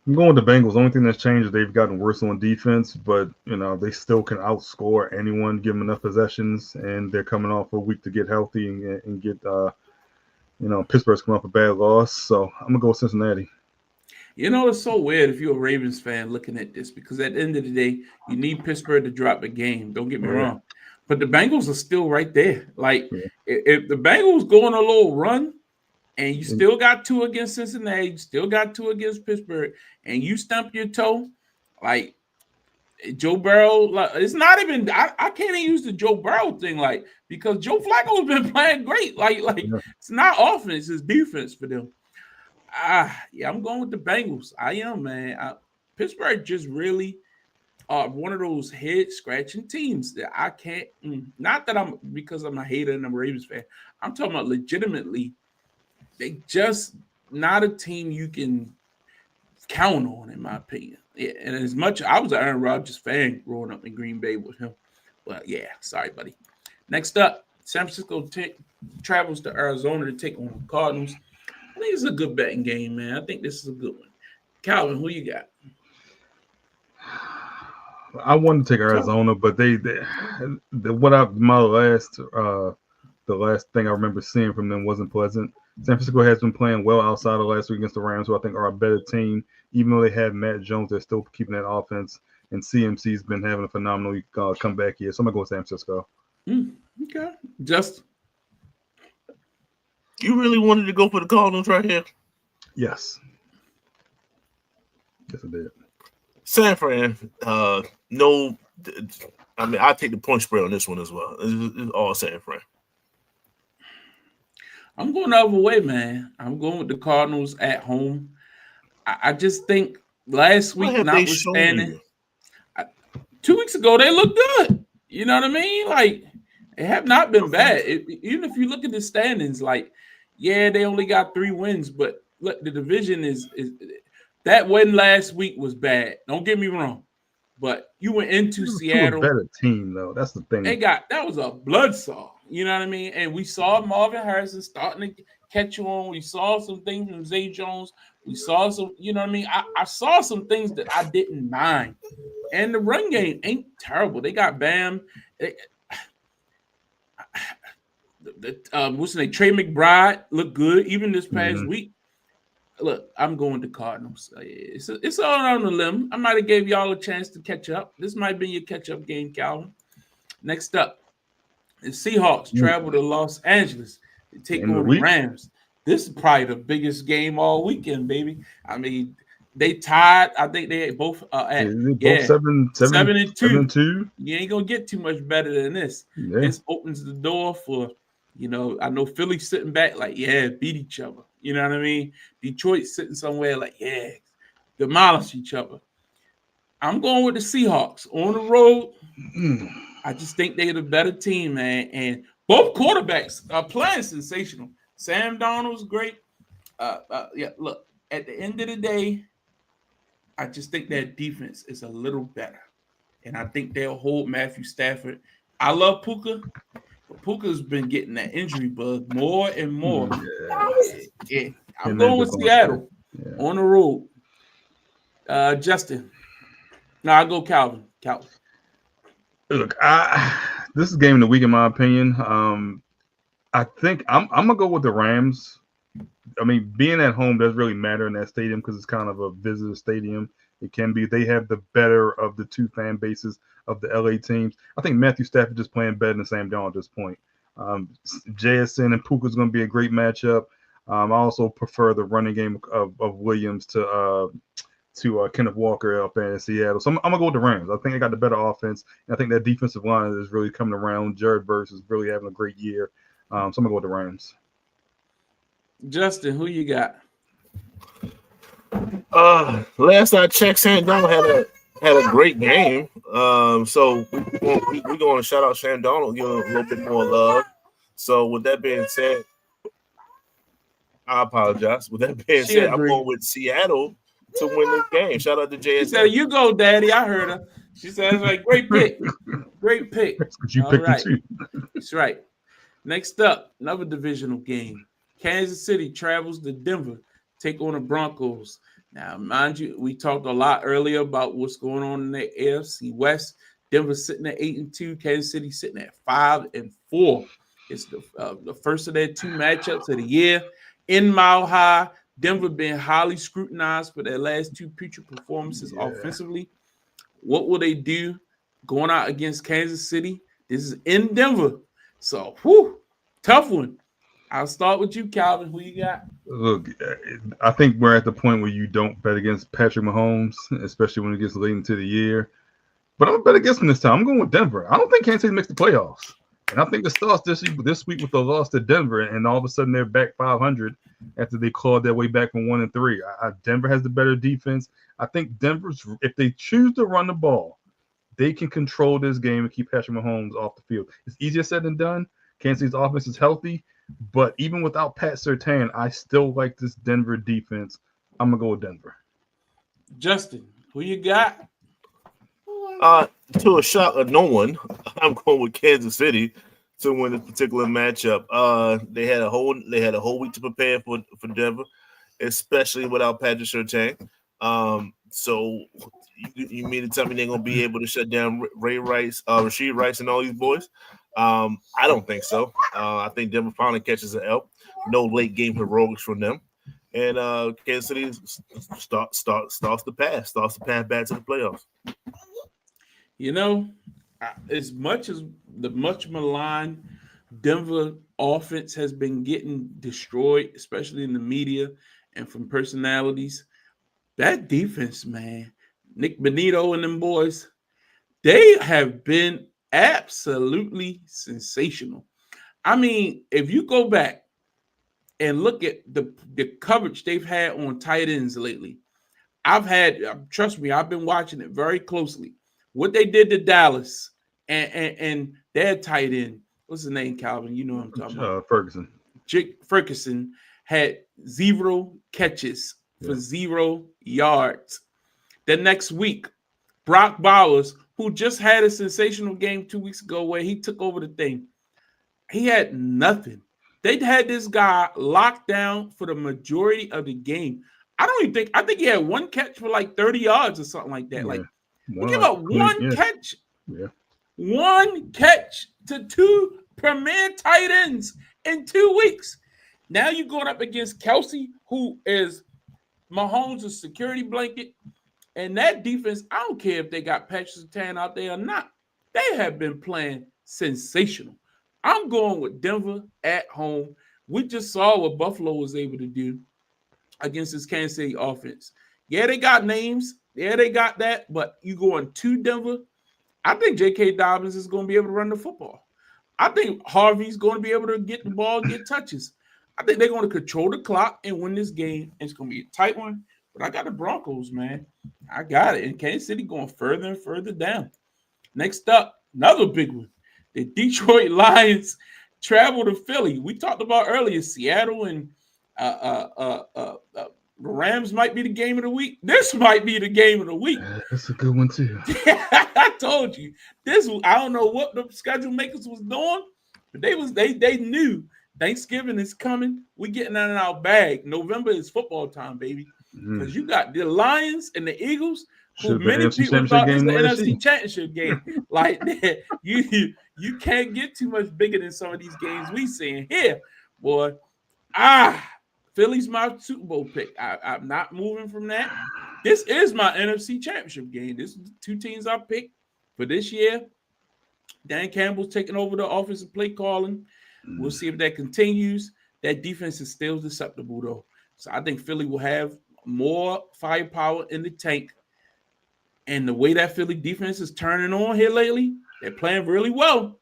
[SPEAKER 2] I'm going with the Bengals. The only thing that's changed is they've gotten worse on defense, but they still can outscore anyone, give them enough possessions, and they're coming off a week to get healthy and get Pittsburgh's coming off a bad loss. So I'm gonna go with Cincinnati.
[SPEAKER 1] It's so weird if you're a Ravens fan looking at this, because at the end of the day, you need Pittsburgh to drop a game. Don't get me wrong. But the Bengals are still right there. Like, if the Bengals go on a little run, and you still got 2 against Cincinnati, you still got 2 against Pittsburgh, and you stump your toe, like, Joe Burrow, like, it's not even. I can't even use the Joe Burrow thing, like, because Joe Flacco's been playing great. Like It's not offense, it's defense for them. Yeah, I'm going with the Bengals. I am, man. Pittsburgh just really one of those head scratching teams that I can't. Not that I'm because I'm a hater and I'm a Ravens fan. I'm talking about legitimately. They just not a team you can count on, in my opinion. Yeah, and as much I was an Aaron Rodgers fan growing up in Green Bay with him, but yeah, sorry, buddy. Next up, San Francisco travels to Arizona to take on the Cardinals. I think it's a good betting game, man. I think this is a good one. Calvin, who you got?
[SPEAKER 2] I wanted to take Arizona, but the last thing I remember seeing from them wasn't pleasant. San Francisco has been playing well outside of last week against the Rams, who I think are a better team. Even though they have Matt Jones, they're still keeping that offense. And CMC's been having a phenomenal comeback here. So I'm going to go with San Francisco.
[SPEAKER 1] Okay. Just.
[SPEAKER 3] You really wanted to go for the Cardinals right here?
[SPEAKER 2] Yes. Yes, I did.
[SPEAKER 3] San Fran, no. I mean, I take the point spread on this one as well. It's all San Fran.
[SPEAKER 1] I'm going the other way, man. I'm going with the Cardinals at home. I just think last week, notwithstanding, 2 weeks ago, they looked good. You know what I mean? Like, they have not been bad. Even if you look at the standings, like, yeah, they only got 3 wins, but look, the division is that win last week was bad. Don't get me wrong. But you went into Seattle.
[SPEAKER 2] A better team, though. That's the thing.
[SPEAKER 1] That was a bloodsaw. You know what I mean? And we saw Marvin Harrison starting to catch on. We saw some things from Zay Jones. We saw some, you know what I mean? I saw some things that I didn't mind. And the run game ain't terrible. They got Bam. What's his name? Trey McBride looked good even this past week. Look, I'm going to Cardinals. It's all on the limb. I might have gave y'all a chance to catch up. This might be your catch-up game, Calvin. Next up, the Seahawks travel to Los Angeles to take on the Rams. This is probably the biggest game all weekend, baby. I mean, they tied. I think they both at 7-2. You ain't gonna get too much better than this. Yeah. This opens the door for, I know Philly's sitting back like, yeah, beat each other. You know what I mean? Detroit's sitting somewhere like, yeah, demolish each other. I'm going with the Seahawks on the road. I just think they're the better team, man. And both quarterbacks are playing sensational. Sam Darnold's great. Look, at the end of the day, I just think their defense is a little better. And I think they'll hold Matthew Stafford. I love Puka, but Puka's been getting that injury bug more and more. Yeah. I'm going with Seattle on the road. Justin. No, I'll go Calvin.
[SPEAKER 2] Look, this is game of the week in my opinion. I think I'm gonna go with the Rams. I mean, being at home does really matter in that stadium because it's kind of a visitor stadium. It can be. They have the better of the two fan bases of the LA teams. I think Matthew Stafford just playing better than Sam Darnold at this point. JSN and Puka is going to be a great matchup. I also prefer the running game of Williams to Kenneth Walker up in Seattle. So I'm going to go with the Rams. I think they got the better offense. And I think that defensive line is really coming around. Jared Verse is really having a great year. So I'm going to go with the Rams.
[SPEAKER 1] Justin, who you got?
[SPEAKER 3] Last I checked, Sam Darnold had a great game. So we're going to shout out Sam Darnold, give him a little bit more love. So with that being said, I apologize. With that being said, I'm going with Seattle to win this game. Shout out to JSN.
[SPEAKER 1] She said, "You go, Daddy." I heard her. She said, "Like great pick, great pick."
[SPEAKER 2] You picked it too.
[SPEAKER 1] That's right. Next up, another divisional game. Kansas City travels to Denver, take on the Broncos. Now, mind you, we talked a lot earlier about what's going on in the AFC West. Denver sitting at 8-2, Kansas City sitting at 5-4. It's the first of their 2 matchups of the year. In Mile High, Denver being highly scrutinized for their last 2 putrid performances offensively. What will they do going out against Kansas City? This is in Denver. So, tough one. I'll start with you, Calvin. Who you got?
[SPEAKER 2] Look, I think we're at the point where you don't bet against Patrick Mahomes, especially when it gets late into the year. But I'm gonna bet against them this time. I'm going with Denver. I don't think Kansas City makes the playoffs. And I think it starts this week with the loss to Denver, and all of a sudden they're back 500 after they clawed their way back from 1-3. Denver has the better defense. I think Denver's, if they choose to run the ball, they can control this game and keep Patrick Mahomes off the field. It's easier said than done. Kansas City's offense is healthy, but even without Pat Surtain, I still like this Denver defense. I'm gonna go with Denver.
[SPEAKER 1] Justin, who you got?
[SPEAKER 3] To a shock of no one, I'm going with Kansas City to win this particular matchup. They had a whole week to prepare for Denver, especially without Patrick Surtain. So you mean to tell me they're gonna be able to shut down Ray Rice, Rashid Rice, and all these boys? I don't think so. I think Denver finally catches an L. No late game heroics from them, and Kansas City starts the path back to the playoffs.
[SPEAKER 1] You know, as much as the much maligned Denver offense has been getting destroyed, especially in the media and from personalities, that defense, man, Nick Benito and them boys, they have been absolutely sensational. I mean, if you go back and look at the coverage they've had on tight ends lately, trust me, I've been watching it very closely. What they did to Dallas and their tight end, what's his name, Calvin? You know what I'm talking about.
[SPEAKER 2] Ferguson.
[SPEAKER 1] Jake Ferguson had 0 catches for 0 yards. The next week, Brock Bowers, who just had a sensational game 2 weeks ago where he took over the thing, he had nothing. They had this guy locked down for the majority of the game. I think he had 1 catch for like 30 yards or something like that.
[SPEAKER 2] Yeah.
[SPEAKER 1] Like, we give up 1 catch.
[SPEAKER 2] Yeah.
[SPEAKER 1] 1 catch to 2 premier tight ends in 2 weeks. Now you're going up against Kelsey, who is Mahomes' security blanket. And that defense, I don't care if they got Patrick Surtain out there or not. They have been playing sensational. I'm going with Denver at home. We just saw what Buffalo was able to do against this Kansas City offense. Yeah, they got names. Yeah, they got that. But you going to Denver, I think J.K. Dobbins is going to be able to run the football. I think Harvey's going to be able to get the ball, get touches. I think they're going to control the clock and win this game. It's going to be a tight one. But I got the Broncos, man. I got it. And Kansas City going further and further down. Next up, another big one. The Detroit Lions travel to Philly. We talked about earlier, Seattle and the Rams might be the game of the week. This might be the game of the week.
[SPEAKER 2] That's a good one, too.
[SPEAKER 1] I told you. I don't know what the schedule makers was doing, but they knew Thanksgiving is coming. We getting out of our bag. November is football time, baby. Because you got the Lions and the Eagles, who many people thought was the NFC Championship game. Like you can't get too much bigger than some of these games we seeing here, boy. Philly's my Super Bowl pick. I'm not moving from that. This is my NFC Championship game. This is the 2 teams I picked for this year. Dan Campbell's taking over the offensive play calling. We'll see if that continues. That defense is still susceptible, though. So I think Philly will have more firepower in the tank. And the way that Philly defense is turning on here lately, they're playing really well.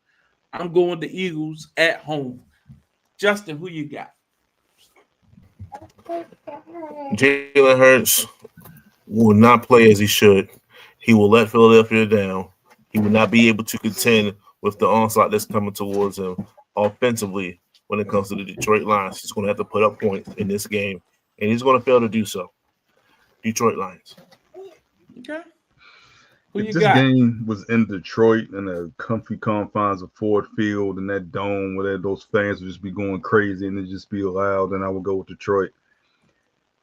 [SPEAKER 1] I'm going with the Eagles at home. Justin, who you got?
[SPEAKER 3] Jalen Hurts will not play as he should. He will let Philadelphia down. He will not be able to contend with the onslaught that's coming towards him offensively when it comes to the Detroit Lions. He's going to have to put up points in this game, and he's going to fail to do so. Detroit Lions.
[SPEAKER 1] Okay.
[SPEAKER 2] If this game was in Detroit in the comfy confines of Ford Field and that dome where those fans would just be going crazy and it just be loud, then I would go with Detroit.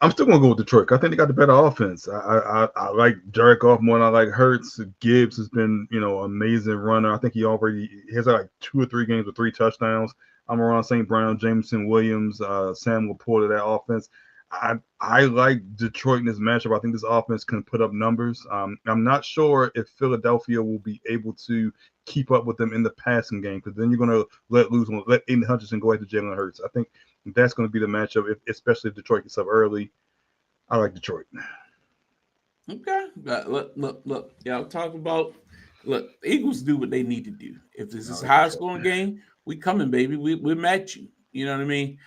[SPEAKER 2] I'm still going to go with Detroit. I think they got the better offense. I like Jared Goff more than I like Hurts. Gibbs has been, amazing runner. I think he has like 2 or 3 games with 3 touchdowns. I'm around St. Brown, Jameson Williams, Sam Laporta, that offense. I like Detroit in this matchup. I think this offense can put up numbers. I'm not sure if Philadelphia will be able to keep up with them in the passing game, because then you're going to let Aiden Hutchinson go after Jalen Hurts. I think that's going to be the matchup, especially if Detroit gets up early. I like Detroit.
[SPEAKER 1] Okay. Look. Y'all talk about Look, the Eagles do what they need to do. If this is a high scoring game, we coming, baby. We're match you. You know what I mean?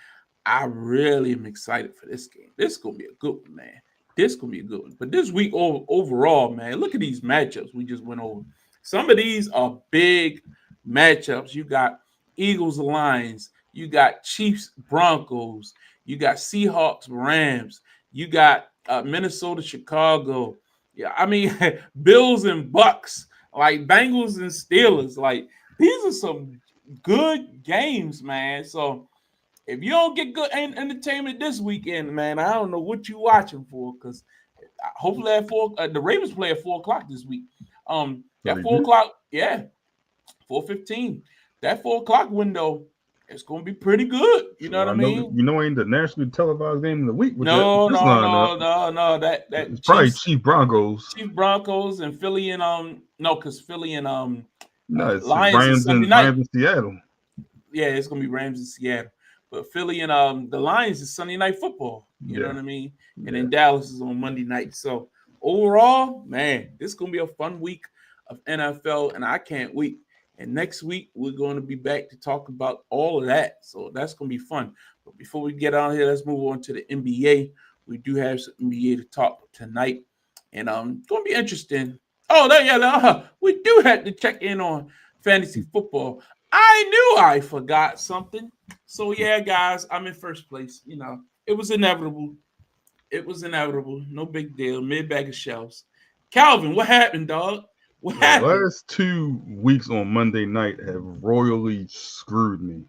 [SPEAKER 1] I really am excited for this game. This is gonna be a good one, man. This is gonna be a good one. But this week overall, man, look at these matchups we just went over. Some of these are big matchups. You got Eagles, Lions. You got Chiefs, Broncos. You got Seahawks, Rams. You got Minnesota, Chicago. Yeah, I mean Bills and Bucks. Like Bengals and Steelers. Like these are some good games, man. So if you don't get good entertainment this weekend, man, I don't know what you're watching for. Because hopefully at the Ravens play at 4:00 this week. At 4:00, yeah, 4:15. That 4:00 window, it's gonna be pretty good. You know what I mean?
[SPEAKER 2] You know, ain't the nationally televised game of the week.
[SPEAKER 1] No. That
[SPEAKER 2] it's probably Chiefs
[SPEAKER 1] Broncos and Philly and because Philly and
[SPEAKER 2] no, it's
[SPEAKER 1] Lions
[SPEAKER 2] Rams in Seattle.
[SPEAKER 1] Yeah, it's gonna be Rams in Seattle. But Philly and the Lions is Sunday Night Football. You know what I mean? And then Dallas is on Monday night. So overall, man, this is gonna be a fun week of NFL, and I can't wait. And next week we're going to be back to talk about all of that. So that's going to be fun. But before we get on here, let's move on to the NBA. We do have some NBA to talk tonight, and it's going to be interesting. Oh, we do have to check in on fantasy football. I knew I forgot something. So yeah, guys, I'm in first place. You know, it was inevitable. No big deal. Mid-bag of shells. Calvin, what happened, dog? What happened?
[SPEAKER 2] The last 2 weeks on Monday night have royally screwed me.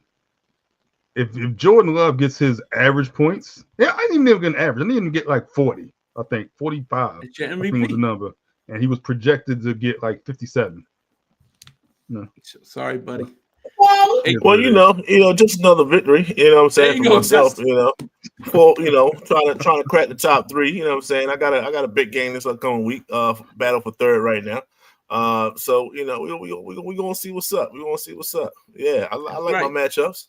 [SPEAKER 2] If Jordan Love gets his average points, I didn't even get an average. I didn't even get like 40. I think 45. I think was the number, and he was projected to get like 57. No,
[SPEAKER 1] sorry, buddy.
[SPEAKER 3] Well, just another victory. You know what I'm saying for myself. Trying to crack the top 3. You know what I'm saying. I got a big game this upcoming week. Battle for third right now. So we're gonna see what's up. Yeah, I like my matchups.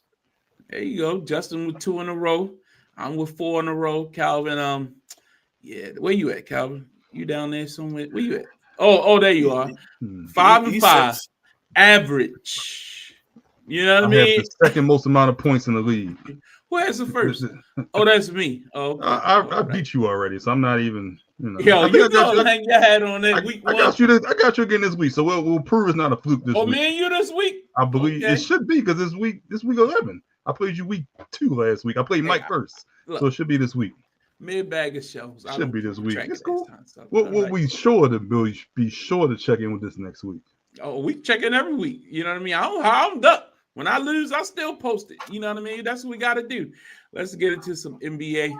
[SPEAKER 1] There you go. Justin with 2 in a row. I'm with 4 in a row. Calvin, where you at, Calvin? You down there somewhere? Where you at? Oh, there you are. 5 and 5, average. You know what I mean?
[SPEAKER 2] Have the second most amount of points in the league.
[SPEAKER 1] Who has the first? Oh, that's me. Oh,
[SPEAKER 2] I beat you already, so I'm not even.
[SPEAKER 1] Yo, you gonna hang your hat on that week one.
[SPEAKER 2] I got you again this week, so we'll prove it's not a fluke this week.
[SPEAKER 1] Oh, me and you this week?
[SPEAKER 2] I believe it should be because this week 11. I played you week 2 last week. I played Mike first, so it should be this week.
[SPEAKER 1] Mid-bag of shells.
[SPEAKER 2] Should be this week. It's cool. We'll be sure to be sure to check in with this next week.
[SPEAKER 1] Oh, we check in every week. You know what I mean? I'm duck. When I lose, I still post it. You know what I mean? That's what we got to do. Let's get into some NBA.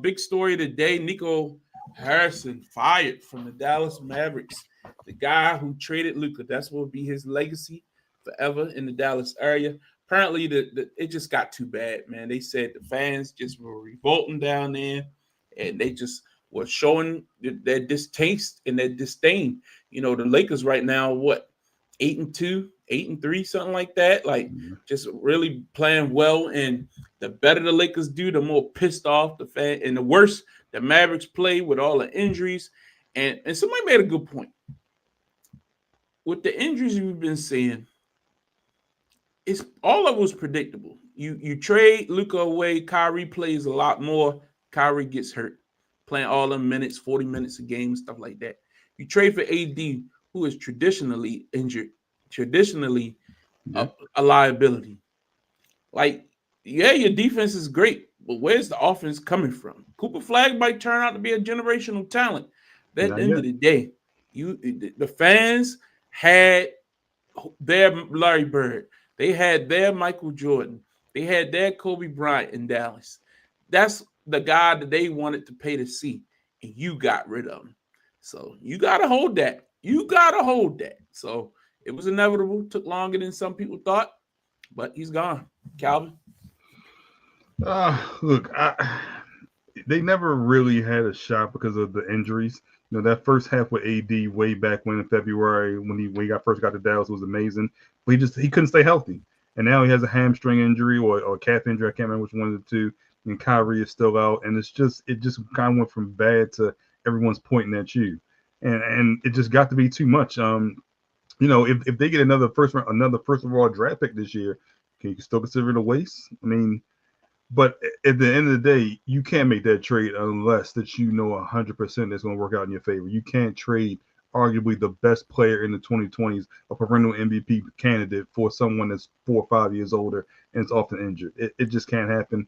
[SPEAKER 1] Big story today. Nico Harrison fired from the Dallas Mavericks. The guy who traded Luka. That's what will be his legacy forever in the Dallas area. Apparently, it just got too bad, man. They said the fans just were revolting down there, and they just were showing their distaste and their disdain. You know, the Lakers right now, 8-2, 8-3, something like that. Like, just really playing well. And the better the Lakers do, the more pissed off the fan. And the worse the Mavericks play with all the injuries. And somebody made a good point. With the injuries we've been seeing, it's all of it was predictable. You trade Luka away, Kyrie plays a lot more. Kyrie gets hurt, playing all the minutes, 40 minutes a game, stuff like that. You trade for AD, who is traditionally injured, a liability. Like, yeah, your defense is great, but where's the offense coming from? Cooper Flag might turn out to be a generational talent. At the end of the day, the fans had their Larry Bird. They had their Michael Jordan. They had their Kobe Bryant in Dallas. That's the guy that they wanted to pay to see, and you got rid of him. So you got to hold that. So it was inevitable. Took longer than some people thought, but he's gone. Calvin?
[SPEAKER 2] Look, they never really had a shot because of the injuries. You know, that first half with AD way back when in February when he first got to Dallas was amazing. But he couldn't stay healthy. And now he has a hamstring injury or a calf injury. I can't remember which one of the two. And Kyrie is still out. And it just kind of went from bad to everyone's pointing at you. And it just got to be too much. if they get another first overall draft pick this year, can you still consider it a waste? I mean, but at the end of the day, you can't make that trade unless that 100% that's going to work out in your favor. You can't trade arguably the best player in the 2020s, a perennial MVP candidate, for someone that's 4 or 5 years older and is often injured. It just can't happen.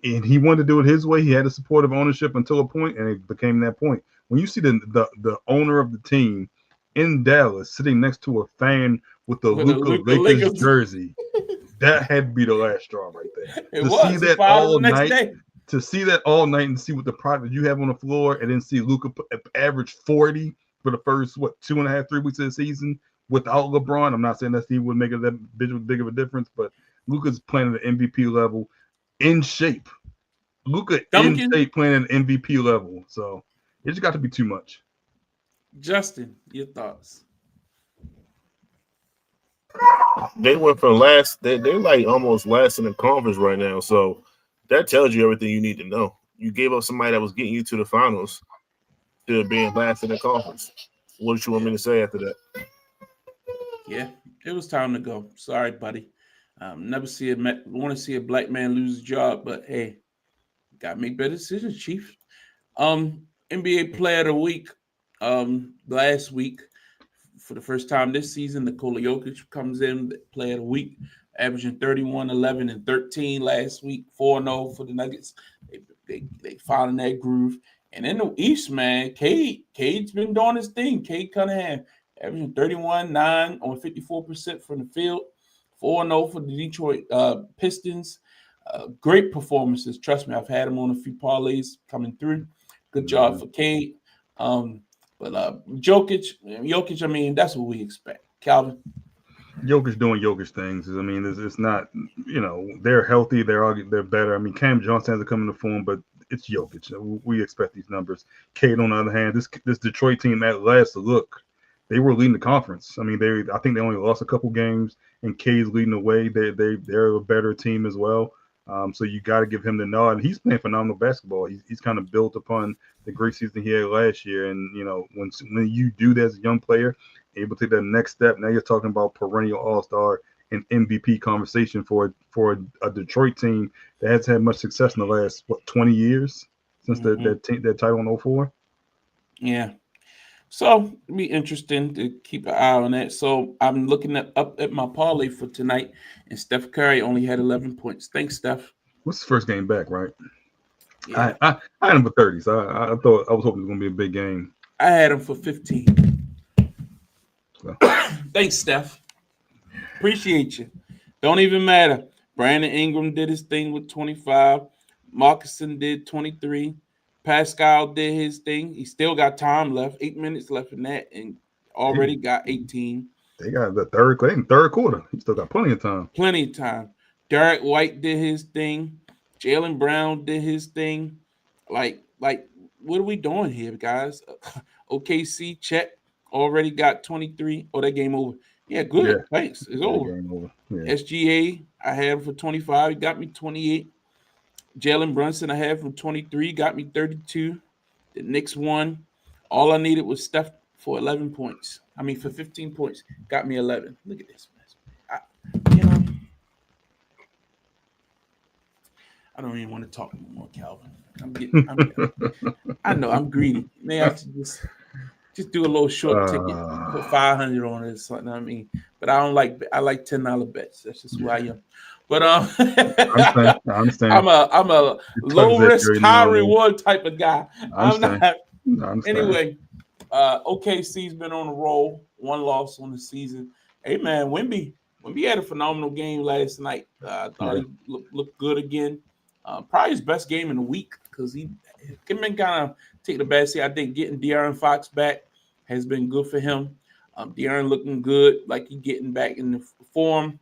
[SPEAKER 2] And he wanted to do it his way. He had a supportive ownership until a point, and it became that point. When you see the owner of the team in Dallas sitting next to a fan with the Luka Lakers jersey, that had to be the last straw right there. See that all night, to see that all night and see what the product you have on the floor, and then see Luka average 40 for the first 2.5-3 weeks of the season without LeBron. I'm not saying that he would make it that big of a difference, but Luka's playing at the MVP level, in shape. Luka in shape, playing at an MVP level. So it just got to be too much.
[SPEAKER 1] Justin, your thoughts?
[SPEAKER 3] They went from they're like almost last in the conference right now. So that tells you everything you need to know. You gave up somebody that was getting you to the finals to being last in the conference. What did you want me to say after that?
[SPEAKER 1] Yeah, it was time to go. Sorry, buddy. Never want to see a black man lose his job, but hey, got to make better decisions, Chief. NBA Player of the Week last week. For the first time this season, Nikola Jokic comes in, Player of the Week, averaging 31, 11, and 13 last week, 4-0 for the Nuggets. They found in that groove. And in the East, man, Cade's been doing his thing. Cade Cunningham, averaging 31, 9 on 54% from the field, 4-0 for the Detroit Pistons. Great performances. Trust me, I've had him on a few parlays coming through. Good job for Cade. But Jokic, I mean, that's what we expect. Calvin?
[SPEAKER 2] Jokic doing Jokic things. I mean, it's not, they're healthy. They're better. I mean, Cam Johnson hasn't come into form, but it's Jokic. We expect these numbers. Cade, on the other hand, this Detroit team at last look, they were leading the conference. I mean, I think they only lost a couple games, and Cade's leading the way. They're a better team as well. So you got to give him the nod. He's playing phenomenal basketball. He's kind of built upon the great season he had last year. And, when you do that as a young player, able to take that next step, now you're talking about perennial all-star and MVP conversation for a Detroit team that hasn't had much success in the last, 20 years since that title in 2004?
[SPEAKER 1] Yeah. So it'll be interesting to keep an eye on that. So I'm looking up at my parlay for tonight, and Steph Curry only had 11 points. Thanks, Steph.
[SPEAKER 2] What's the first game back, right?
[SPEAKER 1] Yeah.
[SPEAKER 2] I had him for 30, so I was hoping it was going to be a big game.
[SPEAKER 1] I had him for 15. So. Thanks, Steph. Appreciate you. Don't even matter. Brandon Ingram did his thing with 25. Marcusson did 23. Pascal did his thing. He still got time left, 8 minutes left in that, and already got 18.
[SPEAKER 2] They got the third quarter. He still got plenty of time.
[SPEAKER 1] Plenty of time. Derek White did his thing. Jaylen Brown did his thing. Like, what are we doing here, guys? OKC, check. Already got 23. Oh, that game over. Yeah, good. Yeah. Thanks. It's over. Yeah. SGA, I had him for 25. He got me 28. Jalen Brunson, I had from 23, got me 32. The Knicks won. All I needed was Steph for 11 points. For 15 points. Got me 11. Look at this. I don't even want to talk anymore, Calvin. I know I'm greedy. May I just do a little short ticket, put 500 on it or something. But I like $10 bets. That's just who I am. But
[SPEAKER 2] I understand.
[SPEAKER 1] I'm a low risk, high reward type of guy. I'm not. Anyway, OKC's been on a roll. 1 loss on the season. Hey man, Wemby had a phenomenal game last night. I thought he looked good again. Probably his best game in the week because he can kind of take the bad seat. I think getting De'Aaron Fox back has been good for him. De'Aaron looking good, like he getting back in the form.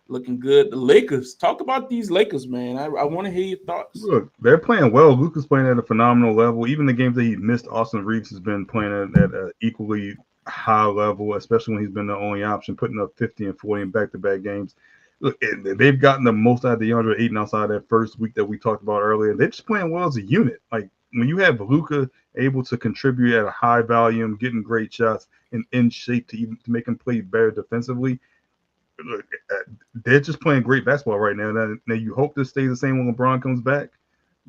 [SPEAKER 1] Looking good. The Lakers. Talk about these Lakers, man. I want to hear your thoughts.
[SPEAKER 2] Look, they're playing well. Luka's playing at a phenomenal level. Even the games that he missed, Austin Reeves has been playing at an equally high level, especially when he's been the only option, putting up 50 and 40 in back-to-back games. Look, they've gotten the most out of DeAndre Ayton outside that first week that we talked about earlier. They're just playing well as a unit. Like, when you have Luka able to contribute at a high volume, getting great shots, and in shape to make him play better defensively, they're just playing great basketball right now. Now you hope this stays the same when LeBron comes back.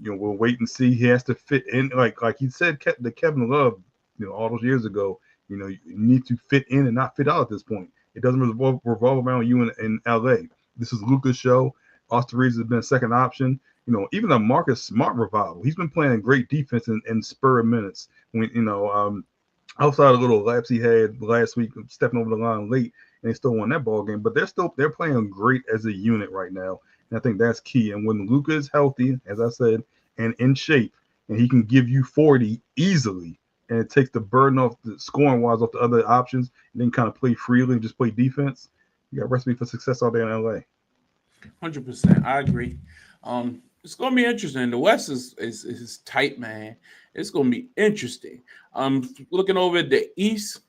[SPEAKER 2] We'll wait and see. He has to fit in, like he said to Kevin Love, all those years ago. You need to fit in and not fit out at this point. It doesn't revolve around you in LA. This is Luka's show. Austin Reeves has been a second option. Even a Marcus Smart revival. He's been playing great defense in spur of minutes. Outside of the little lapse he had last week, stepping over the line late, and they still won that ball game. But they're playing great as a unit right now, and I think that's key. And when Luka is healthy, as I said, and in shape, and he can give you 40 easily, and it takes the burden off the scoring wise off the other options, and then kind of play freely and just play defense. You got a recipe for success out there in LA.
[SPEAKER 1] 100%. I agree. It's going to be interesting. The West is tight, man. It's going to be interesting. Looking over at the East.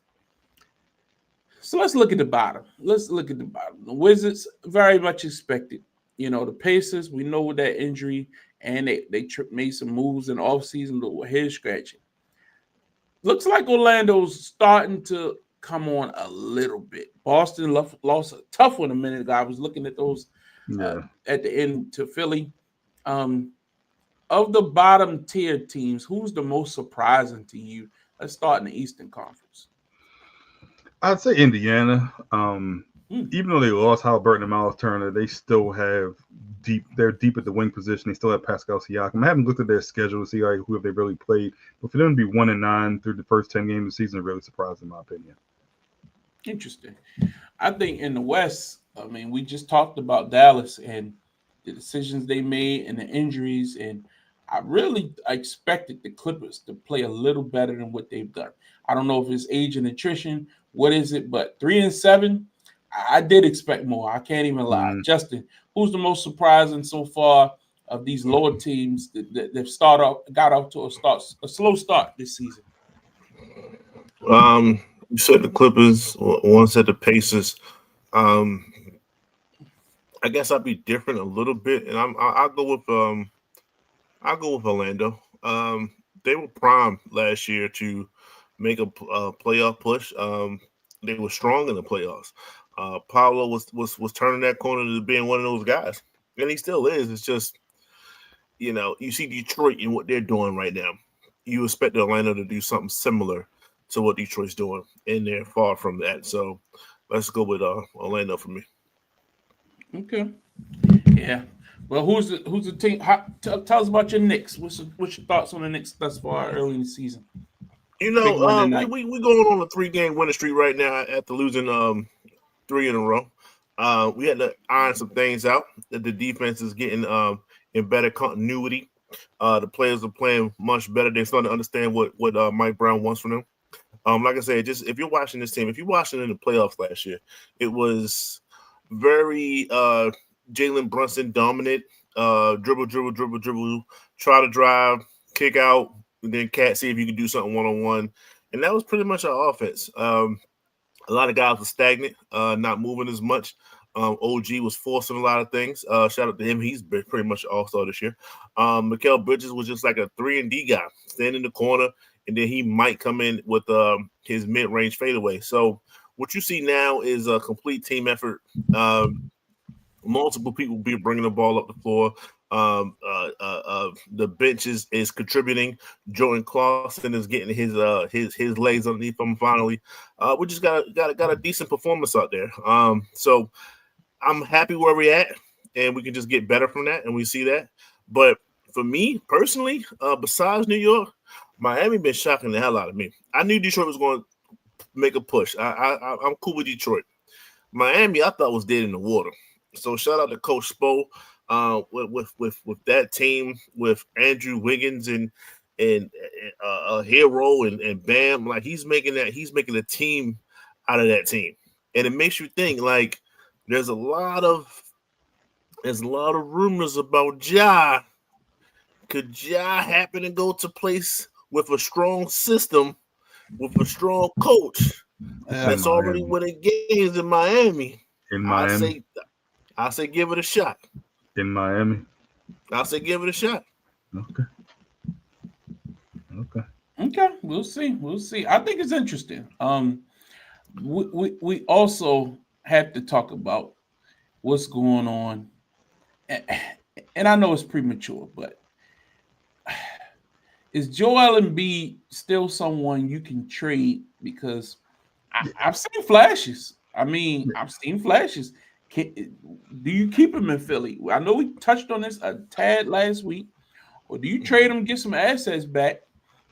[SPEAKER 1] So let's look at the bottom. The Wizards, very much expected. The Pacers, we know with that injury, and they made some moves in the offseason with head scratching. Looks like Orlando's starting to come on a little bit. Boston lost a tough one a minute ago. I was looking at those at the end to Philly. Of the bottom tier teams, who's the most surprising to you? Let's start in the Eastern Conference.
[SPEAKER 2] I'd say Indiana. Even though they lost Haliburton and Miles Turner, they still have they're deep at the wing position. They still have Pascal Siakam. I haven't looked at their schedule to see who have they really played, but for them to be 1-9 through the first 10 games of the season is really surprising, in my opinion.
[SPEAKER 1] Interesting. I think in the West, we just talked about Dallas and the decisions they made and the injuries, and I expected the Clippers to play a little better than what they've done. I don't know if it's age and attrition, what is it, but 3-7, I did expect more. I can't even lie. Justin, who's the most surprising so far of these lower teams that got off to a slow start this season?
[SPEAKER 3] You said the Clippers. One said the Pacers. I guess I'll be different a little bit, and I'll go with Orlando. They were primed last year to make a playoff push. They were strong in the playoffs. Paolo was turning that corner to being one of those guys, and he still is. It's just, you see Detroit and what they're doing right now. You expect Orlando to do something similar to what Detroit's doing, and they're far from that. So let's go with Orlando for me.
[SPEAKER 1] Okay. Yeah. Well, who's the team? Tell us about your Knicks. What's your thoughts on the Knicks thus far early in the season?
[SPEAKER 3] We going on a 3-game winning streak right now after losing 3 in a row. We had to iron some things out. That the defense is getting in better continuity. The players are playing much better. They're starting to understand what Mike Brown wants from them. Like I said, just if you're watching this team, if you're watching in the playoffs last year, it was very Jalen Brunson dominant. Dribble, try to drive, kick out, and then see if you can do something one-on-one. And that was pretty much our offense. A lot of guys were stagnant, not moving as much. OG was forcing a lot of things. Shout out to him. He's been pretty much all-star this year. Mikal Bridges was just like a 3-and-D guy, standing in the corner, and then he might come in with his mid-range fadeaway. So what you see now is a complete team effort. Multiple people be bringing the ball up the floor. The bench is contributing. Jordan Clarkson is getting his legs underneath him finally. We just got a decent performance out there. So I'm happy where we're at, and we can just get better from that, and we see that. But for me personally, besides New York, Miami been shocking the hell out of me. I knew Detroit was going to make a push. I'm cool with Detroit. Miami, I thought was dead in the water. So shout out to Coach Spo with that team, with Andrew Wiggins and a hero and Bam. Like he's making a team out of that team, and it makes you think. Like there's a lot of rumors about Ja. Could Ja happen to go to place with a strong system, with a strong coach that's already winning games in Miami? I say give it a shot.
[SPEAKER 2] In Miami?
[SPEAKER 3] I'll say give it a shot.
[SPEAKER 2] Okay. Okay.
[SPEAKER 1] We'll see. I think it's interesting. We also have to talk about what's going on, and I know it's premature, but is Joel Embiid still someone you can trade? Because I've seen flashes. I mean, I've seen flashes. Do you keep him in Philly? I know we touched on this a tad last week. Or do you trade him, get some assets back?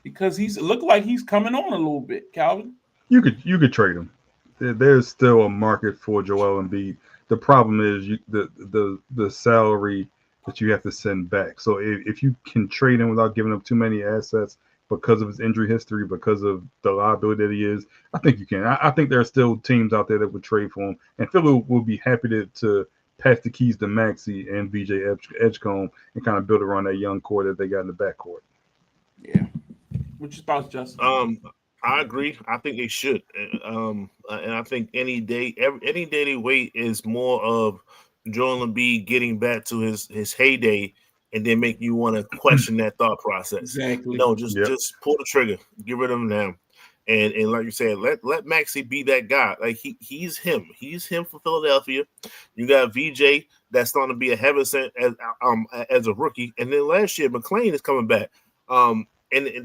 [SPEAKER 1] Because he's looked like he's coming on a little bit, Calvin.
[SPEAKER 2] You could trade him. There's still a market for Joel Embiid. The problem is the salary that you have to send back. So if you can trade him without giving up too many assets because of his injury history, because of the liability that he is, I think you can. I think there are still teams out there that would trade for him, and Philly will be happy to pass the keys to Maxey and VJ Edgecombe and kind of build around that young core that they got in the backcourt.
[SPEAKER 1] Yeah. What's your thoughts, Justin?
[SPEAKER 3] I agree. I think they should. And I think any day they wait is more of Joel Embiid getting back to his heyday, and then make you want to question that thought process.
[SPEAKER 1] Exactly.
[SPEAKER 3] No, just pull the trigger, get rid of him now. And like you said, let Maxey be that guy. Like he's him. He's him for Philadelphia. You got VJ that's starting to be a heaven sent as a rookie. And then last year, McLean is coming back. And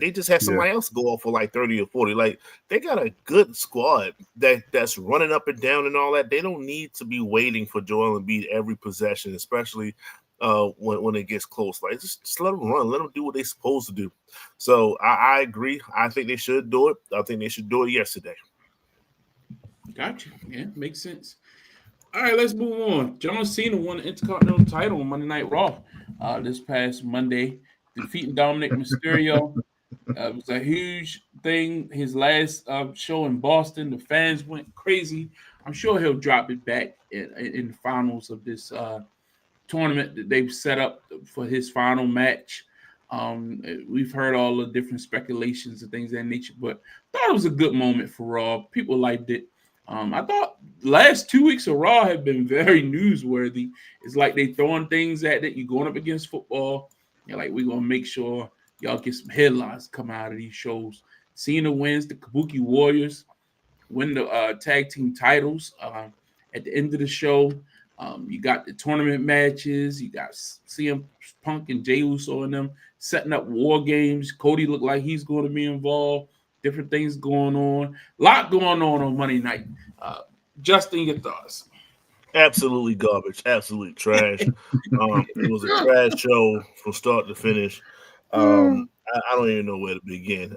[SPEAKER 3] they just had somebody else go off for like 30 or 40. Like they got a good squad that's running up and down and all that. They don't need to be waiting for Joel Embiid every possession, especially when it gets close. Like just let them run, let them do what they're supposed to do. So I agree. I think they should do it. I think they should do it yesterday.
[SPEAKER 1] Gotcha. Yeah, makes sense. All right, let's move on. John Cena won the Intercontinental title on Monday Night Raw this past Monday, defeating Dominic Mysterio. It was a huge thing. His last show in Boston, the fans went crazy. I'm sure he'll drop it back in the finals of this tournament that they've set up for his final match. We've heard all the different speculations and things of that nature, but I thought it was a good moment for Raw. People liked it. I thought last 2 weeks of Raw have been very newsworthy. It's like they throwing things at it. You're going up against football. You're like, we're going to make sure y'all get some headlines come out of these shows. Cena wins. The Kabuki Warriors win the tag team titles at the end of the show. You got the tournament matches. You got CM Punk and Jey Uso in them setting up war games. Cody looked like he's going to be involved. Different things going on. A lot going on Monday night. Justin, your thoughts?
[SPEAKER 3] Absolutely garbage. Absolute trash. It was a trash show from start to finish. I don't even know where to begin.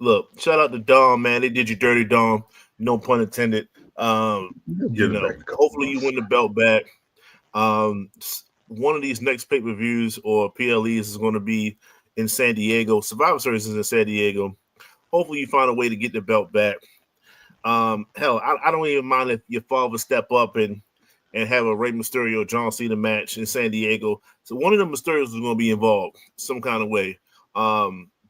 [SPEAKER 3] Look, shout out to Dom, man. They did you dirty, Dom. No pun intended. Hopefully you win the belt back. One of these next pay-per-views or PLEs is going to be in San Diego. Survivor Series is in San Diego. Hopefully you find a way to get the belt back. Hell, I don't even mind if your father step up and have a Rey Mysterio John Cena match in San Diego. So one of the Mysterios is going to be involved some kind of way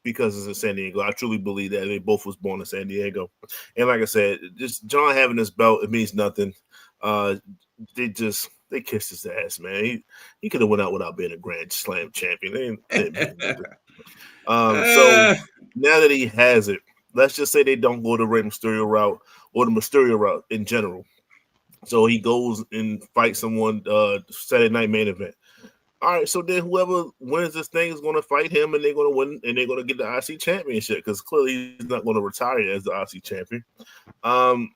[SPEAKER 3] because it's in San Diego. I truly believe that they both was born in San Diego. And like I said, just John having this belt, it means nothing. They kissed his ass, man. He could have went out without being a Grand Slam champion. So now that he has it, let's just say they don't go the Rey Mysterio route or the Mysterio route in general. So he goes and fights someone Saturday night main event. All right, so then whoever wins this thing is going to fight him, and they're going to win, and they're going to get the IC championship because clearly he's not going to retire as the IC champion. And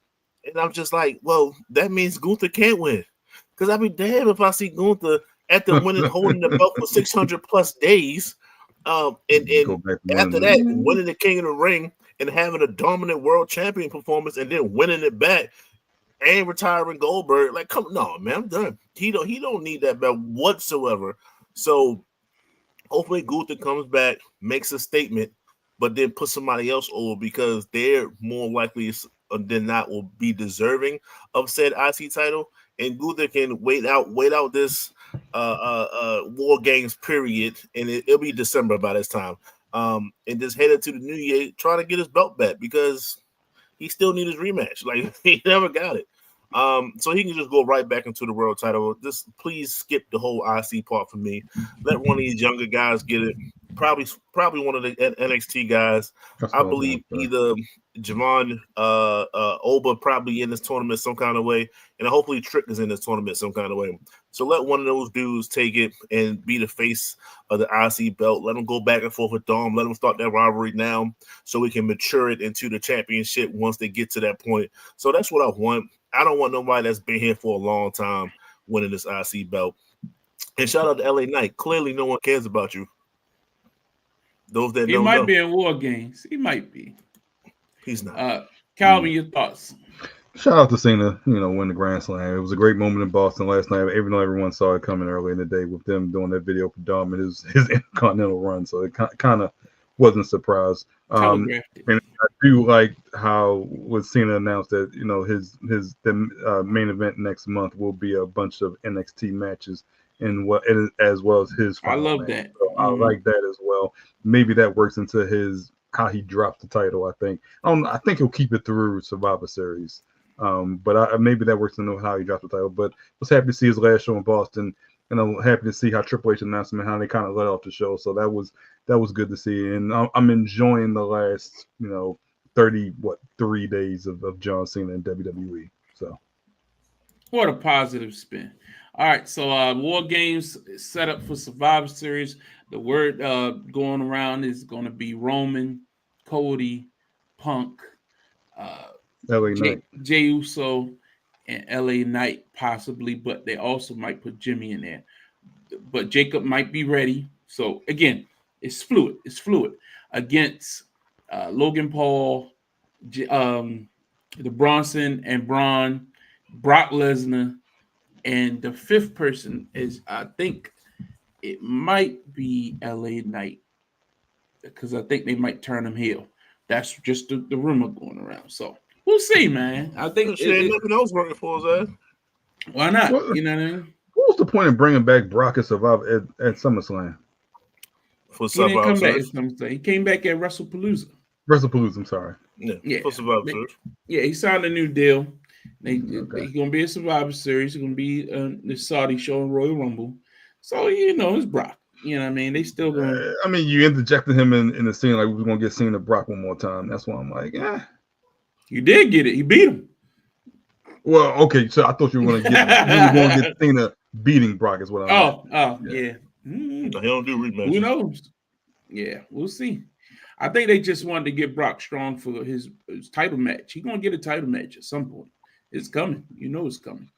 [SPEAKER 3] I'm just like, well, that means Gunther can't win because I'd be damned if I see Gunther after winning, holding the belt for 600 plus days, and after that winning the King of the Ring and having a dominant world champion performance, and then winning it back. And retiring Goldberg, like, come on, man, I'm done. He don't need that belt whatsoever. So hopefully Gunther comes back, makes a statement, but then put somebody else over because they're more likely than not will be deserving of said IC title. And Gunther can wait out this War Games period, and it'll be December by this time. And just head into the new year, trying to get his belt back because he still needs his rematch. Like he never got it. So he can just go right back into the world title. Just please skip the whole IC part for me. Let one of these younger guys get it. Probably one of the NXT guys. I believe either Javon Oba probably in this tournament some kind of way, and hopefully Trick is in this tournament some kind of way. So let one of those dudes take it and be the face of the IC belt. Let them go back and forth with Dom. Let them start that rivalry now so we can mature it into the championship once they get to that point. So that's what I want. I don't want nobody that's been here for a long time winning this IC belt. And shout out to LA Knight. Clearly, no one cares about you. Those that
[SPEAKER 1] he
[SPEAKER 3] don't
[SPEAKER 1] might
[SPEAKER 3] know.
[SPEAKER 1] be in War Games. He might be.
[SPEAKER 3] He's not.
[SPEAKER 1] Calvin, your thoughts?
[SPEAKER 2] Shout out to Cena, win the Grand Slam. It was a great moment in Boston last night, even though everyone saw it coming early in the day with them doing that video for Dom and his Intercontinental run. So it kind of wasn't a surprise. And I do like how with Cena announced that the main event next month will be a bunch of NXT matches as well as his final
[SPEAKER 1] I love
[SPEAKER 2] match.
[SPEAKER 1] that.
[SPEAKER 2] So I like that as well. Maybe that works into how he dropped the title. I think he'll keep it through Survivor Series. But maybe that works into how he dropped the title. But I was happy to see his last show in Boston, and I'm happy to see how Triple H announced him and how they kind of let off the show. So that was good to see, and I'm enjoying the last 3 days of John Cena in WWE. So
[SPEAKER 1] what a positive spin. All right, so War Games set up for Survivor Series. The word going around is going to be Roman, Cody, Punk,
[SPEAKER 2] LA Knight,
[SPEAKER 1] Jey Uso, and LA Knight possibly, but they also might put Jimmy in there. But Jacob might be ready. So again, it's fluid. It's fluid against Logan Paul, the Bronson and Braun, Brock Lesnar, and the fifth person is, I think it might be LA Knight, because I think they might turn him heel. That's just the rumor going around. So we'll see, man. I think
[SPEAKER 3] nothing else working for us,
[SPEAKER 1] why not? You know what I mean?
[SPEAKER 2] What was the point of bringing back Brock at Survivor at SummerSlam?
[SPEAKER 1] He didn't come back at SummerSlam. He came back at WrestlePalooza.
[SPEAKER 2] I'm sorry.
[SPEAKER 3] Yeah. For Survivor Series.
[SPEAKER 1] Yeah, he signed a new deal. He's gonna be a Survivor Series. He's gonna be the Saudi show in Royal Rumble. So it's Brock. You know what I mean? They still going.
[SPEAKER 2] You interjected him in the scene like we were gonna get Cena Brock one more time. That's why I'm like,
[SPEAKER 1] You did get it. You beat him.
[SPEAKER 2] Well, okay. So I thought you were gonna get Cena beating Brock. Is what I'm.
[SPEAKER 1] Yeah.
[SPEAKER 3] He don't do rematches.
[SPEAKER 1] Who knows? Yeah, we'll see. I think they just wanted to get Brock strong for his title match. He's gonna get a title match at some point. It's coming. It's coming.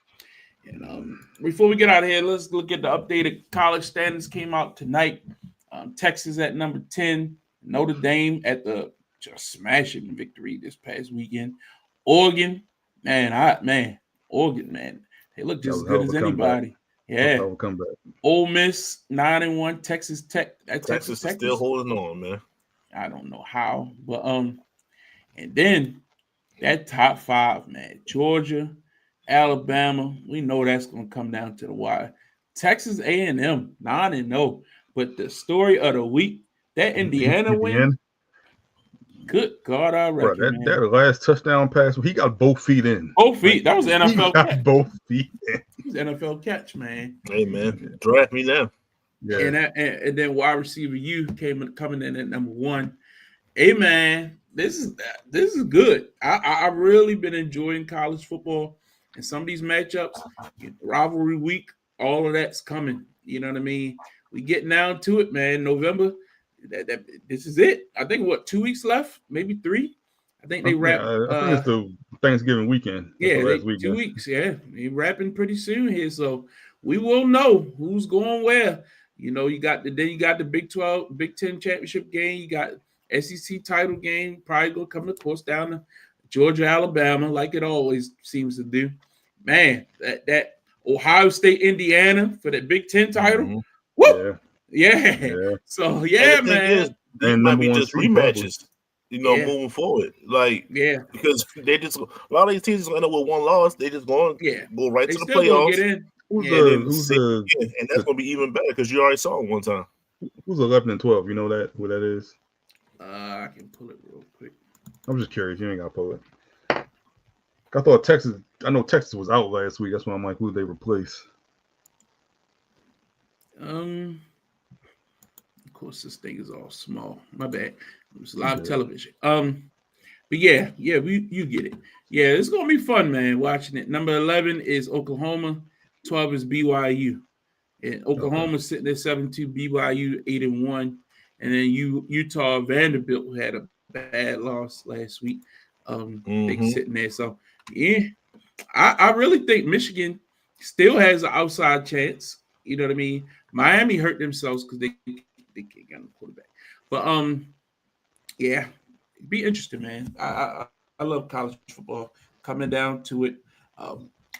[SPEAKER 1] And before we get out of here, let's look at the updated college standings. Came out tonight. Texas at number 10. Notre Dame at the just smashing victory this past weekend. Oregon, Oregon, they look just as good as anybody. Yeah. Ole Miss 9-1. Texas Tech.
[SPEAKER 3] Texas is still holding on, man.
[SPEAKER 1] I don't know how, but and then that top 5, man. Georgia, Alabama. We know that's going to come down to the wire. Texas A&M 9-0. But the story of the week, that Indiana win. Good God, I reckon,
[SPEAKER 2] that last touchdown pass, he got both feet in.
[SPEAKER 1] Both feet. That was an NFL catch.
[SPEAKER 2] Both feet in.
[SPEAKER 1] It was an NFL catch, man.
[SPEAKER 3] Hey, man, draft me now.
[SPEAKER 1] Yeah. And then wide receiver coming in at number 1. Hey, man, this is good. I've really been enjoying college football, and some of these matchups, rivalry week, all of that's coming. You know what I mean? We getting down to it, man. November. This is it. I think 2 weeks left, maybe 3. I think they wrap.
[SPEAKER 2] I think it's the Thanksgiving weekend.
[SPEAKER 1] Yeah, 2 weeks. Yeah, they wrapping pretty soon here, so we will know who's going where. You got the Big 12, Big 10 championship game. You got SEC title game. Probably gonna come, of course, down to Georgia, Alabama, like it always seems to do. Man, that Ohio State, Indiana for that Big 10 title.
[SPEAKER 3] Mm-hmm.
[SPEAKER 1] Woo! Yeah. So man.
[SPEAKER 3] And might be just rematches, moving forward. Because they just a lot of these teams end up with one loss. They just go right to the playoffs.
[SPEAKER 1] Get in.
[SPEAKER 3] And that's gonna be even better because you already saw it one time.
[SPEAKER 2] Who's 11 and 12? You know who that is?
[SPEAKER 1] I can pull it real quick.
[SPEAKER 2] I'm just curious. You ain't gotta pull it. I thought Texas. I know Texas was out last week. That's why I'm like, who did they replace?
[SPEAKER 1] Of course, this thing is all small. My bad. It was live television. But yeah, you get it. Yeah, it's gonna be fun, man. Watching it. Number 11 is Oklahoma. 12 is BYU. And Oklahoma sitting at 7-2, BYU 8-1, and then Utah Vanderbilt, who had a bad loss last week. They sitting there. So yeah, I really think Michigan still has an outside chance. You know what I mean? Miami hurt themselves because they can't get a quarterback. But yeah, it'd be interesting, man. I love college football. Coming down to it.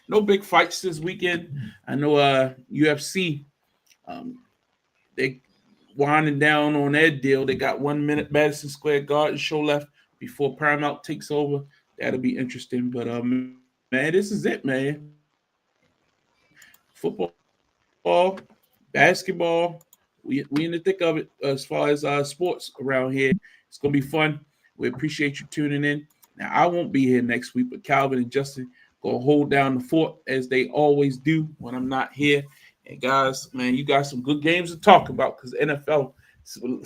[SPEAKER 1] No big fights this weekend. I know UFC, they winding down on their deal. They got 1 minute Madison Square Garden show left before Paramount takes over. That'll be interesting. But man, this is it, man. Football, basketball, we in the thick of it as far as sports around here. It's gonna be fun. We appreciate you tuning in. Now I won't be here next week, but Calvin and Justin gonna hold down the fort as they always do when I'm not here. And guys, man, you got some good games to talk about because the NFL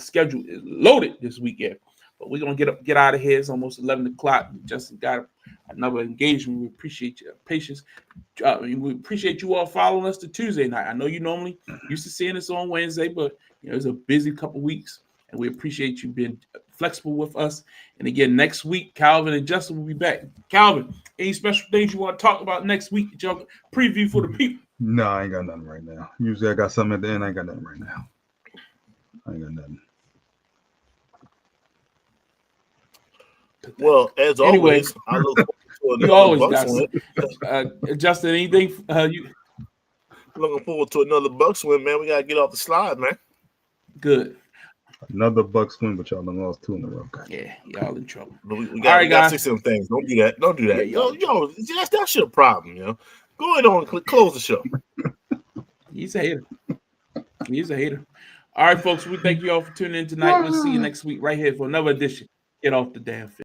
[SPEAKER 1] schedule is loaded this weekend. But we're gonna get out of here. It's almost 11 o'clock. Justin got another engagement. We appreciate your patience. We appreciate you all following us to Tuesday night. I know you normally used to seeing us on Wednesday, but it's a busy couple weeks, and we appreciate you being flexible with us. And again, next week, Calvin and Justin will be back. Calvin, any special things you want to talk about next week? Y'all preview for the people?
[SPEAKER 2] No, I ain't got nothing right now. Usually I got something at the end. I ain't got nothing right now. I ain't got nothing.
[SPEAKER 3] Well, as always, I look forward to
[SPEAKER 1] you always
[SPEAKER 3] Bucks
[SPEAKER 1] got Justin, anything you
[SPEAKER 3] looking forward to another Bucks win, man. We gotta get off the slide, man.
[SPEAKER 1] Good.
[SPEAKER 2] Another Bucks win, but y'all done lost 2 in a row. Okay.
[SPEAKER 1] Yeah, y'all in trouble.
[SPEAKER 3] We got 6 of them things. Don't do that. Don't do that.
[SPEAKER 1] Yeah,
[SPEAKER 3] That's your problem, Go ahead on and close the show.
[SPEAKER 1] He's a hater. He's a hater. All right, folks, we thank you all for tuning in tonight. We'll see you next week right here for another edition. Get off the damn field.